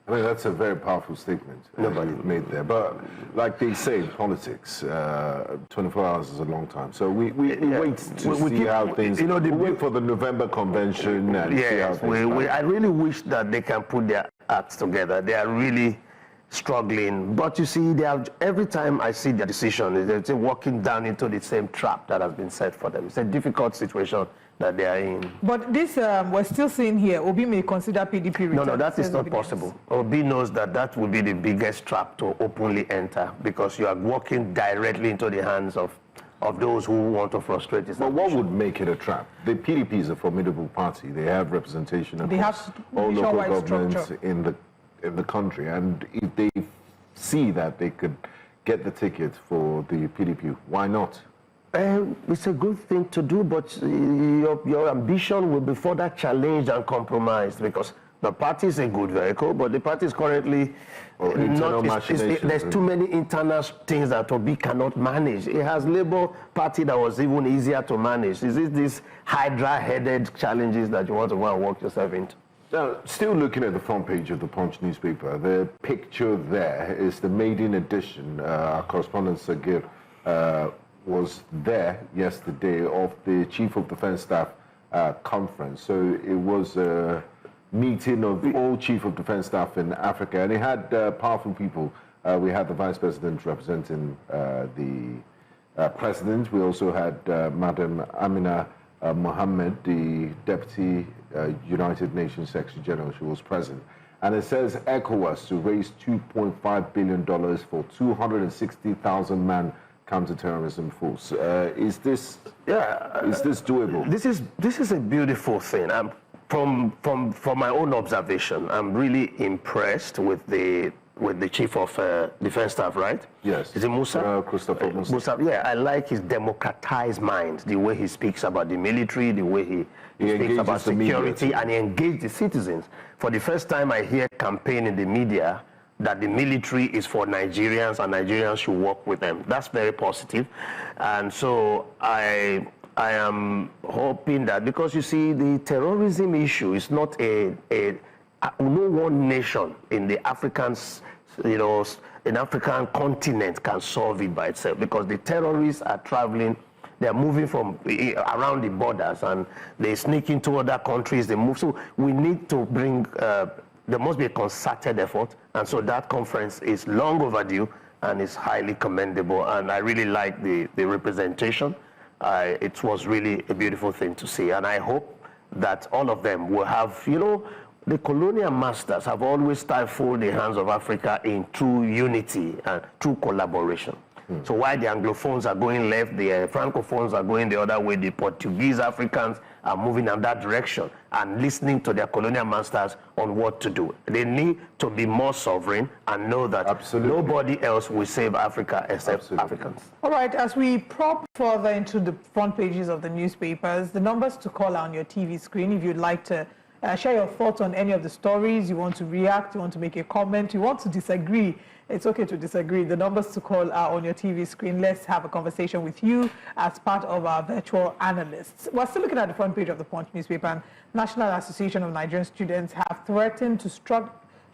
I mean, that's a very powerful statement you've made there. But like they say in politics, 24 hours is a long time. So we wait to see how things... we wait for the November convention and see how things... I really wish that they can put their acts together. They are really struggling. But you see, every time I see their decision, they're walking down into the same trap that has been set for them. It's a difficult situation that they are in. But this, we're still seeing here, Obi may consider PDP return. No, that is not possible. Obi knows that will be the biggest trap to openly enter, because you are walking directly into the hands of those who want to frustrate this. But what would make it a trap? The PDP is a formidable party. They have representation across all local governments in the country. And if they see that they could get the ticket for the PDP, why not? It's a good thing to do, but your ambition will be further challenged and compromised, because the party is a good vehicle, but the party is currently there's too many internal things that Obi cannot manage. It has Labour Party that was even easier to manage. Is it these Hydra-headed challenges that you want to go and work yourself into? Now, still looking at the front page of the Punch newspaper, the picture there is the maiden edition. Our correspondent Sagir was there yesterday of the Chief of Defence Staff conference. So it was a meeting of all Chief of Defence Staff in Africa, and it had powerful people. We had the Vice President representing the President. We also had Madam Amina Mohammed, the Deputy United Nations Secretary General. She was present. And it says ECOWAS to raise $2.5 billion for 260,000 man counter-terrorism force. Is this doable? This is a beautiful thing. From my own observation, I'm really impressed with the Chief of Defence Staff, right? Yes. Is it Musa? Christopher Musa. Yeah, I like his democratized mind, the way he speaks about the military, the way he speaks about security, and he engaged the citizens. For the first time, I hear campaign in the media that the military is for Nigerians and Nigerians should work with them. That's very positive. And so I am hoping that, because you see, the terrorism issue is not no one nation in the African continent can solve it by itself, because the terrorists are traveling. They are moving from around the borders and they sneak into other countries. They move. So we need to bring. There must be a concerted effort, and so that conference is long overdue and is highly commendable. And I really like the representation. It was really a beautiful thing to see, and I hope that all of them will have, you know, the colonial masters have always stifled the hands of Africa in true unity and true collaboration. So while the Anglophones are going left, the Francophones are going the other way, the Portuguese Africans are moving in that direction and listening to their colonial masters on what to do. They need to be more sovereign and know that nobody else will save Africa except Africans. All right, as we prop further into the front pages of the newspapers, the numbers to call on your TV screen if you'd like to share your thoughts on any of the stories, you want to react, you want to make a comment, you want to disagree. It's okay to disagree. The numbers to call are on your TV screen. Let's have a conversation with you as part of our virtual analysts. We're still looking at the front page of the Punch newspaper, and National Association of Nigerian Students have threatened to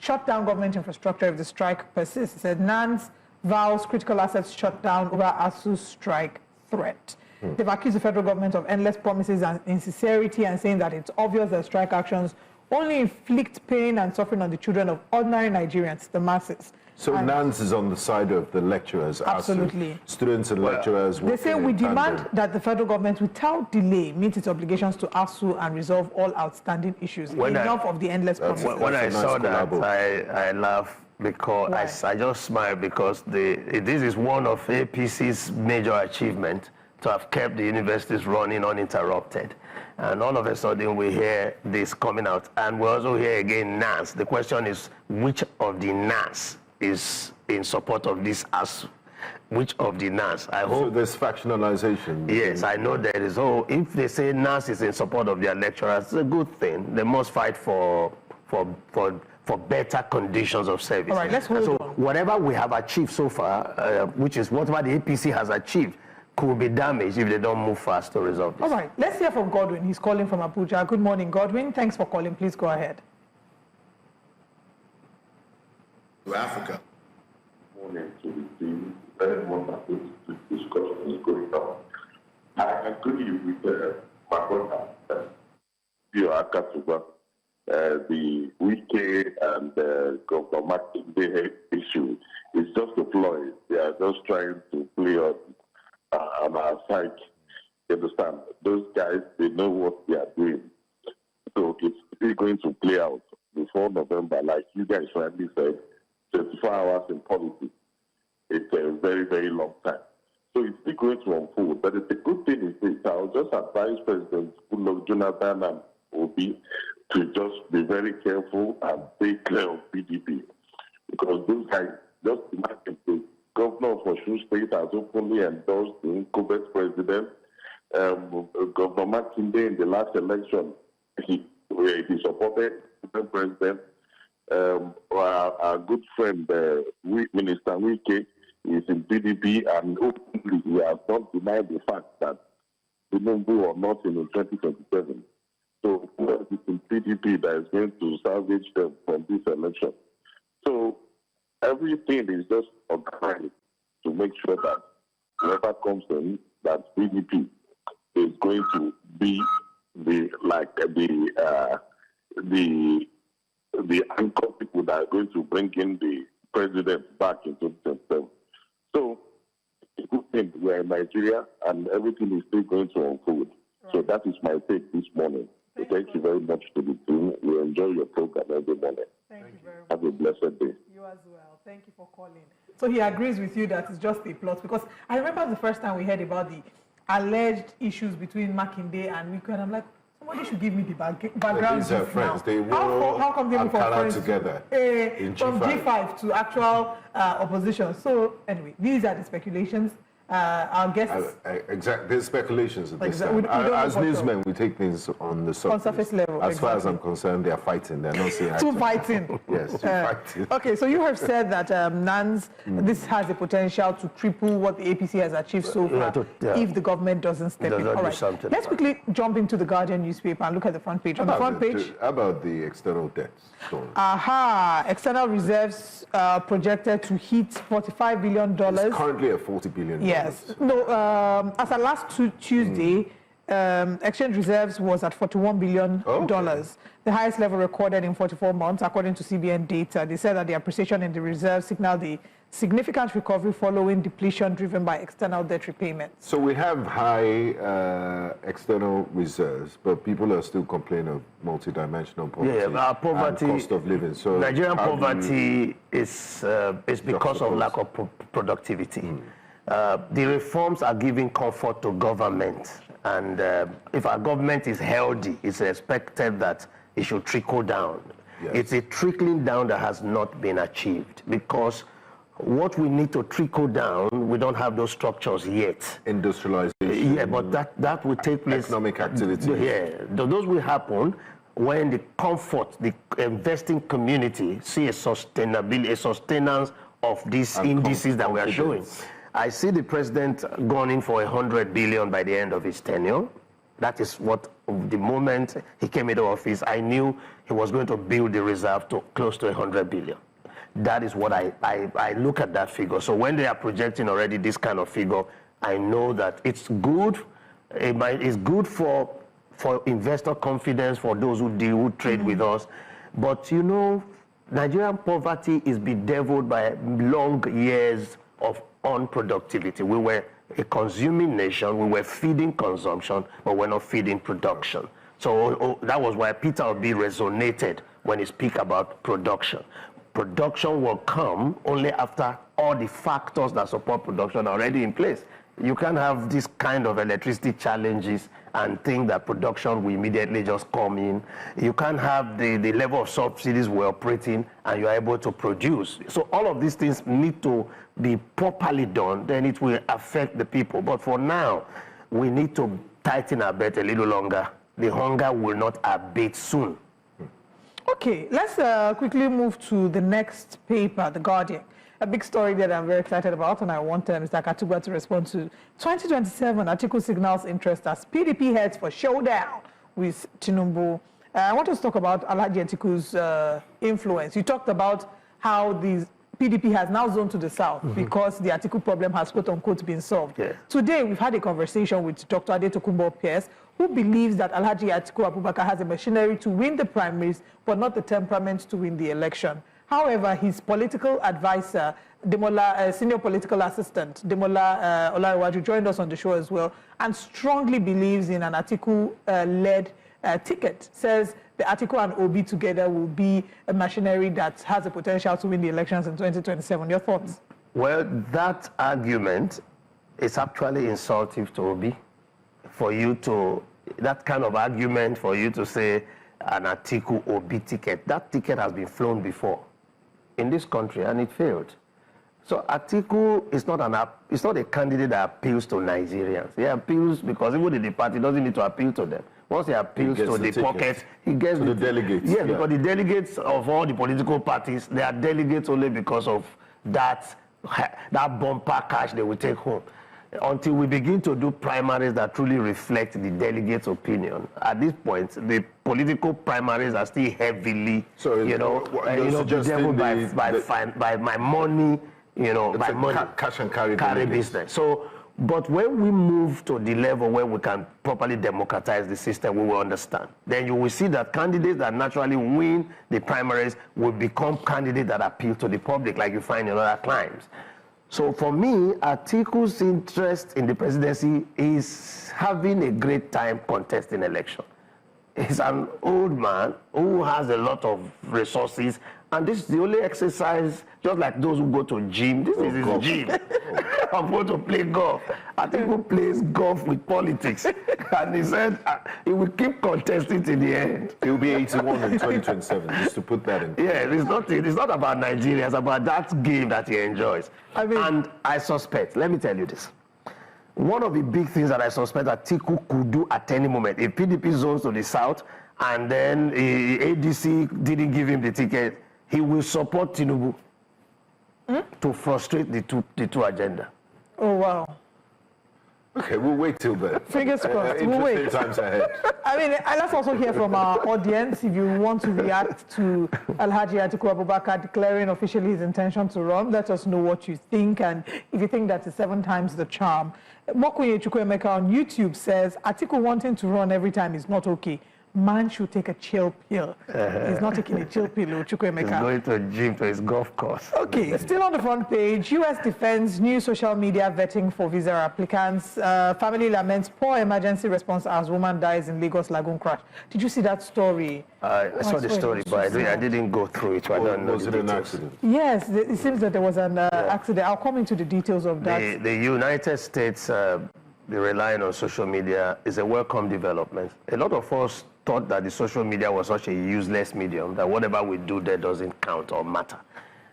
shut down government infrastructure if the strike persists. It said NANS vows critical assets shut down over ASU's strike threat. They've accused the federal government of endless promises and insincerity and saying that it's obvious that strike actions only inflict pain and suffering on the children of ordinary Nigerians, the masses. So NANS is on the side of the lecturers. Absolutely. Students and lecturers. They say we demand that the federal government, without delay, meet its obligations to ASU and resolve all outstanding issues. Enough of the endless promises. When I saw that, I laughed because I just smiled because this is one of APC's major achievements, to have kept the universities running uninterrupted. And all of a sudden we hear this coming out. And we also hear again NAS. The question is, which of the NAS is in support of this ASU? Which of the NAS? I hope so there's factionalization. Yes, I know there is. Oh, if they say NAS is in support of their lecturers, it's a good thing. They must fight for better conditions of service. All right, let's hold on. Whatever we have achieved so far, which is whatever the APC has achieved, could be damaged if they don't move fast to resolve this. All right, let's hear from Godwin. He's calling from Abuja. Good morning, Godwin. Thanks for calling. Please go ahead. To Africa. Morning to the team. Very wonderful discussion is going on. I agree with my brother, Akatuba, the Wike and Governor Martin issue is just a ploy. They are just trying to play on our side. You understand? Those guys, they know what they are doing. So it's still going to play out before November, like you guys rightly said, 24 hours in politics. It's a very, very long time. So it's still going to unfold. But the good thing is this, I'll just advise President Jonathan and Obi to just be very careful and stay clear of PDP. Because those guys, just imagine the governor of Osun State has openly endorsed the incumbent president. Governor Martin in the last election, he supported the president. Our good friend, Minister Wike, is in PDP, and openly he has not denied the fact that Tinubu or not in 2027. So it's in PDP that is going to salvage them from this election. So everything is just organized to make sure that whoever comes in, that PDP is going to be the anchor people that are going to bring in the president back in 2027. So it's a good thing. We are in Nigeria and everything is still going to unfold. Right. So that is my take this morning. So thank you very much to the team. We enjoy your program every morning. Thank you very much. Have a blessed day. You as well. Thank you for calling. So he agrees with you that it's just a plot, because I remember the first time we heard about the alleged issues between Makinde and Wike, and I'm like, somebody should give me the background. These are friends. They how come they move from friends together from G5 to actual opposition? So anyway, these are the speculations. Our guests. Exactly. There's speculations at this time. As newsmen, we take things on the surface level. As far as I'm concerned, they are fighting. They're not saying two fighting. Yes, two fighting. Okay, so you have said that NANS, this has the potential to triple what the APC has achieved so far if the government doesn't step in. All right. Let's quickly jump into the Guardian newspaper and look at the front page. On the front page. How about the external debt story? External reserves projected to hit $45 billion. It's currently at $40 billion. Yes. No, as of last Tuesday, exchange reserves was at $41 billion, the highest level recorded in 44 months, according to CBN data. They said that the appreciation in the reserve signaled the significant recovery following depletion driven by external debt repayments. So we have high external reserves, but people are still complaining of multidimensional poverty, and cost of living. So Nigerian poverty is because of lack of productivity. The reforms are giving comfort to government, and if our government is healthy, it's expected that it should trickle down. Yes. It's a trickling down that has not been achieved, because what we need to trickle down, we don't have those structures yet. Industrialization. Yeah, but that will take place. Economic activity. Yeah, those will happen when the comfort, the investing community see a sustenance of these indices that we are showing. I see the president going in for 100 billion by the end of his tenure. That is what, the moment he came into office, I knew he was going to build the reserve to close to 100 billion. That is what I look at that figure. So when they are projecting already this kind of figure, I know that it's good. It's good for investor confidence, for those who trade with us. But you know, Nigerian poverty is bedeviled by long years of unproductivity. We were a consuming nation, we were feeding consumption, but we're not feeding production. So that was why Peter Obi resonated when he speak about production. Production will come only after all the factors that support production are already in place. You can't have this kind of electricity challenges and think that production will immediately just come in. You can't have the level of subsidies we're operating and you're able to produce. So all of these things need to be properly done, then it will affect the people. But for now, we need to tighten our belt a little longer. The hunger will not abate soon. Okay, let's quickly move to the next paper, The Guardian. A big story that I'm very excited about, and I want Mr. Katuba to respond to. 2027, Atiku signals interest as PDP heads for showdown with Tinubu. I want us to talk about Alhaji Atiku's influence. You talked about how the PDP has now zoned to the south because the Atiku problem has, quote-unquote, been solved. Yeah. Today, we've had a conversation with Dr. Adetokunbo Pierce, who believes that Alhaji Atiku Abubakar has a machinery to win the primaries, but not the temperament to win the election. However, his political advisor, Demola, senior political assistant, Demola Olariwaju, joined us on the show as well, and strongly believes in an Atiku-led ticket. Says the Atiku and Obi together will be a machinery that has the potential to win the elections in 2027. Your thoughts? Well, that argument is actually insulting to Obi. For you to, that kind of argument for you to say an Atiku Obi ticket, that ticket has been flown before in this country and it failed. So Atiku is not a candidate that appeals to Nigerians. He appeals because even in the party doesn't need to appeal to them. Once he appeals to the pocket, he gets the delegates. Yes, because the delegates of all the political parties, they are delegates only because of that bumper cash they will take home. Until we begin to do primaries that truly reflect the delegates' opinion. At this point, the political primaries are still heavily, bedeviled by my money, by money, cash and carry business. So, but when we move to the level where we can properly democratize the system, we will understand. Then you will see that candidates that naturally win the primaries will become candidates that appeal to the public, like you find in other climes. So for me, Atiku's interest in the presidency is having a great time contesting election. He's an old man who has a lot of resources, and this is the only exercise, just like those who go to gym. This is his gym. I'm going to play golf. Atiku plays golf with politics. And he said he will keep contesting to the end. He will be 81 in 2027, just to put that in. Yeah, it's not about Nigeria, it's about that game that he enjoys. And I suspect, let me tell you this. One of the big things that I suspect Atiku could do at any moment, if PDP zones to the south, and then ADC didn't give him the ticket, he will support Tinubu to frustrate the two agenda. Oh, wow. Okay, we'll wait till then. Fingers crossed. We'll wait. Interesting times ahead. I mean, let's also hear from our audience. If you want to react to Alhaji Atiku Abubakar declaring officially his intention to run, let us know what you think. And if you think that is 7 times the charm. Mokunye Chukwuemeka on YouTube says, Atiku wanting to run every time is not okay. Man should take a chill pill. He's not taking a chill pill, Chukwuemeka. He's going to a gym to his golf course. Okay, still on the front page, U.S. defends new social media vetting for visa applicants. Family laments poor emergency response as woman dies in Lagos Lagoon crash. Did you see that story? I saw the story, but I didn't go through it. So I don't know. Was it an accident? Yes, it seems that there was an accident. I'll come into the details of that. The United States, relying on social media is a welcome development. A lot of us thought that the social media was such a useless medium, that whatever we do there doesn't count or matter.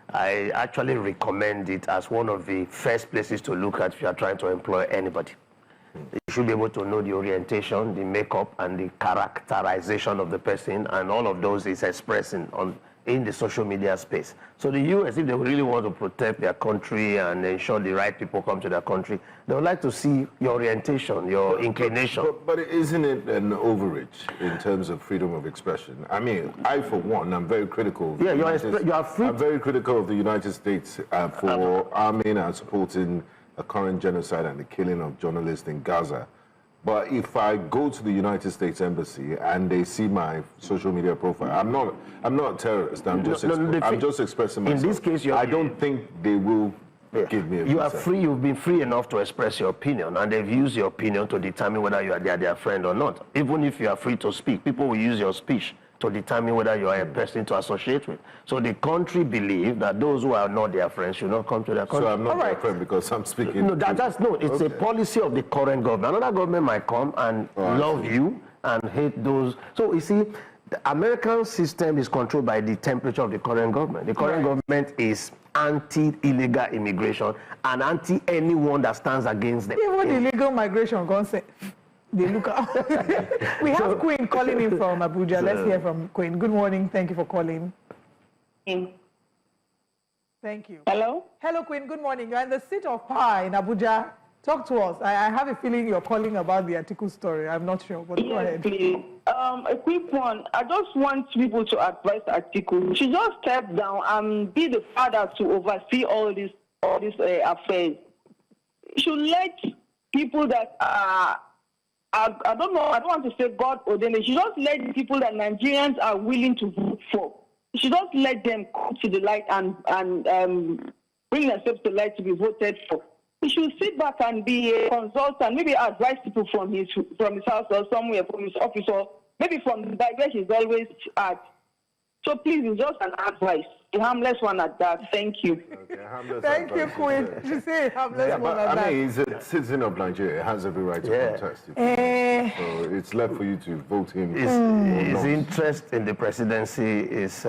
I actually recommend it as one of the first places to look at if you are trying to employ anybody. You should be able to know the orientation, the makeup, and the characterization of the person, and all of those is expressing in the social media space. So the U.S., if they really want to protect their country and ensure the right people come to their country, they would like to see your orientation, your inclination. But isn't it an overreach in terms of freedom of expression? I mean, I, for one, I'm very critical. Of you are free. I'm very critical of the United States for arming and supporting a current genocide and the killing of journalists in Gaza. But if I go to the United States Embassy and they see my social media profile, I'm not a terrorist. I'm just expressing myself. In this case, I don't think they will give me a visa. You are free. You've been free enough to express your opinion, and they've used your opinion to determine whether you are their friend or not. Even if you are free to speak, people will use your speech to determine whether you are a person to associate with. So the country believes that those who are not their friends should not come to their country. So I'm not their friend because I'm speaking. No, it's a policy of the current government. Another government might come and love you and hate those. So you see, the American system is controlled by the temperature of the current government. The current government is anti-illegal immigration and anti-anyone that stands against them. Even illegal migration, God say. They look out. We have Queen calling in from Abuja. Let's hear from Queen. Good morning. Thank you for calling. Thank you. Hello? Hello, Queen. Good morning. You're in the seat of power in Abuja. Talk to us. I have a feeling you're calling about the Atiku story. I'm not sure, but go ahead. Please. A quick one. I just want people to advise Atiku. She just step down and be the father to oversee all these affairs. She should let people that are I don't know, I don't want to say God ordained. She just let the people that Nigerians are willing to vote for. She just let them come to the light and bring themselves to the light to be voted for. He should sit back and be a consultant, maybe advise people from his house or somewhere, from his office, or maybe from the back where he's always at. So please, it's just an advice. A harmless one at that. Thank you. Okay, thank you, Queen. You say harmless one at that. I mean, he's a citizen of Nigeria. He has every right to contest. So it's left for you to vote him. His interest in the presidency is,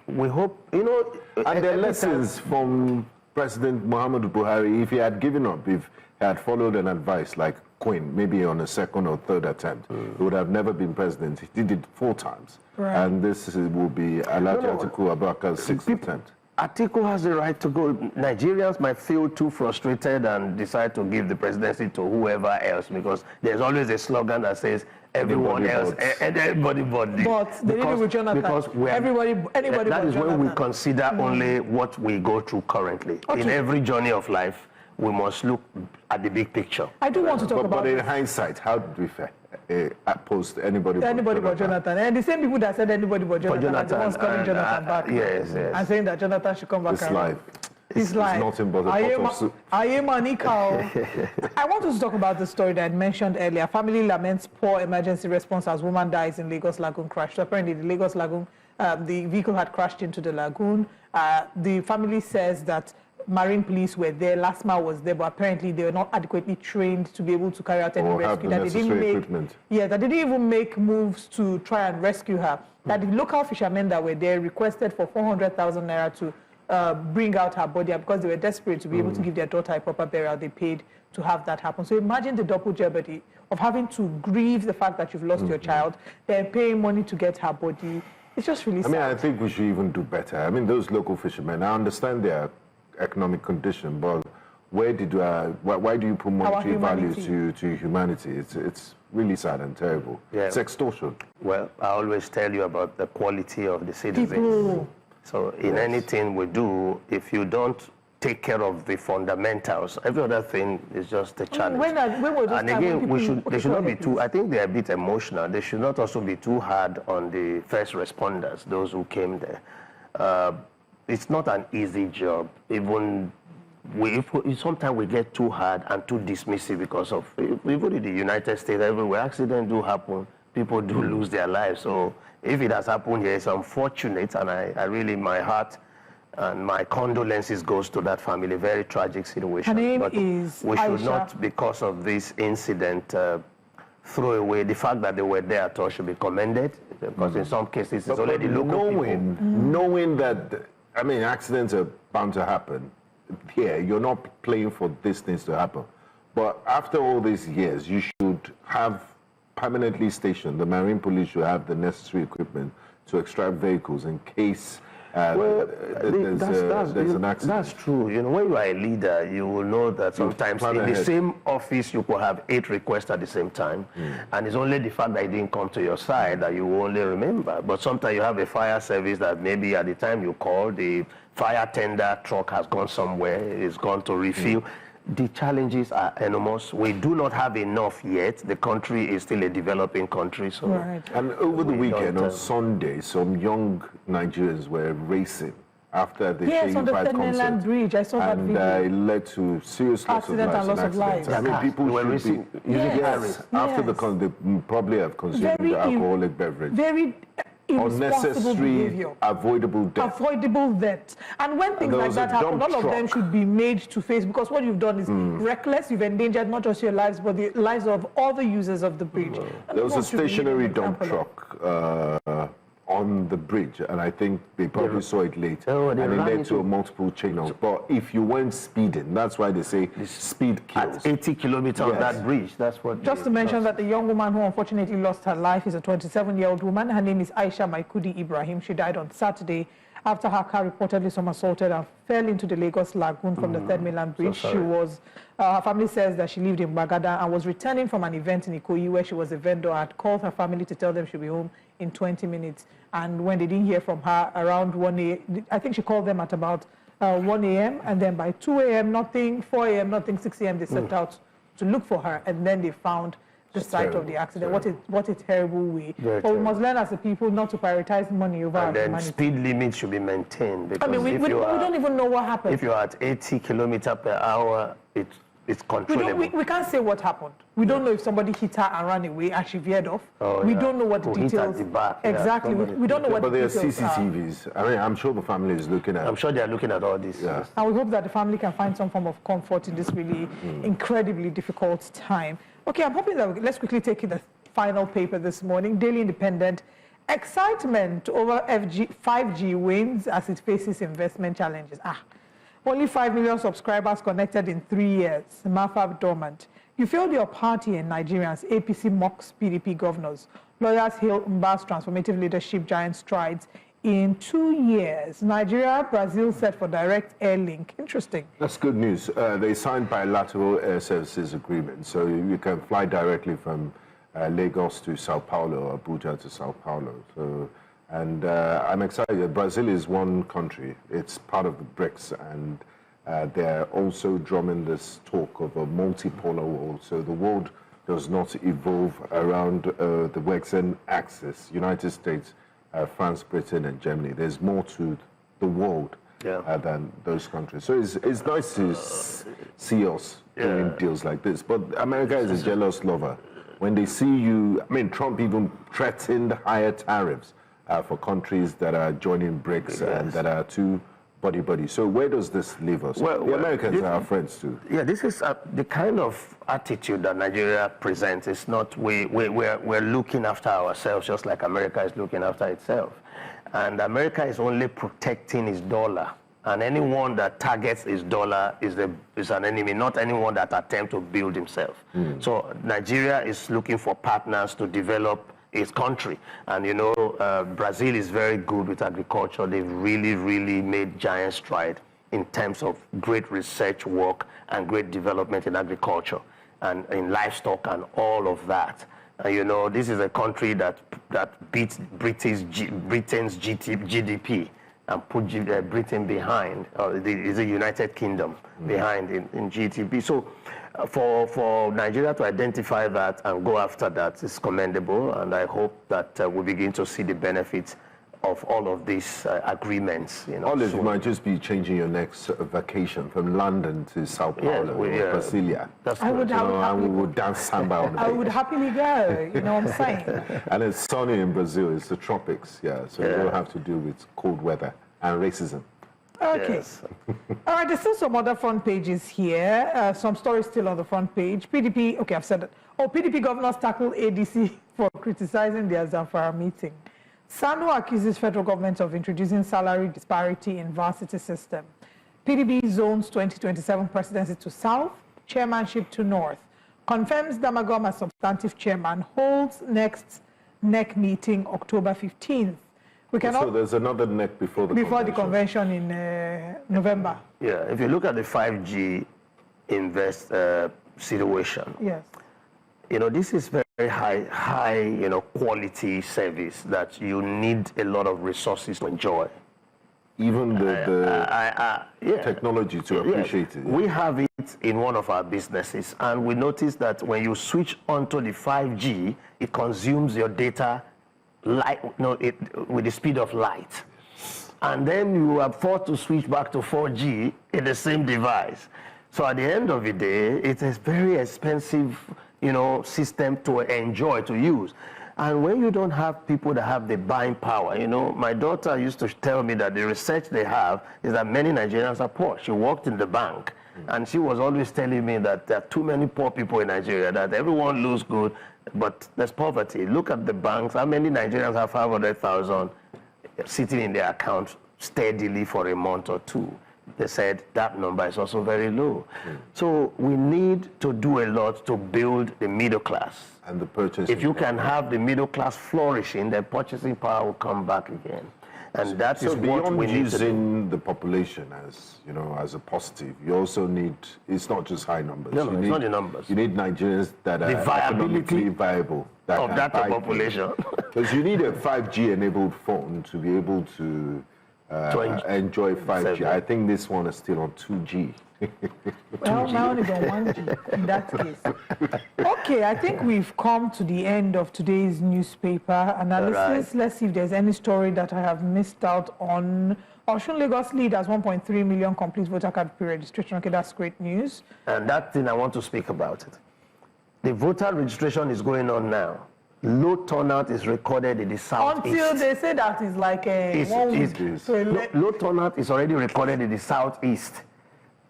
we hope, and there are lessons from President Muhammadu Buhari. If he had given up, if he had followed an advice like Queen, maybe on a second or third attempt, he would have never been president. He did it 4 times. Right. And this will be Alhaji Atiku Abubakar's 6th attempt. Atiku has the right to go. Nigerians might feel too frustrated and decide to give the presidency to whoever else, because there's always a slogan that says everyone else, everybody but this. But they did it with Jonathan. Because anybody that is Jonathan. when we consider only what we go through currently. Okay. In every journey of life, we must look at the big picture. I do want to talk about But in hindsight, how did we fare? Post anybody but Jonathan. And the same people that said anybody but Jonathan are the ones calling Jonathan back. Yes. And saying that Jonathan should come back. It's life. It's life. Nothing but a pot of soup. I want to talk about the story that I mentioned earlier. Family laments poor emergency response as woman dies in Lagos Lagoon crash. So apparently the Lagos Lagoon, the vehicle had crashed into the lagoon. The family says that Marine police were there, last mile was there, but apparently they were not adequately trained to be able to carry out any rescue. That they didn't even make moves to try and rescue her. That the local fishermen that were there requested for 400,000 naira to bring out her body, because they were desperate to be able to give their daughter a proper burial. They paid to have that happen. So imagine the double jeopardy of having to grieve the fact that you've lost your child, then paying money to get her body. It's just really sad. I mean, I think we should even do better. I mean, those local fishermen, I understand their economic condition, but where did why do you put monetary value humanity. to humanity? It's really sad and terrible. Yeah. It's extortion. Well, I always tell you about the quality of the citizens. People. So in anything we do, if you don't take care of the fundamentals, every other thing is just a challenge. When was this And time again, when they should not be too, I think they're a bit emotional. They should not also be too hard on the first responders, those who came there. It's not an easy job. Even sometimes we get too hard and too dismissive because of, even in the United States, everywhere accidents do happen, people do lose their lives. So if it has happened here, it's unfortunate, and I really, my heart and my condolences goes to that family. Very tragic situation. Her name but is we should Aisha. not, because of this incident, throw away the fact that they were there at all should be commended, because in some cases it's already local people. Knowing that, I mean, accidents are bound to happen. Here, you're not playing for these things to happen. But after all these years, you should have permanently stationed, the Marine Police should have the necessary equipment to extract vehicles in case there's an accident. That's true. You know, when you are a leader, you will know that sometimes in the same office you could have 8 requests at the same time, and it's only the fact that it didn't come to your side that you will only remember. But sometimes you have a fire service that maybe at the time you call, the fire tender truck has gone somewhere, it's gone to refill. The challenges are enormous. We do not have enough yet. The country is still a developing country. So And over the weekend, on Sunday, some young Nigerians were racing after the Yes, on the Shady Third Mainland Bridge. I saw that video. And it led to serious loss of Accident and loss of lives. lives. I mean, people should be... Yes. After the they probably have consumed Very alcoholic beverage. Very irresponsible Unnecessary, behavior. avoidable death. Avoidable death. And when things there like was that a happen, dump all of them truck. should be made to face, because what you've done is reckless. You've endangered not just your lives, but the lives of all the users of the bridge. And There was a what should be stationary an dump example truck on the bridge, and I think they probably saw it late, and it led to a multiple chain-off. But if you weren't speeding, that's why they say speed kills. At 80 kilometers on that bridge, that's what... Just to mention that the young woman who unfortunately lost her life is a 27-year-old woman. Her name is Aisha Maikudi Ibrahim. She died on Saturday after her car reportedly somersaulted and fell into the Lagos Lagoon from the Third Mainland Bridge. She was, her family says that she lived in Bagada and was returning from an event in Ikoyi where she was a vendor. Had called her family to tell them she'll be home in 20 minutes. And when they didn't hear from her around 1 a.m., I think she called them at about 1 a.m. And then by 2 a.m., nothing, 4 a.m., nothing, 6 a.m., they set out to look for her. And then they found the site of the accident. What a terrible way. But we must learn as a people not to prioritize money over And then humanity. speed limits should be maintained. Because I mean, we don't even know what happened. If you're at 80 kilometers per hour, it's controllable. We can't say what happened. We don't know if somebody hit her and ran away and she veered off. Oh, we yeah. don't know what the Who hit at details... the back, yeah, exactly. We don't know what But the there are details are. CCTVs. I mean, I'm sure the family is looking at... I'm sure they are looking at all this. Yeah. And we hope that the family can find some form of comfort in this really incredibly difficult time. Okay, I'm hoping that let's quickly take in the final paper this morning. Daily Independent. Excitement over 5G wins as it faces investment challenges. Only 5 million subscribers connected in 3 years. Mafab dormant. You failed your party and Nigerians. APC mocks PDP governors. Lawyers hail Mba's transformative leadership giant strides in 2 years. Nigeria, Brazil set for direct air link. Interesting. That's good news. They signed bilateral air services agreement, so you can fly directly from Lagos to Sao Paulo, Abuja to Sao Paulo. So, and I'm excited. Brazil is one country. It's part of the BRICS, and they're also drumming this talk of a multipolar world. So the world does not evolve around the Western axis, United States, France, Britain, and Germany. There's more to the world than those countries. So it's nice to see us doing deals like this. But America is a jealous lover. When they see you, I mean, Trump even threatened higher tariffs for countries that are joining BRICS and that are too buddy-buddy. So where does this leave us? Well, the Americans are our friends too. Yeah, this is the kind of attitude that Nigeria presents. It's not we're looking after ourselves just like America is looking after itself. And America is only protecting its dollar. And anyone that targets his dollar is an enemy, not anyone that attempts to build himself. So Nigeria is looking for partners to develop its country. And you know, Brazil is very good with agriculture. They've really, really made giant strides in terms of great research work and great development in agriculture and in livestock and all of that. You know, this is a country that beats Britain's GDP and put Britain behind, is the United Kingdom behind in GDP. So for Nigeria to identify that and go after that is commendable, and I hope that we begin to see the benefits of all of these agreements. You know, Olive, you might just be changing your next vacation from London to Sao Paulo or Brasilia. That's I would, and we would dance samba on the I beach. would happily go, you know what I'm saying? And it's sunny in Brazil, it's the tropics, so you don't have to deal with cold weather and racism. Okay. Yes. All right, there's still some other front pages here. Some stories still on the front page. PDP, okay, I've said it. Oh, PDP governors tackle ADC for criticizing their Zamfara meeting. Sanu accuses federal government of introducing salary disparity in varsity system. PDP zones 2027 presidency to south, chairmanship to north. Confirms Damagum as substantive chairman, holds next NEC meeting October 15th. We cannot, so there's another NEC before the convention in November. Yeah, if you look at the 5G invest situation, yes, you know, this is very high, you know, quality service that you need a lot of resources to enjoy. Even the technology to appreciate it. We have it in one of our businesses, and we notice that when you switch onto the 5G, it consumes your data with the speed of light. And then you are forced to switch back to 4G in the same device. So at the end of the day, it's a very expensive, you know, system to enjoy, to use. And when you don't have people that have the buying power, you know, my daughter used to tell me that the research they have is that many Nigerians are poor. She worked in the bank, and she was always telling me that there are too many poor people in Nigeria, that everyone looks good, but there's poverty. Look at the banks. How many Nigerians have 500,000 sitting in their account steadily for a month or two? They said that number is also very low. So we need to do a lot to build the middle class. And the purchasing If you can have the middle class flourishing, then purchasing power will come back again. And that is what we need to do. Using the population as, you know, as a positive, you also need, it's not just high numbers. No, it's not the numbers. You need Nigerians that are economically viable. Of that population. Because you need a 5G enabled phone to be able to enjoy 5G. I think this one is still on 2G. Well, now only on 1G in that case. Okay, I think we've come to the end of today's newspaper analysis. Right. Let's see if there's any story that I have missed out on. Osun Lagos lead has 1.3 million complete voter card pre-registration. Okay, that's great news. And that thing, I want to speak about it. The voter registration is going on now. Low turnout is recorded in the southeast. Until they say that is like a low turnout is already recorded in the southeast.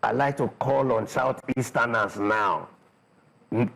I'd like to call on southeasterners now,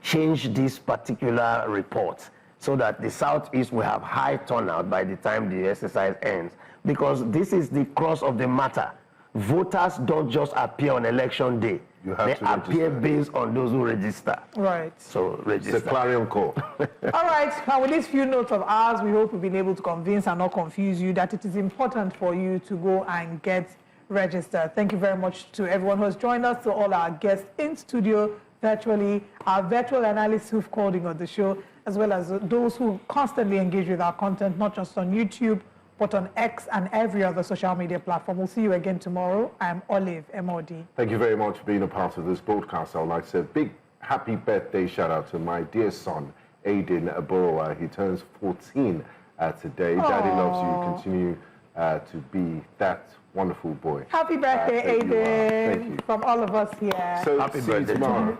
change this particular report so that the southeast will have high turnout by the time the exercise ends. Because this is the crux of the matter. Voters don't just appear on election day. They appear based on those who register. Right. So register. It's a clarion call. All right. Now, with these few notes of ours, we hope we've been able to convince and not confuse you that it is important for you to go and get registered. Thank you very much to everyone who has joined us, to all our guests in studio, virtually, our virtual analysts who've called in on the show, as well as those who constantly engage with our content, not just on YouTube, but on X and every other social media platform. We'll see you again tomorrow. I'm Olive, MOD. Thank you very much for being a part of this broadcast. I would like to say a big happy birthday shout out to my dear son, Aiden Aborowa. He turns 14 today. Aww. Daddy loves you. Continue to be that wonderful boy. Happy birthday, Aiden. Thank you. From all of us here. So happy see you birthday tomorrow.